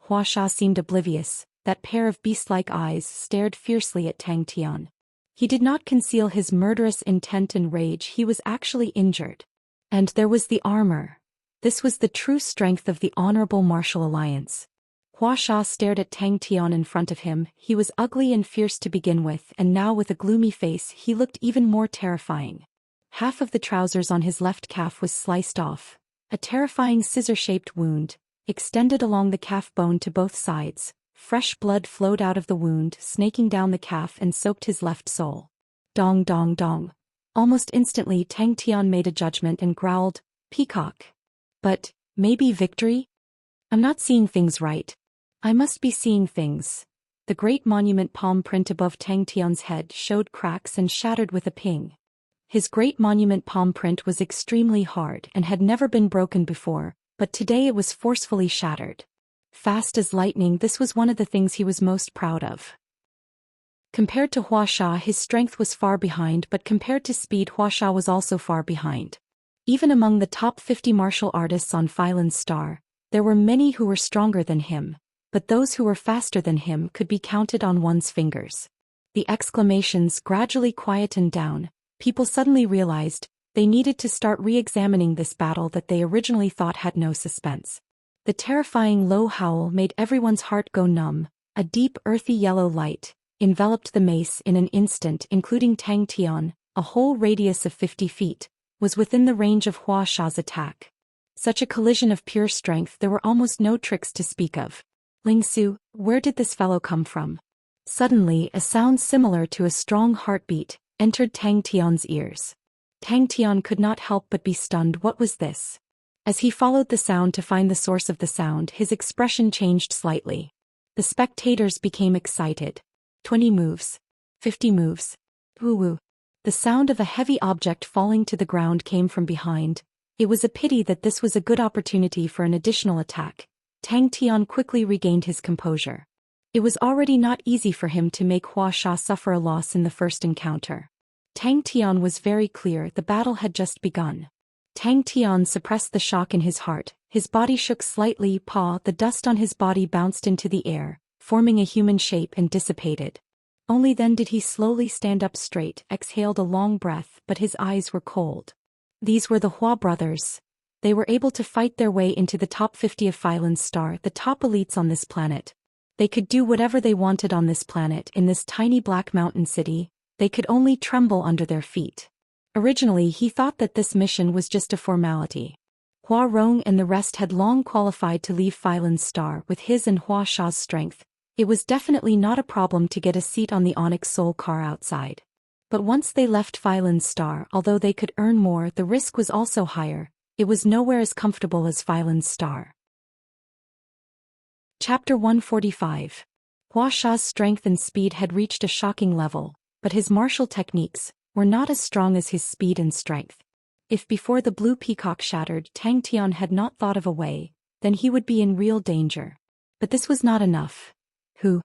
Huasha seemed oblivious. That pair of beast-like eyes stared fiercely at Tang Tian. He did not conceal his murderous intent and rage. He was actually injured. And there was the armor. This was the true strength of the honorable martial alliance. Huasha stared at Tang Tian in front of him. He was ugly and fierce to begin with, and now with a gloomy face he looked even more terrifying. Half of the trousers on his left calf was sliced off. A terrifying scissor-shaped wound extended along the calf bone to both sides. Fresh blood flowed out of the wound, snaking down the calf and soaked his left sole. Dong dong dong. Almost instantly Tang Tian made a judgment and growled, "Peacock. But, maybe victory? I'm not seeing things right. I must be seeing things." The great monument palm print above Tang Tian's head showed cracks and shattered with a ping. His great monument palm print was extremely hard and had never been broken before, but today it was forcefully shattered. Fast as lightning, this was one of the things he was most proud of. Compared to Huasha, his strength was far behind, but compared to speed, Huasha was also far behind. Even among the top 50 martial artists on Phylan's star, there were many who were stronger than him, but those who were faster than him could be counted on one's fingers. The exclamations gradually quietened down. People suddenly realized they needed to start re-examining this battle that they originally thought had no suspense. The terrifying low howl made everyone's heart go numb. A deep earthy yellow light enveloped the mace in an instant, including Tang Tian. A whole radius of 50 feet was within the range of Huasha's attack. Such a collision of pure strength, there were almost no tricks to speak of. Ling Su, where did this fellow come from? Suddenly, a sound similar to a strong heartbeat entered Tang Tian's ears. Tang Tian could not help but be stunned. What was this? As he followed the sound to find the source of the sound, his expression changed slightly. The spectators became excited. 20 moves. 50 moves. Woo-woo. The sound of a heavy object falling to the ground came from behind. It was a pity that this was a good opportunity for an additional attack. Tang Tian quickly regained his composure. It was already not easy for him to make Huasha suffer a loss in the first encounter. Tang Tian was very clear the battle had just begun. Tang Tian suppressed the shock in his heart. His body shook slightly. The dust on his body bounced into the air, forming a human shape, and dissipated. Only then did he slowly stand up straight, exhaled a long breath, but his eyes were cold. These were the Hua brothers. They were able to fight their way into the top 50 of Phylan's star, the top elites on this planet. They could do whatever they wanted on this planet. In this tiny black mountain city, they could only tremble under their feet. Originally he thought that this mission was just a formality. Hua Rong and the rest had long qualified to leave Phylan's star. With his and Huasha's strength, it was definitely not a problem to get a seat on the Onyx Soul car outside. But once they left Phylan's star, although they could earn more, the risk was also higher. It was nowhere as comfortable as Phylan's star. Chapter 145. Huasha's strength and speed had reached a shocking level, but his martial techniques were not as strong as his speed and strength. If before the blue peacock shattered, Tang Tian had not thought of a way, then he would be in real danger. But this was not enough. Who?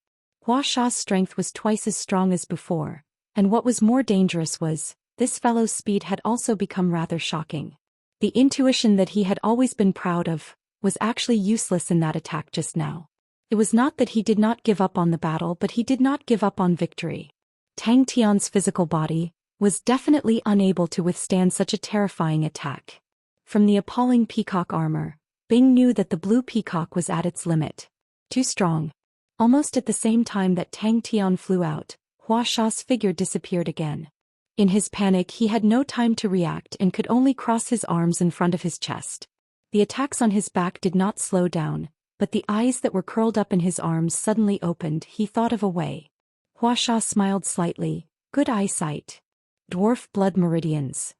Hua Sha's strength was twice as strong as before, and what was more dangerous was, this fellow's speed had also become rather shocking. The intuition that he had always been proud of was actually useless in that attack just now. It was not that he did not give up on the battle, but he did not give up on victory. Tang Tian's physical body was definitely unable to withstand such a terrifying attack. From the appalling peacock armor, Bing knew that the blue peacock was at its limit. Too strong. Almost at the same time that Tang Tian flew out, Hua Sha's figure disappeared again. In his panic, he had no time to react and could only cross his arms in front of his chest. The attacks on his back did not slow down, but the eyes that were curled up in his arms suddenly opened. He thought of a way. Hua Sha smiled slightly. Good eyesight. Dwarf blood meridians.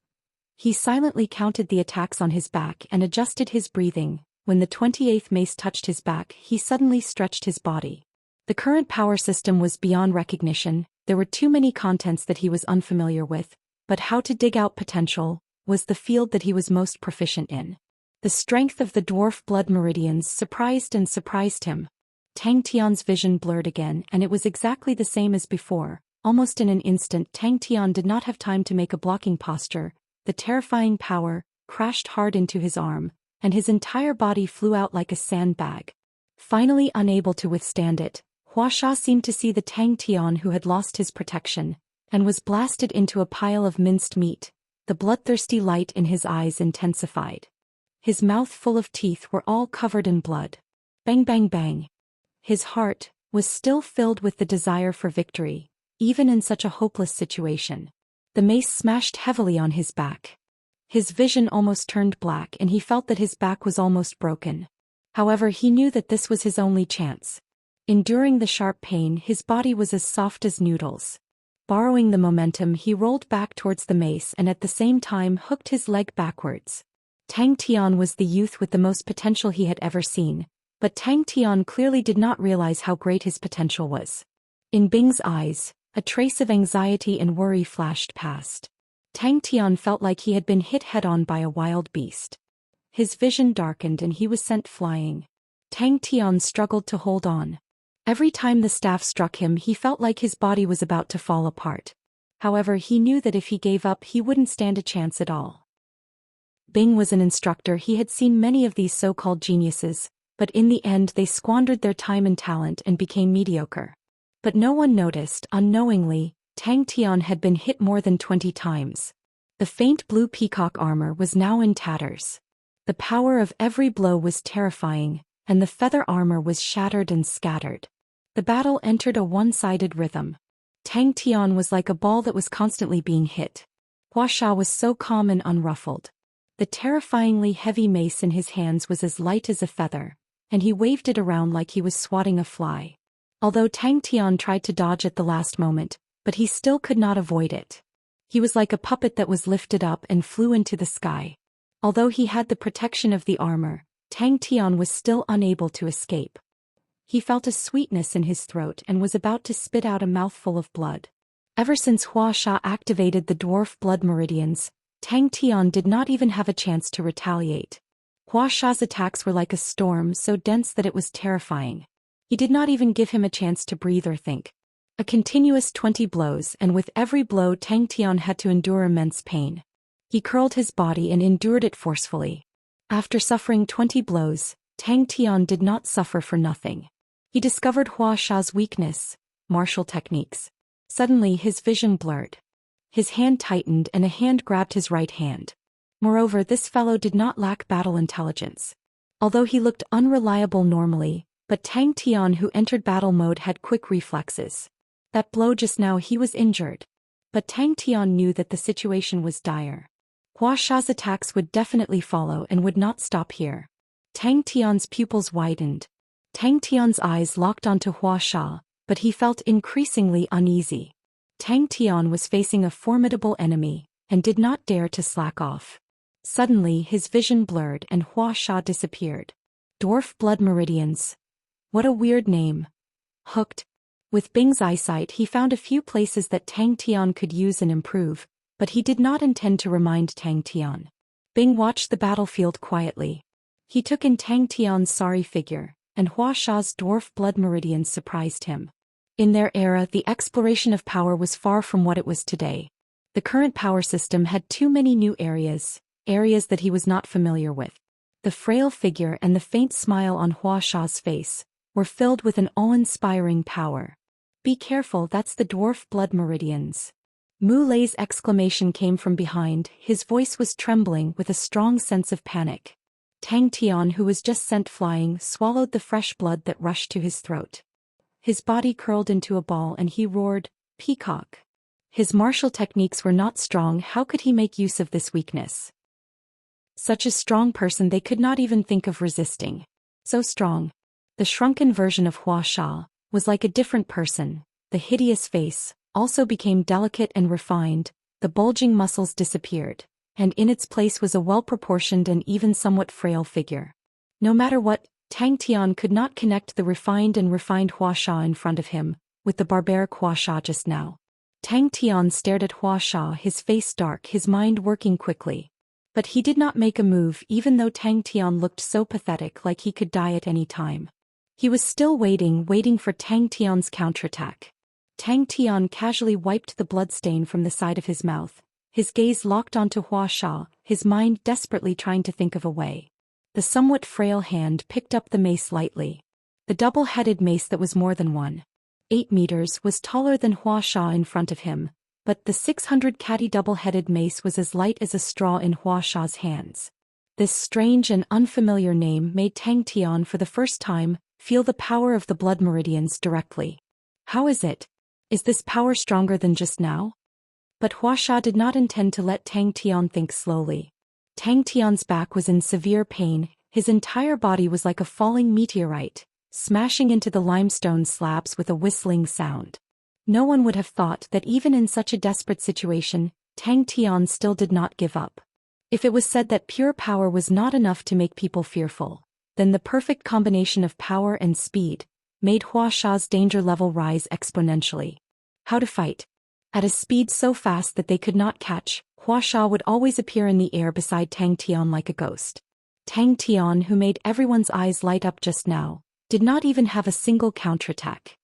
He silently counted the attacks on his back and adjusted his breathing. When the 28th mace touched his back, he suddenly stretched his body. The current power system was beyond recognition. There were too many contents that he was unfamiliar with, but how to dig out potential was the field that he was most proficient in. The strength of the dwarf blood meridians surprised him. Tang Tian's vision blurred again, and it was exactly the same as before. Almost in an instant, Tang Tian did not have time to make a blocking posture. The terrifying power crashed hard into his arm, and his entire body flew out like a sandbag. Finally unable to withstand it, Hua Sha seemed to see the Tang Tian who had lost his protection, and was blasted into a pile of minced meat. The bloodthirsty light in his eyes intensified. His mouth full of teeth were all covered in blood. Bang bang bang. His heart was still filled with the desire for victory, even in such a hopeless situation. The mace smashed heavily on his back. His vision almost turned black and he felt that his back was almost broken. However, he knew that this was his only chance. Enduring the sharp pain, his body was as soft as noodles. Borrowing the momentum, he rolled back towards the mace and at the same time hooked his leg backwards. Tang Tian was the youth with the most potential he had ever seen, but Tang Tian clearly did not realize how great his potential was. In Bing's eyes, a trace of anxiety and worry flashed past. Tang Tian felt like he had been hit head-on by a wild beast. His vision darkened and he was sent flying. Tang Tian struggled to hold on. Every time the staff struck him, he felt like his body was about to fall apart. However, he knew that if he gave up, he wouldn't stand a chance at all. Bing was an instructor. He had seen many of these so-called geniuses, but in the end they squandered their time and talent and became mediocre. But no one noticed. Unknowingly, Tang Tian had been hit more than 20 times. The faint blue peacock armor was now in tatters. The power of every blow was terrifying, and the feather armor was shattered and scattered. The battle entered a one-sided rhythm. Tang Tian was like a ball that was constantly being hit. Hua Sha was so calm and unruffled. The terrifyingly heavy mace in his hands was as light as a feather, and he waved it around like he was swatting a fly. Although Tang Tian tried to dodge at the last moment, but he still could not avoid it. He was like a puppet that was lifted up and flew into the sky. Although he had the protection of the armor, Tang Tian was still unable to escape. He felt a sweetness in his throat and was about to spit out a mouthful of blood. Ever since Hua Sha activated the dwarf blood meridians, Tang Tian did not even have a chance to retaliate. Hua Sha's attacks were like a storm so dense that it was terrifying. He did not even give him a chance to breathe or think. A continuous 20 blows, and with every blow Tang Tian had to endure immense pain. He curled his body and endured it forcefully. After suffering 20 blows, Tang Tian did not suffer for nothing. He discovered Hua Sha's weakness, martial techniques. Suddenly his vision blurred. His hand tightened and a hand grabbed his right hand. Moreover, this fellow did not lack battle intelligence. Although he looked unreliable normally, but Tang Tian who entered battle mode had quick reflexes. That blow just now, he was injured. But Tang Tian knew that the situation was dire. Hua Sha's attacks would definitely follow and would not stop here. Tang Tian's pupils widened. Tang Tian's eyes locked onto Hua Sha, but he felt increasingly uneasy. Tang Tian was facing a formidable enemy, and did not dare to slack off. Suddenly his vision blurred and Hua Sha disappeared. Dwarf blood meridians. What a weird name. Hooked. With Bing's eyesight he found a few places that Tang Tian could use and improve, but he did not intend to remind Tang Tian. Bing watched the battlefield quietly. He took in Tang Tian's sorry figure, and Hua Sha's dwarf blood meridians surprised him. In their era, the exploration of power was far from what it was today. The current power system had too many new areas that he was not familiar with. The frail figure and the faint smile on Huasha's face were filled with an awe-inspiring power. "Be careful, that's the dwarf blood meridians." Mu Lei's exclamation came from behind, his voice was trembling with a strong sense of panic. Tang Tian, who was just sent flying, swallowed the fresh blood that rushed to his throat. His body curled into a ball and he roared, "Peacock!" His martial techniques were not strong, how could he make use of this weakness? Such a strong person, they could not even think of resisting. So strong. The shrunken version of Huasha was like a different person. The hideous face also became delicate and refined, the bulging muscles disappeared, and in its place was a well-proportioned and even somewhat frail figure. No matter what, Tang Tian could not connect the refined Huasha in front of him with the barbaric Huasha just now. Tang Tian stared at Huasha, his face dark, his mind working quickly. But he did not make a move, even though Tang Tian looked so pathetic, like he could die at any time. He was still waiting for Tang Tian's counterattack. Tang Tian casually wiped the bloodstain from the side of his mouth, his gaze locked onto Huasha, his mind desperately trying to think of a way. The somewhat frail hand picked up the mace lightly. The double-headed mace that was more than 1.8 meters was taller than Huasha in front of him, but the 600 catty double-headed mace was as light as a straw in Huasha's hands. This strange and unfamiliar name made Tang Tian for the first time feel the power of the blood meridians directly. How is it? Is this power stronger than just now? But Huasha did not intend to let Tang Tian think slowly. Tang Tian's back was in severe pain, his entire body was like a falling meteorite, smashing into the limestone slabs with a whistling sound. No one would have thought that even in such a desperate situation, Tang Tian still did not give up. If it was said that pure power was not enough to make people fearful, then the perfect combination of power and speed made Huasha's danger level rise exponentially. How to fight? At a speed so fast that they could not catch, Huasha would always appear in the air beside Tang Tian like a ghost. Tang Tian, who made everyone's eyes light up just now, did not even have a single counterattack.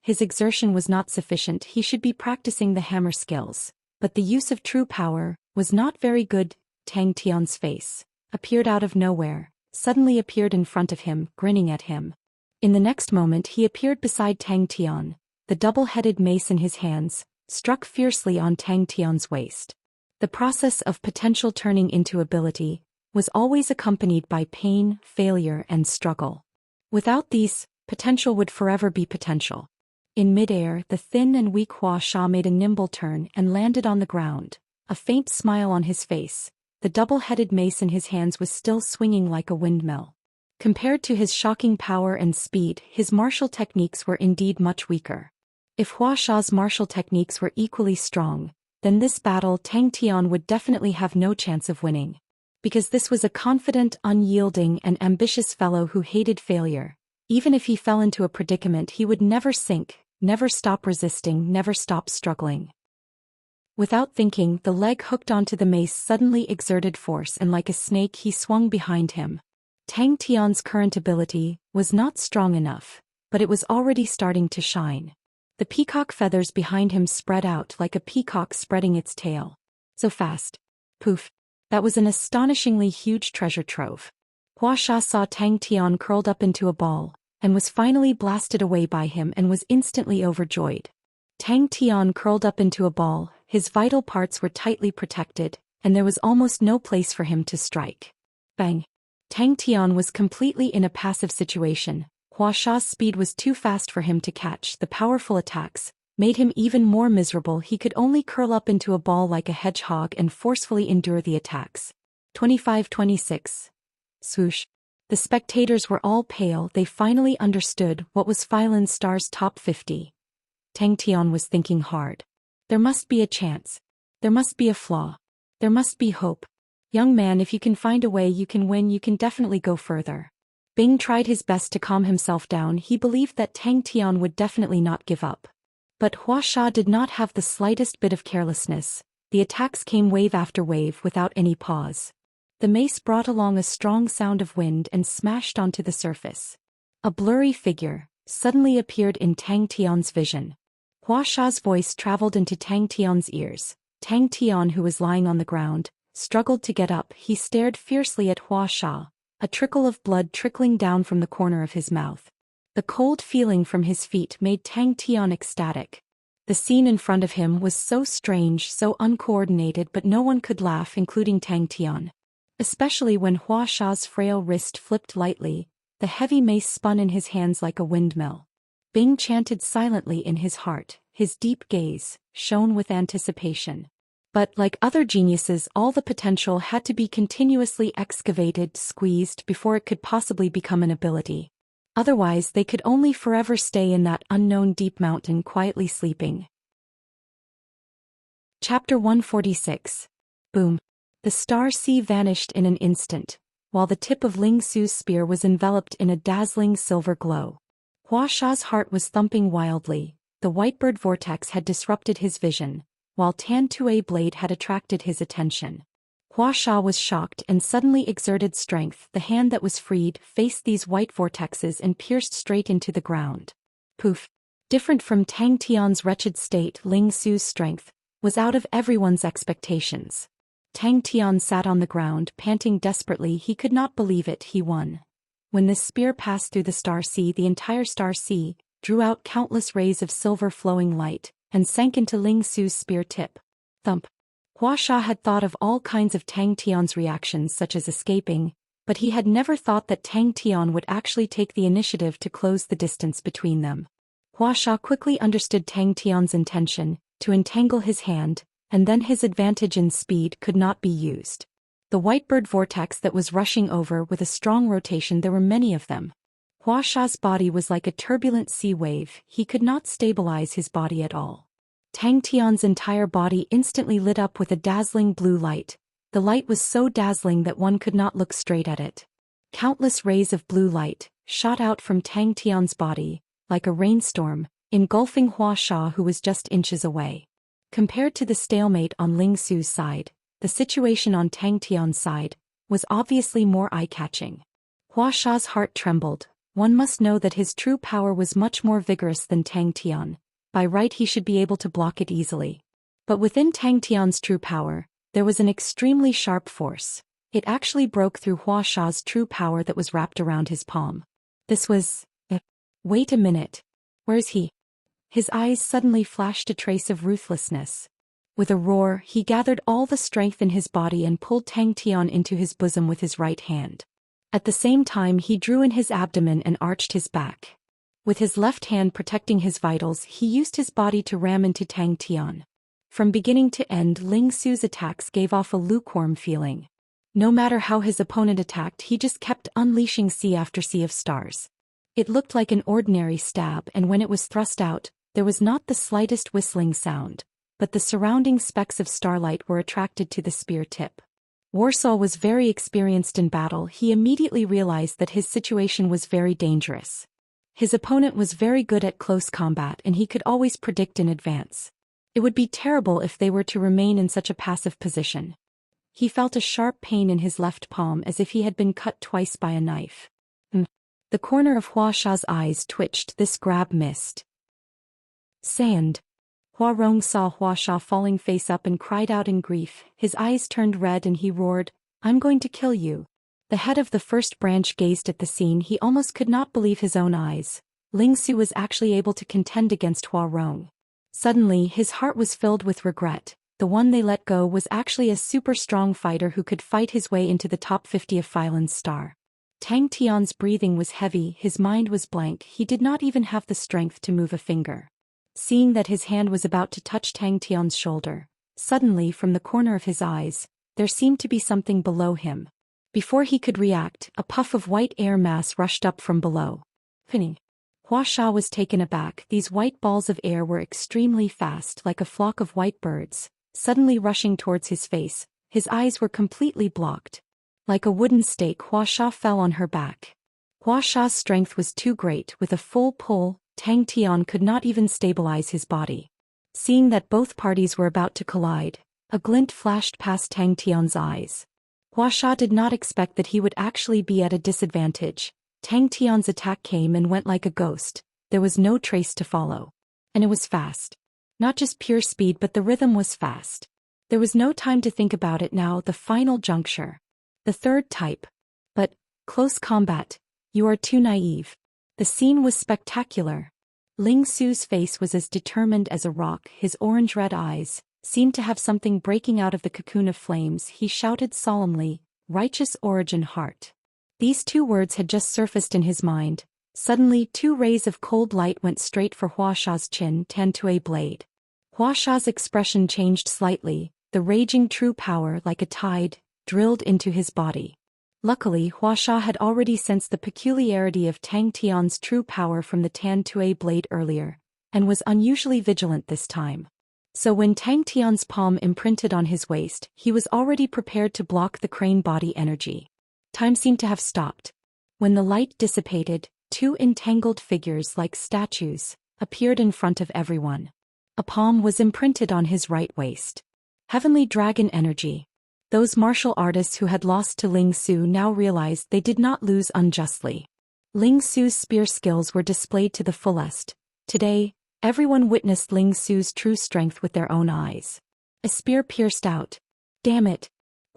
His exertion was not sufficient, he should be practicing the hammer skills, but the use of true power was not very good. Tang Tian's face appeared out of nowhere, suddenly appeared in front of him, grinning at him. In the next moment he appeared beside Tang Tian, the double-headed mace in his hands, struck fiercely on Tang Tian's waist. The process of potential turning into ability was always accompanied by pain, failure, and struggle. Without these, potential would forever be potential. In midair, the thin and weak Huasha made a nimble turn and landed on the ground, a faint smile on his face. The double-headed mace in his hands was still swinging like a windmill. Compared to his shocking power and speed, his martial techniques were indeed much weaker. If Huasha's martial techniques were equally strong, then this battle Tang Tian would definitely have no chance of winning. Because this was a confident, unyielding, and ambitious fellow who hated failure. Even if he fell into a predicament, he would never sink, never stop resisting, never stop struggling. Without thinking, the leg hooked onto the mace suddenly exerted force, and like a snake he swung behind him. Tang Tian's current ability was not strong enough, but it was already starting to shine. The peacock feathers behind him spread out like a peacock spreading its tail. So fast. Poof. That was an astonishingly huge treasure trove. Huasha saw Tang Tian curled up into a ball, and was finally blasted away by him and was instantly overjoyed. Tang Tian curled up into a ball, his vital parts were tightly protected, and there was almost no place for him to strike. Bang! Tang Tian was completely in a passive situation. Huasha's speed was too fast for him to catch. The powerful attacks made him even more miserable. He could only curl up into a ball like a hedgehog and forcefully endure the attacks. 25-26. Swoosh. The spectators were all pale. They finally understood what was Phylan Star's top 50. Tang Tian was thinking hard. There must be a chance. There must be a flaw. There must be hope. Young man, if you can find a way you can win, you can definitely go further. Bing tried his best to calm himself down. He believed that Tang Tian would definitely not give up. But Huasha did not have the slightest bit of carelessness. The attacks came wave after wave without any pause. The mace brought along a strong sound of wind and smashed onto the surface. A blurry figure, suddenly appeared in Tang Tian's vision. Hua Sha's voice traveled into Tang Tian's ears. Tang Tian, who was lying on the ground, struggled to get up. He stared fiercely at Hua Sha, a trickle of blood trickling down from the corner of his mouth. The cold feeling from his feet made Tang Tian ecstatic. The scene in front of him was so strange, so uncoordinated, but no one could laugh, including Tang Tian. Especially when Hua Sha's frail wrist flipped lightly, the heavy mace spun in his hands like a windmill. Bing chanted silently in his heart, his deep gaze shone with anticipation. But like other geniuses, all the potential had to be continuously excavated, squeezed before it could possibly become an ability. Otherwise, they could only forever stay in that unknown deep mountain quietly sleeping. Chapter 146. Boom. The star sea vanished in an instant, while the tip of Ling Su's spear was enveloped in a dazzling silver glow. Hua Sha's heart was thumping wildly. The whitebird vortex had disrupted his vision, while Tan Tui's blade had attracted his attention. Hua Sha was shocked and suddenly exerted strength. The hand that was freed faced these white vortexes and pierced straight into the ground. Poof! Different from Tang Tian's wretched state, Ling Su's strength was out of everyone's expectations. Tang Tian sat on the ground, panting desperately. He could not believe it. He won. When this spear passed through the star sea, the entire star sea drew out countless rays of silver flowing light and sank into Ling Su's spear tip. Thump! Hua Sha had thought of all kinds of Tang Tian's reactions, such as escaping, but he had never thought that Tang Tian would actually take the initiative to close the distance between them. Hua Sha quickly understood Tang Tian's intention, to entangle his hand, and then his advantage in speed could not be used. The whitebird vortex that was rushing over with a strong rotation, there were many of them. Hua Sha's body was like a turbulent sea wave. He could not stabilize his body at all. Tang Tian's entire body instantly lit up with a dazzling blue light. The light was so dazzling that one could not look straight at it. Countless rays of blue light shot out from Tang Tian's body, like a rainstorm, engulfing Hua Sha, who was just inches away. Compared to the stalemate on Ling Su's side, the situation on Tang Tian's side was obviously more eye-catching. Hua Sha's heart trembled. One must know that his true power was much more vigorous than Tang Tian. By right, he should be able to block it easily. But within Tang Tian's true power, there was an extremely sharp force. It actually broke through Hua Sha's true power that was wrapped around his palm. This was... Wait a minute. Where's he? His eyes suddenly flashed a trace of ruthlessness. With a roar, he gathered all the strength in his body and pulled Tang Tian into his bosom with his right hand. At the same time, he drew in his abdomen and arched his back. With his left hand protecting his vitals, he used his body to ram into Tang Tian. From beginning to end, Ling Su's attacks gave off a lukewarm feeling. No matter how his opponent attacked, he just kept unleashing sea after sea of stars. It looked like an ordinary stab, and when it was thrust out, there was not the slightest whistling sound, but the surrounding specks of starlight were attracted to the spear tip. Warsaw was very experienced in battle. He immediately realized that his situation was very dangerous. His opponent was very good at close combat, and he could always predict in advance. It would be terrible if they were to remain in such a passive position. He felt a sharp pain in his left palm, as if he had been cut twice by a knife. The corner of Hua Sha's eyes twitched. This grab missed. Sand. Hua Rong saw Hua Sha falling face up and cried out in grief. His eyes turned red and he roared, "I'm going to kill you." The head of the first branch gazed at the scene. He almost could not believe his own eyes. Ling Su was actually able to contend against Hua Rong. Suddenly, his heart was filled with regret. The one they let go was actually a super strong fighter who could fight his way into the top 50 of Phylan's star. Tang Tian's breathing was heavy, his mind was blank. He did not even have the strength to move a finger. Seeing that his hand was about to touch Tang Tian's shoulder, suddenly from the corner of his eyes, there seemed to be something below him. Before he could react, a puff of white air mass rushed up from below. Pinning. Hua Sha was taken aback. These white balls of air were extremely fast, like a flock of white birds, suddenly rushing towards his face. His eyes were completely blocked. Like a wooden stake, Hua Sha fell on her back. Hua Sha's strength was too great. With a full pull, Tang Tian could not even stabilize his body. Seeing that both parties were about to collide, a glint flashed past Tang Tian's eyes. Hua Sha did not expect that he would actually be at a disadvantage. Tang Tian's attack came and went like a ghost. there was no trace to follow. And it was fast. Not just pure speed, but the rhythm was fast. There was no time to think about it now, the final juncture. The third type. But, close combat, you are too naive. The scene was spectacular. Ling Su's face was as determined as a rock, his orange-red eyes seemed to have something breaking out of the cocoon of flames. He shouted solemnly, "Righteous origin heart." These two words had just surfaced in his mind. Suddenly, two rays of cold light went straight for Huasha's chin, Tantue blade. Huasha's expression changed slightly, the raging true power, like a tide, drilled into his body. Luckily, Huasha had already sensed the peculiarity of Tang Tian's true power from the Tantue blade earlier, and was unusually vigilant this time. So when Tang Tian's palm imprinted on his waist, he was already prepared to block the crane body energy. Time seemed to have stopped. When the light dissipated, two entangled figures like statues appeared in front of everyone. A palm was imprinted on his right waist. Heavenly dragon energy. Those martial artists who had lost to Ling Su now realized they did not lose unjustly. Ling Su's spear skills were displayed to the fullest. Today, everyone witnessed Ling Su's true strength with their own eyes. A spear pierced out. Damn it.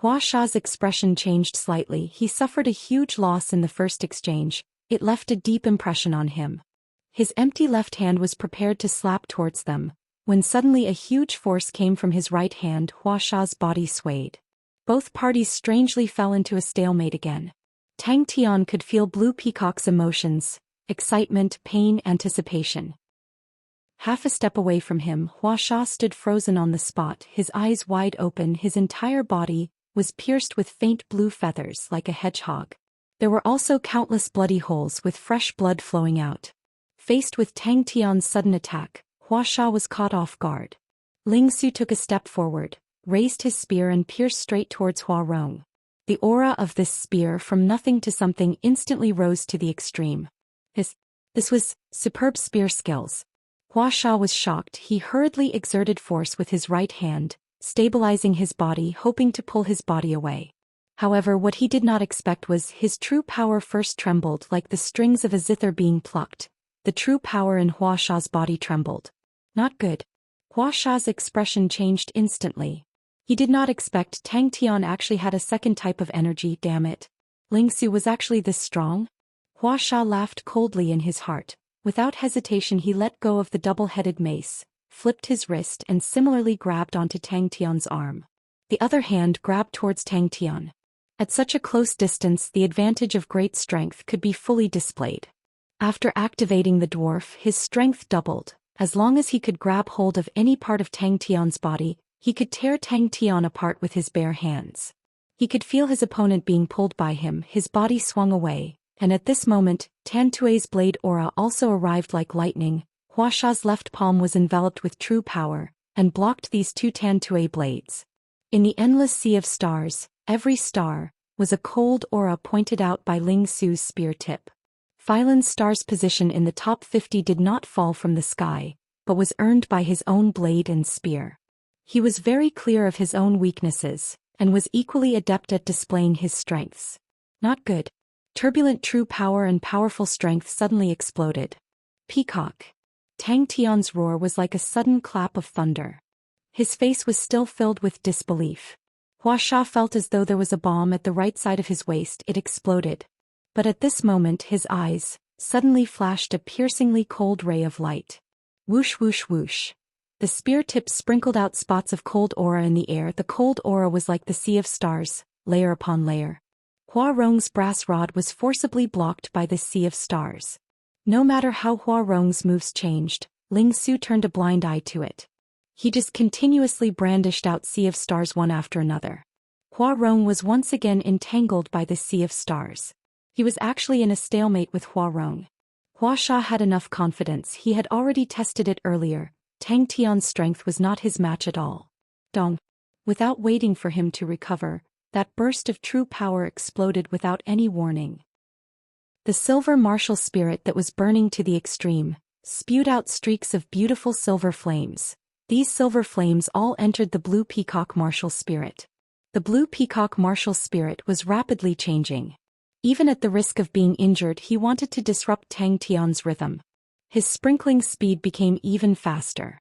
Huasha's expression changed slightly. He suffered a huge loss in the first exchange. It left a deep impression on him. His empty left hand was prepared to slap towards them, when suddenly a huge force came from his right hand. Huasha's body swayed. Both parties strangely fell into a stalemate again. Tang Tian could feel Blue Peacock's emotions: excitement, pain, anticipation. Half a step away from him, Huasha stood frozen on the spot, his eyes wide open. His entire body was pierced with faint blue feathers like a hedgehog. There were also countless bloody holes with fresh blood flowing out. Faced with Tang Tian's sudden attack, Huasha was caught off guard. Ling Su took a step forward, raised his spear and pierced straight towards Huarong. The aura of this spear from nothing to something instantly rose to the extreme. This was superb spear skills. Huasha was shocked. He hurriedly exerted force with his right hand, stabilizing his body, hoping to pull his body away. However, what he did not expect was his true power first trembled like the strings of a zither being plucked. The true power in Huasha's body trembled. Not good. Huasha's expression changed instantly. He did not expect Tang Tian actually had a second type of energy. Damn it. Ling Su was actually this strong? Huasha laughed coldly in his heart. Without hesitation he let go of the double-headed mace, flipped his wrist and similarly grabbed onto Tang Tian's arm. The other hand grabbed towards Tang Tian. At such a close distance the advantage of great strength could be fully displayed. After activating the dwarf, his strength doubled. As long as he could grab hold of any part of Tang Tian's body, he could tear Tang Tian apart with his bare hands. He could feel his opponent being pulled by him. His body swung away, and at this moment, Tantue's blade aura also arrived like lightning. Huasha's left palm was enveloped with true power, and blocked these two Tantue blades. In the endless sea of stars, every star was a cold aura pointed out by Ling Su's spear tip. Phylan's star's position in the top 50 did not fall from the sky, but was earned by his own blade and spear. He was very clear of his own weaknesses, and was equally adept at displaying his strengths. Not good. Turbulent true power and powerful strength suddenly exploded. Peacock. Tang Tian's roar was like a sudden clap of thunder. His face was still filled with disbelief. Huasha felt as though there was a bomb at the right side of his waist. It exploded. But at this moment his eyes suddenly flashed a piercingly cold ray of light. Whoosh whoosh whoosh. The spear tip sprinkled out spots of cold aura in the air. The cold aura was like the sea of stars, layer upon layer. Huarong's brass rod was forcibly blocked by the sea of stars. No matter how Huarong's moves changed, Ling Su turned a blind eye to it. He just continuously brandished out sea of stars one after another. Huarong was once again entangled by the sea of stars. He was actually in a stalemate with Huarong. Huasha had enough confidence. He had already tested it earlier. Tang Tian's strength was not his match at all. Dong. Without waiting for him to recover, that burst of true power exploded without any warning. The silver martial spirit that was burning to the extreme spewed out streaks of beautiful silver flames. These silver flames all entered the blue peacock martial spirit. The blue peacock martial spirit was rapidly changing. Even at the risk of being injured, he wanted to disrupt Tang Tian's rhythm. His sprinkling speed became even faster.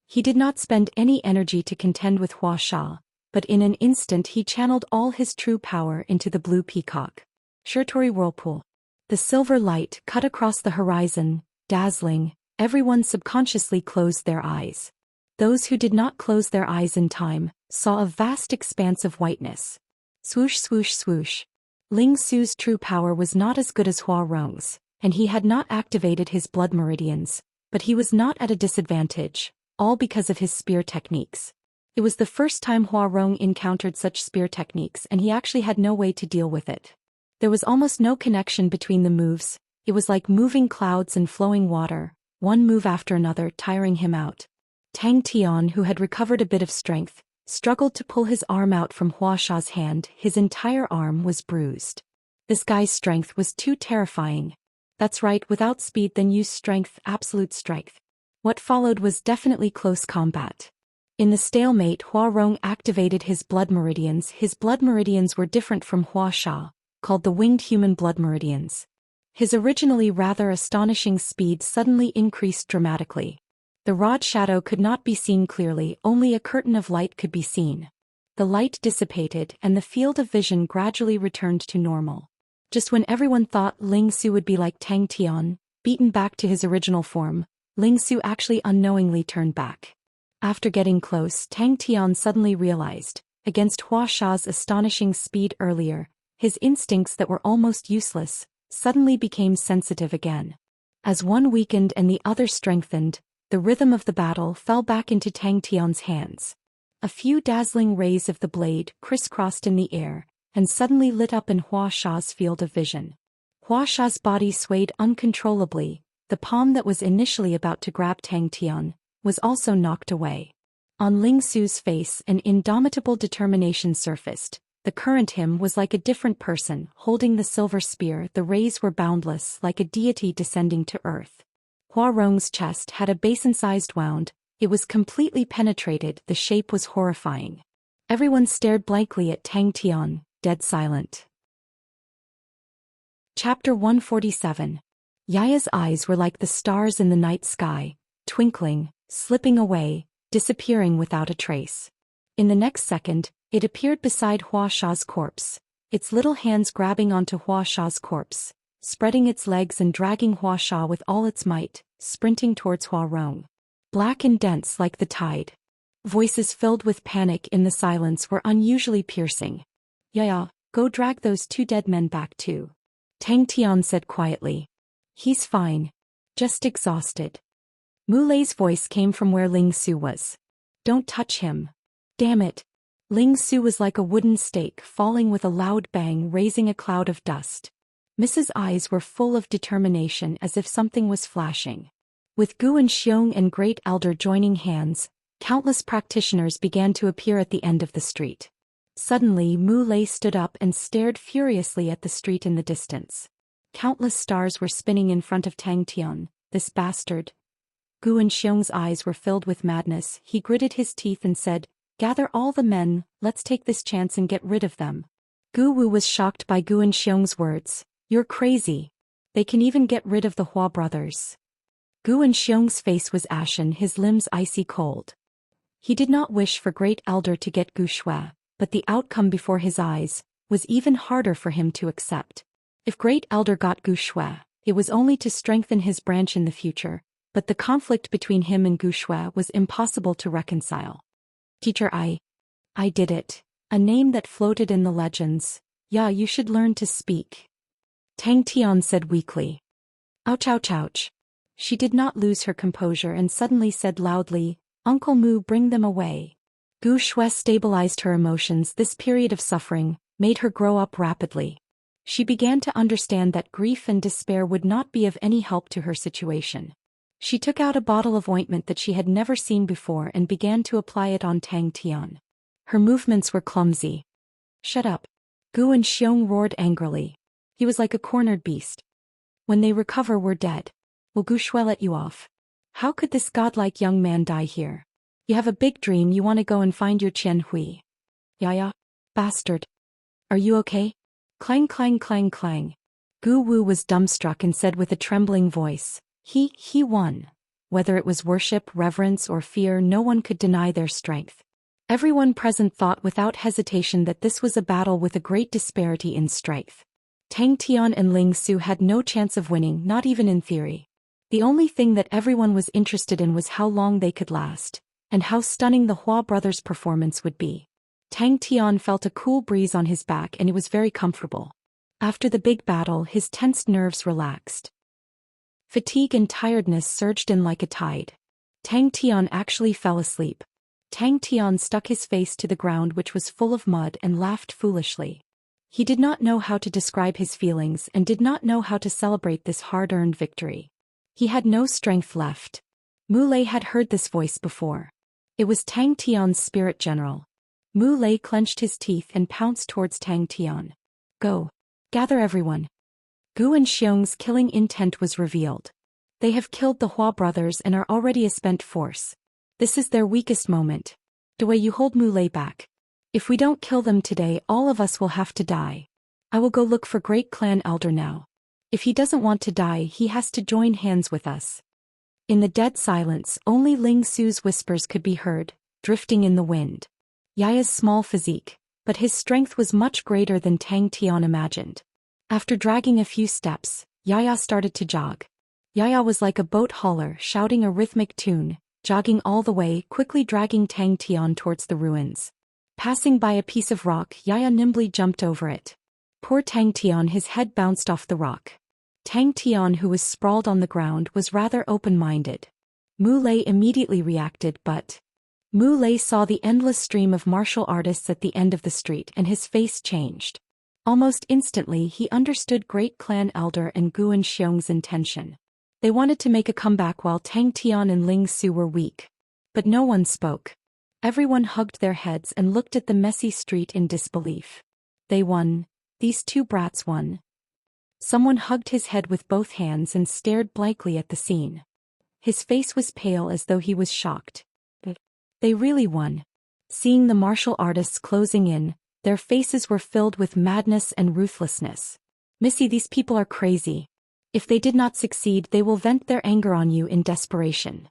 He did not spend any energy to contend with Wuxia, but in an instant he channeled all his true power into the blue peacock. Shirtori whirlpool. The silver light cut across the horizon, dazzling. Everyone subconsciously closed their eyes. Those who did not close their eyes in time saw a vast expanse of whiteness. Swoosh swoosh swoosh. Ling Su's true power was not as good as Hua Rong's, and he had not activated his blood meridians, but he was not at a disadvantage, all because of his spear techniques. It was the first time Hua Rong encountered such spear techniques and he actually had no way to deal with it. There was almost no connection between the moves. It was like moving clouds and flowing water, one move after another tiring him out. Tang Tian, who had recovered a bit of strength, struggled to pull his arm out from Huaxia's hand. His entire arm was bruised. This guy's strength was too terrifying. That's right, without speed then use strength, absolute strength. What followed was definitely close combat. In the stalemate, Hua Rong activated his blood meridians. His blood meridians were different from Huaxia, called the winged human blood meridians. His originally rather astonishing speed suddenly increased dramatically. The rod shadow could not be seen clearly, only a curtain of light could be seen. The light dissipated and the field of vision gradually returned to normal. Just when everyone thought Ling Su would be like Tang Tian, beaten back to his original form, Ling Su actually unknowingly turned back. After getting close, Tang Tian suddenly realized, against Huaxia's astonishing speed earlier, his instincts that were almost useless, suddenly became sensitive again. As one weakened and the other strengthened, the rhythm of the battle fell back into Tang Tian's hands. A few dazzling rays of the blade crisscrossed in the air, and suddenly lit up in Huaxia's field of vision. Huaxia's body swayed uncontrollably. The palm that was initially about to grab Tang Tian was also knocked away. On Ling Su's face an indomitable determination surfaced. The current him was like a different person, holding the silver spear. The rays were boundless, like a deity descending to earth. Hua Rong's chest had a basin-sized wound. It was completely penetrated. The shape was horrifying. Everyone stared blankly at Tang Tian, dead silent. Chapter 147. Yaya's eyes were like the stars in the night sky, twinkling, slipping away, disappearing without a trace. In the next second, it appeared beside Huaxia's corpse, its little hands grabbing onto Huaxia's corpse, spreading its legs and dragging Huaxia with all its might, sprinting towards Hua Rong. Black and dense like the tide. Voices filled with panic in the silence were unusually piercing. Yaya, go drag those two dead men back too. Tang Tian said quietly. He's fine. Just exhausted. Mulei's voice came from where Ling Su was. Don't touch him. Damn it. Ling Su was like a wooden stake falling with a loud bang, raising a cloud of dust. Mrs. eyes were full of determination as if something was flashing. With Gu and Xiong and Great Elder joining hands, countless practitioners began to appear at the end of the street. Suddenly Mulei stood up and stared furiously at the street in the distance. Countless stars were spinning in front of Tang Tian, this bastard. Gu and Xiong's eyes were filled with madness. He gritted his teeth and said, Gather all the men, let's take this chance and get rid of them. Gu Wu was shocked by Gu and Xiong's words. You're crazy. They can even get rid of the Hua brothers. Gu and Xiong's face was ashen, his limbs icy cold. He did not wish for Great Elder to get Gu Shui, but the outcome before his eyes was even harder for him to accept. If Great Elder got Gu Shui, it was only to strengthen his branch in the future, but the conflict between him and Gu Shui was impossible to reconcile. Teacher, I did it. A name that floated in the legends. Yeah, you should learn to speak. Tang Tian said weakly. Ouch ouch ouch. She did not lose her composure and suddenly said loudly, Uncle Mu, bring them away. Gu Shui stabilized her emotions. This period of suffering made her grow up rapidly. She began to understand that grief and despair would not be of any help to her situation. She took out a bottle of ointment that she had never seen before and began to apply it on Tang Tian. Her movements were clumsy. Shut up. Gu and Xiong roared angrily. He was like a cornered beast. When they recover, we're dead. Will Gu Shui let you off? How could this godlike young man die here? You have a big dream, you want to go and find your Qian Hui. Yaya? Bastard. Are you okay? Clang clang clang clang. Gu Wu was dumbstruck and said with a trembling voice, He won. Whether it was worship, reverence, or fear, no one could deny their strength. Everyone present thought without hesitation that this was a battle with a great disparity in strength. Tang Tian and Ling Su had no chance of winning, not even in theory. The only thing that everyone was interested in was how long they could last, and how stunning the Hua brothers' performance would be. Tang Tian felt a cool breeze on his back and it was very comfortable. After the big battle, his tensed nerves relaxed. Fatigue and tiredness surged in like a tide. Tang Tian actually fell asleep. Tang Tian stuck his face to the ground, which was full of mud, and laughed foolishly. He did not know how to describe his feelings and did not know how to celebrate this hard-earned victory. He had no strength left. Mu Lei had heard this voice before. It was Tang Tian's spirit general. Mu Lei clenched his teeth and pounced towards Tang Tian. Go. Gather everyone. Gu and Xiong's killing intent was revealed. They have killed the Hua brothers and are already a spent force. This is their weakest moment. Dewey, you hold Mu Lei back. If we don't kill them today, all of us will have to die. I will go look for Great Clan Elder now. If he doesn't want to die, he has to join hands with us. In the dead silence, only Ling Su's whispers could be heard, drifting in the wind. Yaya's small physique, but his strength was much greater than Tang Tian imagined. After dragging a few steps, Yaya started to jog. Yaya was like a boat hauler shouting a rhythmic tune, jogging all the way, quickly dragging Tang Tian towards the ruins. Passing by a piece of rock, Yaya nimbly jumped over it. Poor Tang Tian, his head bounced off the rock. Tang Tian, who was sprawled on the ground, was rather open-minded. Mu Lei immediately reacted, but Mu Lei saw the endless stream of martial artists at the end of the street and his face changed. Almost instantly he understood Great Clan Elder and Gu and Xiong's intention. They wanted to make a comeback while Tang Tian and Ling Su were weak. But no one spoke. Everyone hugged their heads and looked at the messy street in disbelief. They won. These two brats won. Someone hugged his head with both hands and stared blankly at the scene. His face was pale as though he was shocked. They really won. Seeing the martial artists closing in, their faces were filled with madness and ruthlessness. Missy, these people are crazy. If they did not succeed, they will vent their anger on you in desperation.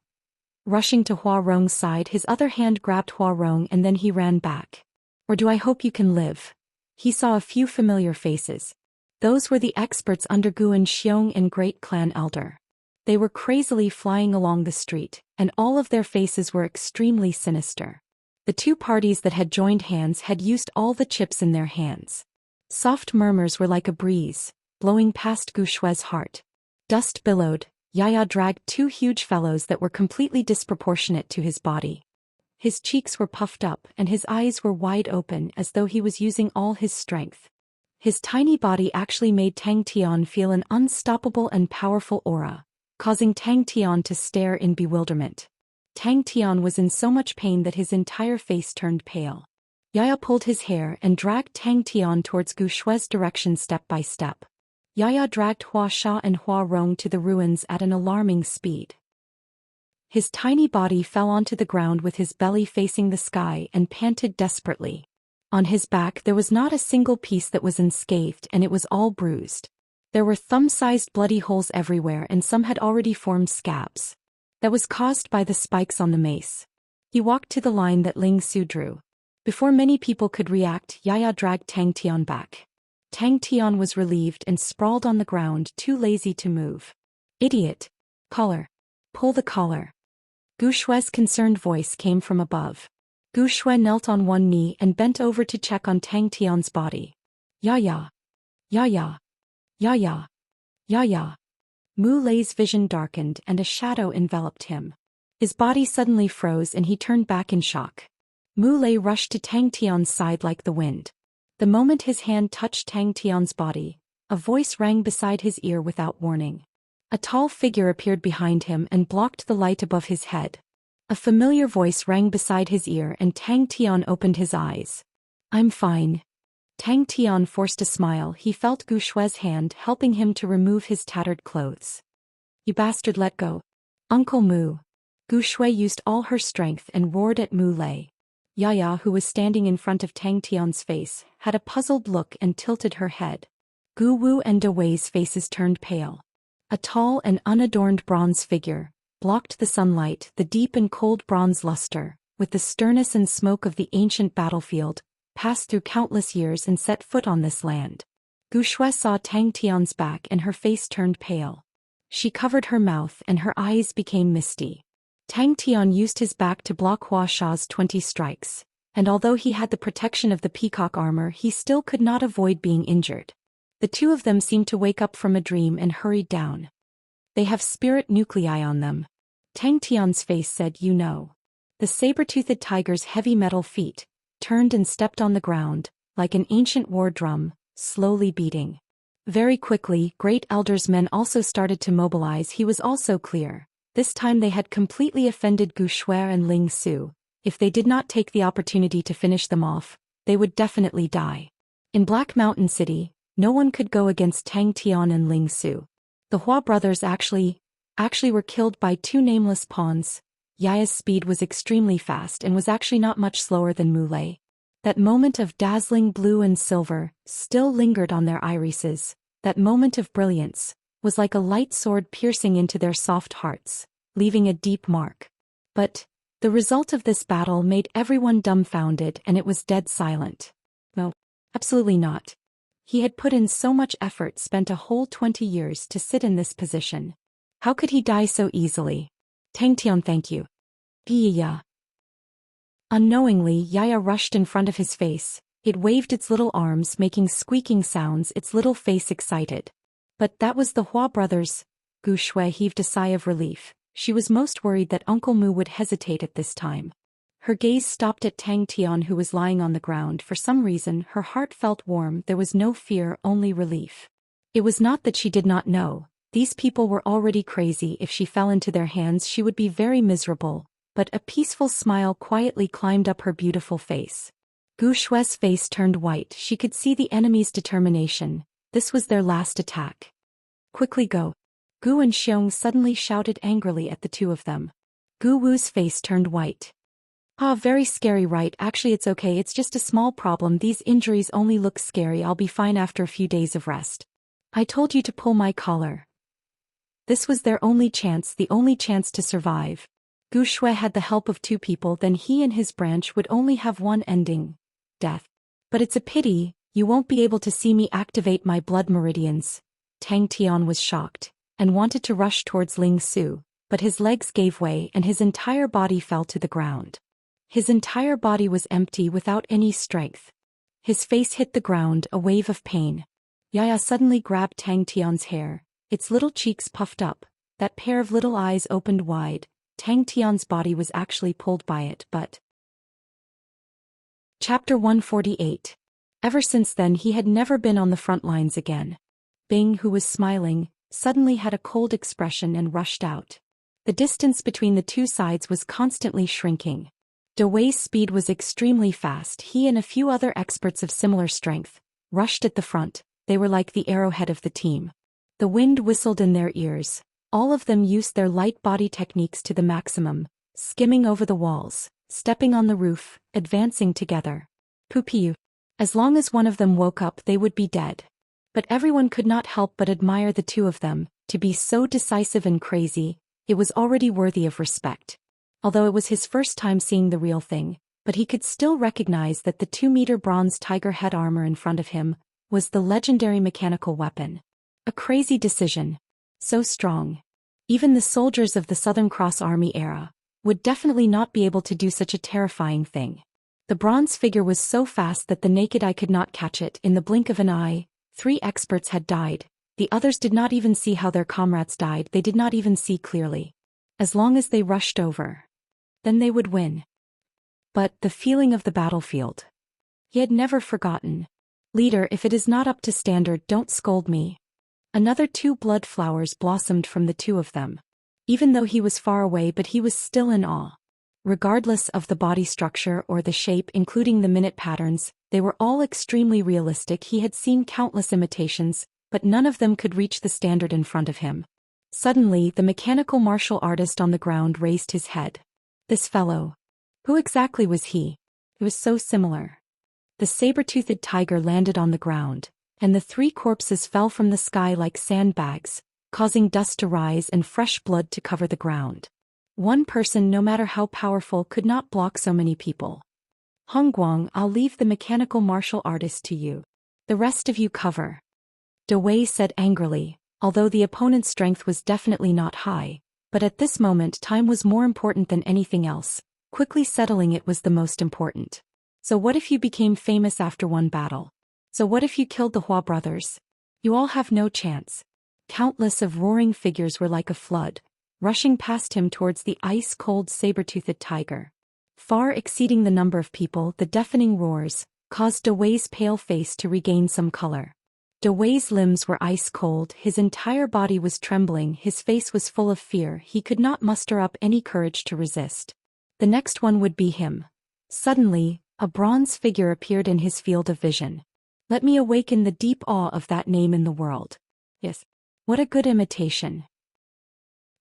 Rushing to Hua Rong's side, his other hand grabbed Hua Rong and then he ran back. Or do I hope you can live? He saw a few familiar faces. Those were the experts under Gu and Xiong and Great Clan Elder. They were crazily flying along the street, and all of their faces were extremely sinister. The two parties that had joined hands had used all the chips in their hands. Soft murmurs were like a breeze, blowing past Gu Shue's heart. Dust billowed. Yaya dragged two huge fellows that were completely disproportionate to his body. His cheeks were puffed up and his eyes were wide open as though he was using all his strength. His tiny body actually made Tang Tian feel an unstoppable and powerful aura, causing Tang Tian to stare in bewilderment. Tang Tian was in so much pain that his entire face turned pale. Yaya pulled his hair and dragged Tang Tian towards Gu Shue's direction step by step. Yaya dragged Hua Sha and Hua Rong to the ruins at an alarming speed. His tiny body fell onto the ground with his belly facing the sky and panted desperately. On his back there was not a single piece that was unscathed and it was all bruised. There were thumb-sized bloody holes everywhere and some had already formed scabs. That was caused by the spikes on the mace. He walked to the line that Ling Su drew. Before many people could react, Yaya dragged Tang Tian back. Tang Tian was relieved and sprawled on the ground, too lazy to move. Idiot. Collar. Pull the collar. Gu Shue's concerned voice came from above. Gu Shue knelt on one knee and bent over to check on Tang Tian's body. Yaya. Yaya. Yaya. Yaya. Mu Lei's vision darkened and a shadow enveloped him. His body suddenly froze and he turned back in shock. Mu Lei rushed to Tang Tian's side like the wind. The moment his hand touched Tang Tian's body, a voice rang beside his ear without warning. A tall figure appeared behind him and blocked the light above his head. A familiar voice rang beside his ear and Tang Tian opened his eyes. I'm fine. Tang Tian forced a smile. He felt Gu Shue's hand helping him to remove his tattered clothes. You bastard, let go. Uncle Mu. Gu Shue used all her strength and roared at Mu Lei. Yaya, who was standing in front of Tang Tian's face, had a puzzled look and tilted her head. Gu Wu and Dewei's faces turned pale. A tall and unadorned bronze figure, blocked the sunlight, the deep and cold bronze luster, with the sternness and smoke of the ancient battlefield, passed through countless years and set foot on this land. Gu Shui saw Tang Tian's back and her face turned pale. She covered her mouth and her eyes became misty. Tang Tian used his back to block Hua Sha's 20 strikes, and although he had the protection of the peacock armor, he still could not avoid being injured. The two of them seemed to wake up from a dream and hurried down. They have spirit nuclei on them. Tang Tian's face said, you know. The saber-toothed tiger's heavy metal feet turned and stepped on the ground, like an ancient war drum, slowly beating. Very quickly, Great Elder's men also started to mobilize. He was also clear. This time they had completely offended Gu Shui and Ling Su. If they did not take the opportunity to finish them off, they would definitely die. In Black Mountain City, no one could go against Tang Tian and Ling Su. The Hua brothers actually were killed by two nameless pawns. Yaya's speed was extremely fast and was actually not much slower than Mulei. That moment of dazzling blue and silver still lingered on their irises. That moment of brilliance was like a light sword piercing into their soft hearts, leaving a deep mark. But the result of this battle made everyone dumbfounded, and it was dead silent. No, absolutely not. He had put in so much effort, spent a whole 20 years to sit in this position. How could he die so easily? Tang Tian, thank you. Yeah. Unknowingly, Yaya rushed in front of his face. It waved its little arms, making squeaking sounds, its little face excited. But that was the Hua brothers. Gu Shui heaved a sigh of relief. She was most worried that Uncle Mu would hesitate at this time. Her gaze stopped at Tang Tian, who was lying on the ground. For some reason, her heart felt warm. There was no fear, only relief. It was not that she did not know. These people were already crazy. If she fell into their hands, she would be very miserable. But a peaceful smile quietly climbed up her beautiful face. Gu Shui's face turned white. She could see the enemy's determination. This was their last attack. Quickly go. Gu and Xiong suddenly shouted angrily at the two of them. Gu Wu's face turned white. Ah, very scary, right? Actually, it's okay. It's just a small problem. These injuries only look scary. I'll be fine after a few days of rest. I told you to pull my collar. This was their only chance, the only chance to survive. Gu Shui had the help of two people, then he and his branch would only have one ending. Death. But it's a pity, you won't be able to see me activate my blood meridians. Tang Tian was shocked, and wanted to rush towards Ling Su, but his legs gave way and his entire body fell to the ground. His entire body was empty without any strength. His face hit the ground, a wave of pain. Yaya suddenly grabbed Tang Tian's hair, its little cheeks puffed up, that pair of little eyes opened wide. Tang Tian's body was actually pulled by it, but... Chapter 148. Ever since then he had never been on the front lines again. Bing, who was smiling, suddenly had a cold expression and rushed out. The distance between the two sides was constantly shrinking. Daoist's speed was extremely fast. He and a few other experts of similar strength rushed at the front. They were like the arrowhead of the team. The wind whistled in their ears. All of them used their light body techniques to the maximum, skimming over the walls, stepping on the roof, advancing together. Pupiu. As long as one of them woke up, they would be dead. But everyone could not help but admire the two of them. To be so decisive and crazy, it was already worthy of respect. Although it was his first time seeing the real thing, but he could still recognize that the 2-meter bronze tiger head armor in front of him was the legendary mechanical weapon. A crazy decision. So strong. Even the soldiers of the Southern Cross Army era would definitely not be able to do such a terrifying thing. The bronze figure was so fast that the naked eye could not catch it. In the blink of an eye, 3 experts had died. The others did not even see how their comrades died. They did not even see clearly. As long as they rushed over, then they would win. But the feeling of the battlefield. He had never forgotten. Leader, if it is not up to standard, don't scold me. Another 2 blood flowers blossomed from the two of them. Even though he was far away, but he was still in awe. Regardless of the body structure or the shape, including the minute patterns, they were all extremely realistic. He had seen countless imitations, but none of them could reach the standard in front of him. Suddenly, the mechanical martial artist on the ground raised his head. This fellow. Who exactly was he? It was so similar. The saber-toothed tiger landed on the ground, and the 3 corpses fell from the sky like sandbags, causing dust to rise and fresh blood to cover the ground. One person, no matter how powerful, could not block so many people. Hongguang, I'll leave the mechanical martial artist to you. The rest of you cover. Dawei said angrily, although the opponent's strength was definitely not high, but at this moment time was more important than anything else. Quickly settling it was the most important. So what if you became famous after one battle? So what if you killed the Hua brothers? You all have no chance. Countless of roaring figures were like a flood, rushing past him towards the ice-cold saber-toothed tiger. Far exceeding the number of people, the deafening roars caused Dawei's pale face to regain some color. Dawei's limbs were ice-cold, his entire body was trembling, his face was full of fear, he could not muster up any courage to resist. The next one would be him. Suddenly, a bronze figure appeared in his field of vision. Let me awaken the deep awe of that name in the world. Yes. What a good imitation.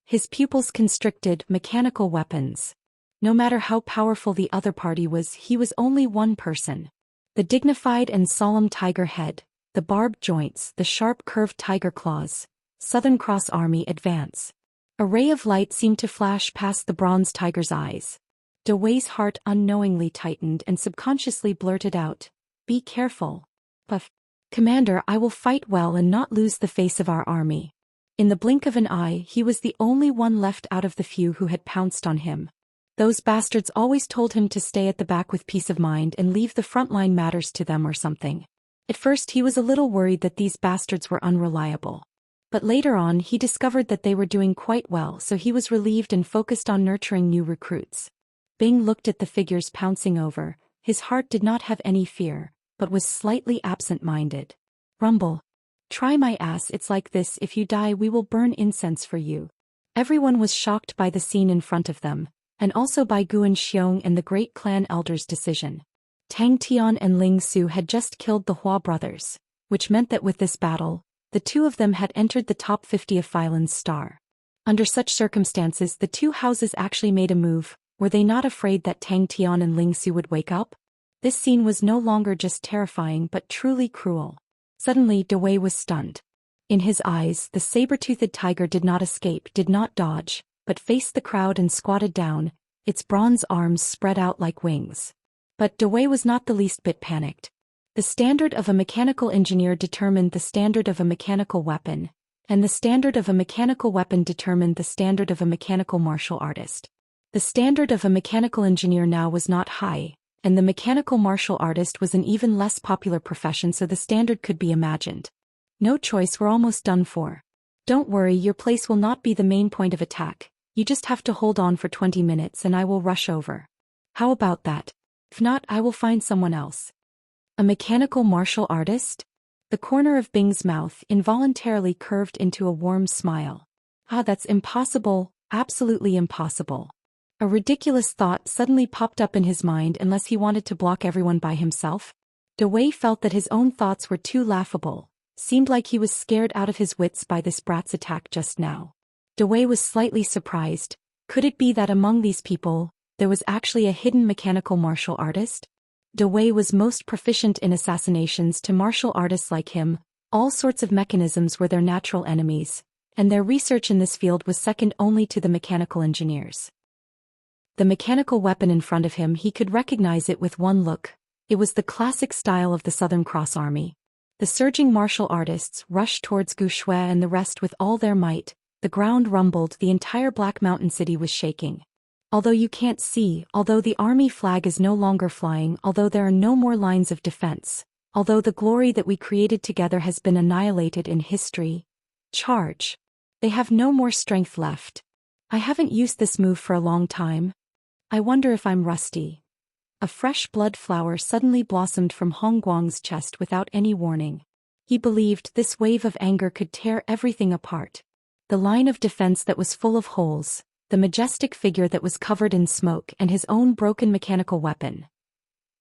His pupils constricted, mechanical weapons. No matter how powerful the other party was, he was only one person. The dignified and solemn tiger head, the barbed joints, the sharp curved tiger claws. Southern Cross Army advance. A ray of light seemed to flash past the bronze tiger's eyes. Dawei's heart unknowingly tightened and subconsciously blurted out, "Be careful." Puff. "Commander, I will fight well and not lose the face of our army." In the blink of an eye, he was the only one left out of the few who had pounced on him. Those bastards always told him to stay at the back with peace of mind and leave the front line matters to them or something. At first he was a little worried that these bastards were unreliable. But later on he discovered that they were doing quite well, so he was relieved and focused on nurturing new recruits. Bing looked at the figures pouncing over. His heart did not have any fear, but was slightly absent-minded. Rumble. "Try my ass, it's like this, if you die we will burn incense for you." Everyone was shocked by the scene in front of them, and also by Guan Xiong and the great clan elders' decision. Tang Tian and Ling Su had just killed the Hua brothers, which meant that with this battle, the two of them had entered the top 50 of Phylan's star. Under such circumstances the two houses actually made a move. Were they not afraid that Tang Tian and Ling Su would wake up? This scene was no longer just terrifying but truly cruel. Suddenly Dawei was stunned. In his eyes, the saber-toothed tiger did not escape, did not dodge, but faced the crowd and squatted down, its bronze arms spread out like wings. But Dawei was not the least bit panicked. The standard of a mechanical engineer determined the standard of a mechanical weapon, and the standard of a mechanical weapon determined the standard of a mechanical martial artist. The standard of a mechanical engineer now was not high, and the mechanical martial artist was an even less popular profession, so the standard could be imagined. No choice, we're almost done for. Don't worry, your place will not be the main point of attack. You just have to hold on for 20 minutes and I will rush over. How about that? If not, I will find someone else. A mechanical martial artist? The corner of Bing's mouth involuntarily curved into a warm smile. Ah, that's impossible, absolutely impossible. A ridiculous thought suddenly popped up in his mind, unless he wanted to block everyone by himself. Dawei felt that his own thoughts were too laughable, seemed like he was scared out of his wits by this brat's attack just now. Dawei was slightly surprised. Could it be that among these people, there was actually a hidden mechanical martial artist? Dawei was most proficient in assassinations to martial artists like him. All sorts of mechanisms were their natural enemies, and their research in this field was second only to the mechanical engineers. The mechanical weapon in front of him, he could recognize it with one look. It was the classic style of the Southern Cross Army. The surging martial artists rushed towards Gu Shui and the rest with all their might. The ground rumbled, the entire Black Mountain city was shaking. Although you can't see, although the army flag is no longer flying, although there are no more lines of defense, although the glory that we created together has been annihilated in history. Charge. They have no more strength left. I haven't used this move for a long time. I wonder if I'm rusty. A fresh blood flower suddenly blossomed from Hongguang's chest without any warning. He believed this wave of anger could tear everything apart. The line of defense that was full of holes, the majestic figure that was covered in smoke, and his own broken mechanical weapon.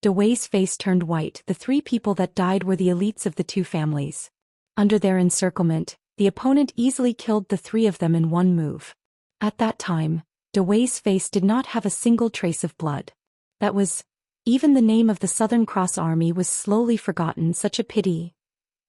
Dawei's face turned white. The three people that died were the elites of the two families. Under their encirclement, the opponent easily killed the three of them in one move. At that time, Dawei's face did not have a single trace of blood. That was, even the name of the Southern Cross Army was slowly forgotten. Such a pity.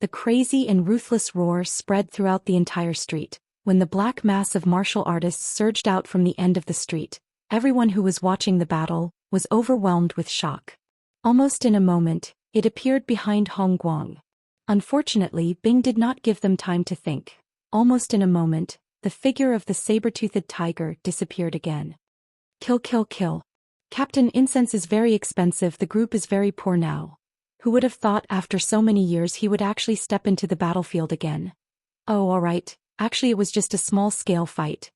The crazy and ruthless roar spread throughout the entire street. when the black mass of martial artists surged out from the end of the street, everyone who was watching the battle was overwhelmed with shock. Almost in a moment, it appeared behind Hong Guang. Unfortunately, Bing did not give them time to think. Almost in a moment, the figure of the saber-toothed tiger disappeared again. Kill, kill, kill. Captain, incense is very expensive. The group is very poor now. Who would have thought after so many years he would actually step into the battlefield again? Oh, alright, actually it was just a small-scale fight.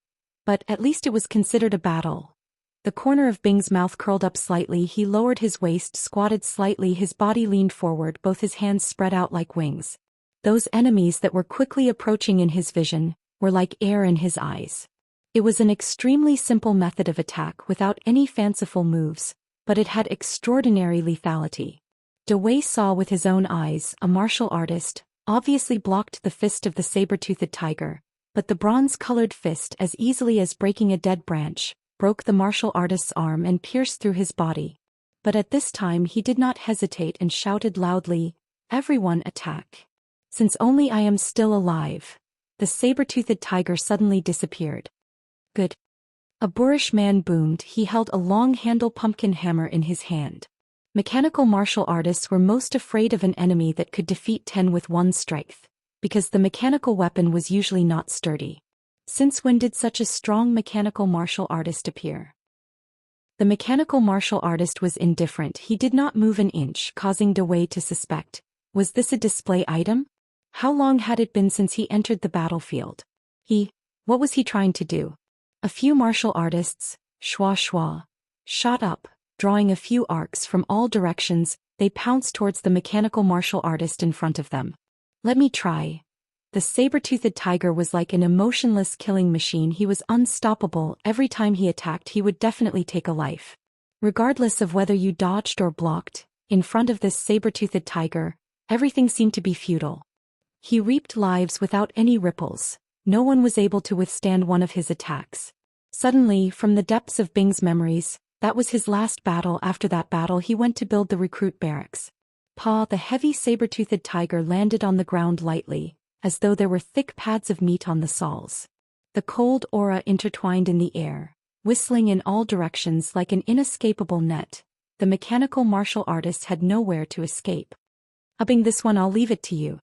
But at least it was considered a battle. The corner of Bing's mouth curled up slightly. He lowered his waist, squatted slightly, his body leaned forward, both his hands spread out like wings. Those enemies that were quickly approaching in his vision were like air in his eyes. It was an extremely simple method of attack without any fanciful moves, but it had extraordinary lethality. Daoist saw with his own eyes a martial artist, obviously blocked the fist of the saber-toothed tiger, but the bronze-colored fist, as easily as breaking a dead branch, broke the martial artist's arm and pierced through his body. But at this time he did not hesitate and shouted loudly, "Everyone attack! Since only I am still alive." The saber-toothed tiger suddenly disappeared. Good. A boorish man boomed. He held a long-handle pumpkin hammer in his hand. Mechanical martial artists were most afraid of an enemy that could defeat 10 with one strength, because the mechanical weapon was usually not sturdy. Since when did such a strong mechanical martial artist appear? The mechanical martial artist was indifferent. He did not move an inch, causing Daoist to suspect. Was this a display item? How long had it been since he entered the battlefield? What was he trying to do? A few martial artists, shua, shot up, drawing a few arcs from all directions. They pounced towards the mechanical martial artist in front of them. Let me try. The saber-toothed tiger was like an emotionless killing machine. He was unstoppable. Every time he attacked, he would definitely take a life. Regardless of whether you dodged or blocked, in front of this saber-toothed tiger, everything seemed to be futile. He reaped lives without any ripples. No one was able to withstand one of his attacks. Suddenly, from the depths of Bing's memories, that was his last battle. After that battle, he went to build the recruit barracks. The heavy saber-toothed tiger landed on the ground lightly, as though there were thick pads of meat on the soles. The cold aura intertwined in the air, whistling in all directions like an inescapable net. The mechanical martial artist had nowhere to escape. Bing, this one I'll leave it to you.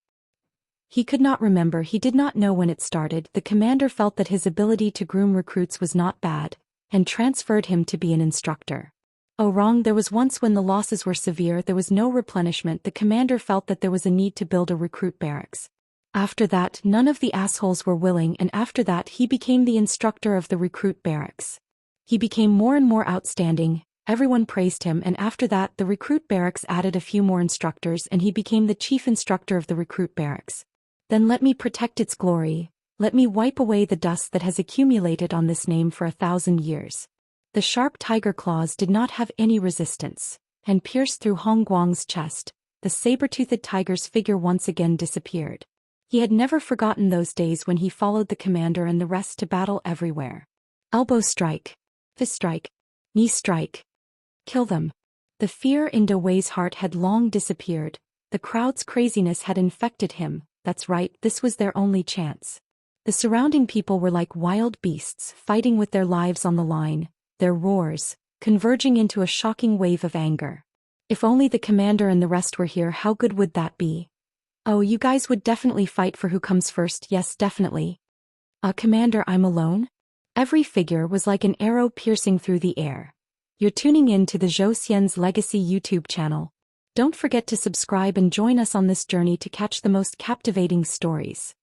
He could not remember. He did not know when it started. The commander felt that his ability to groom recruits was not bad, and transferred him to be an instructor. Oh, wrong. There was once when the losses were severe, there was no replenishment. The commander felt that there was a need to build a recruit barracks. After that, none of the assholes were willing, and after that he became the instructor of the recruit barracks. He became more and more outstanding, everyone praised him, and after that the recruit barracks added a few more instructors and he became the chief instructor of the recruit barracks. Then let me protect its glory, let me wipe away the dust that has accumulated on this name for 1,000 years. The sharp tiger claws did not have any resistance, and pierced through Hong Guang's chest. The saber-toothed tiger's figure once again disappeared. He had never forgotten those days when he followed the commander and the rest to battle everywhere. Elbow strike, fist strike, knee strike. Kill them. The fear in Daoist's heart had long disappeared. The crowd's craziness had infected him. That's right, this was their only chance. The surrounding people were like wild beasts, fighting with their lives on the line, their roars converging into a shocking wave of anger. If only the commander and the rest were here, how good would that be? Oh, you guys would definitely fight for who comes first. Yes, definitely. Commander, I'm alone? Every figure was like an arrow piercing through the air. You're tuning in to the Zhou Xian's Legacy YouTube channel. Don't forget to subscribe and join us on this journey to catch the most captivating stories.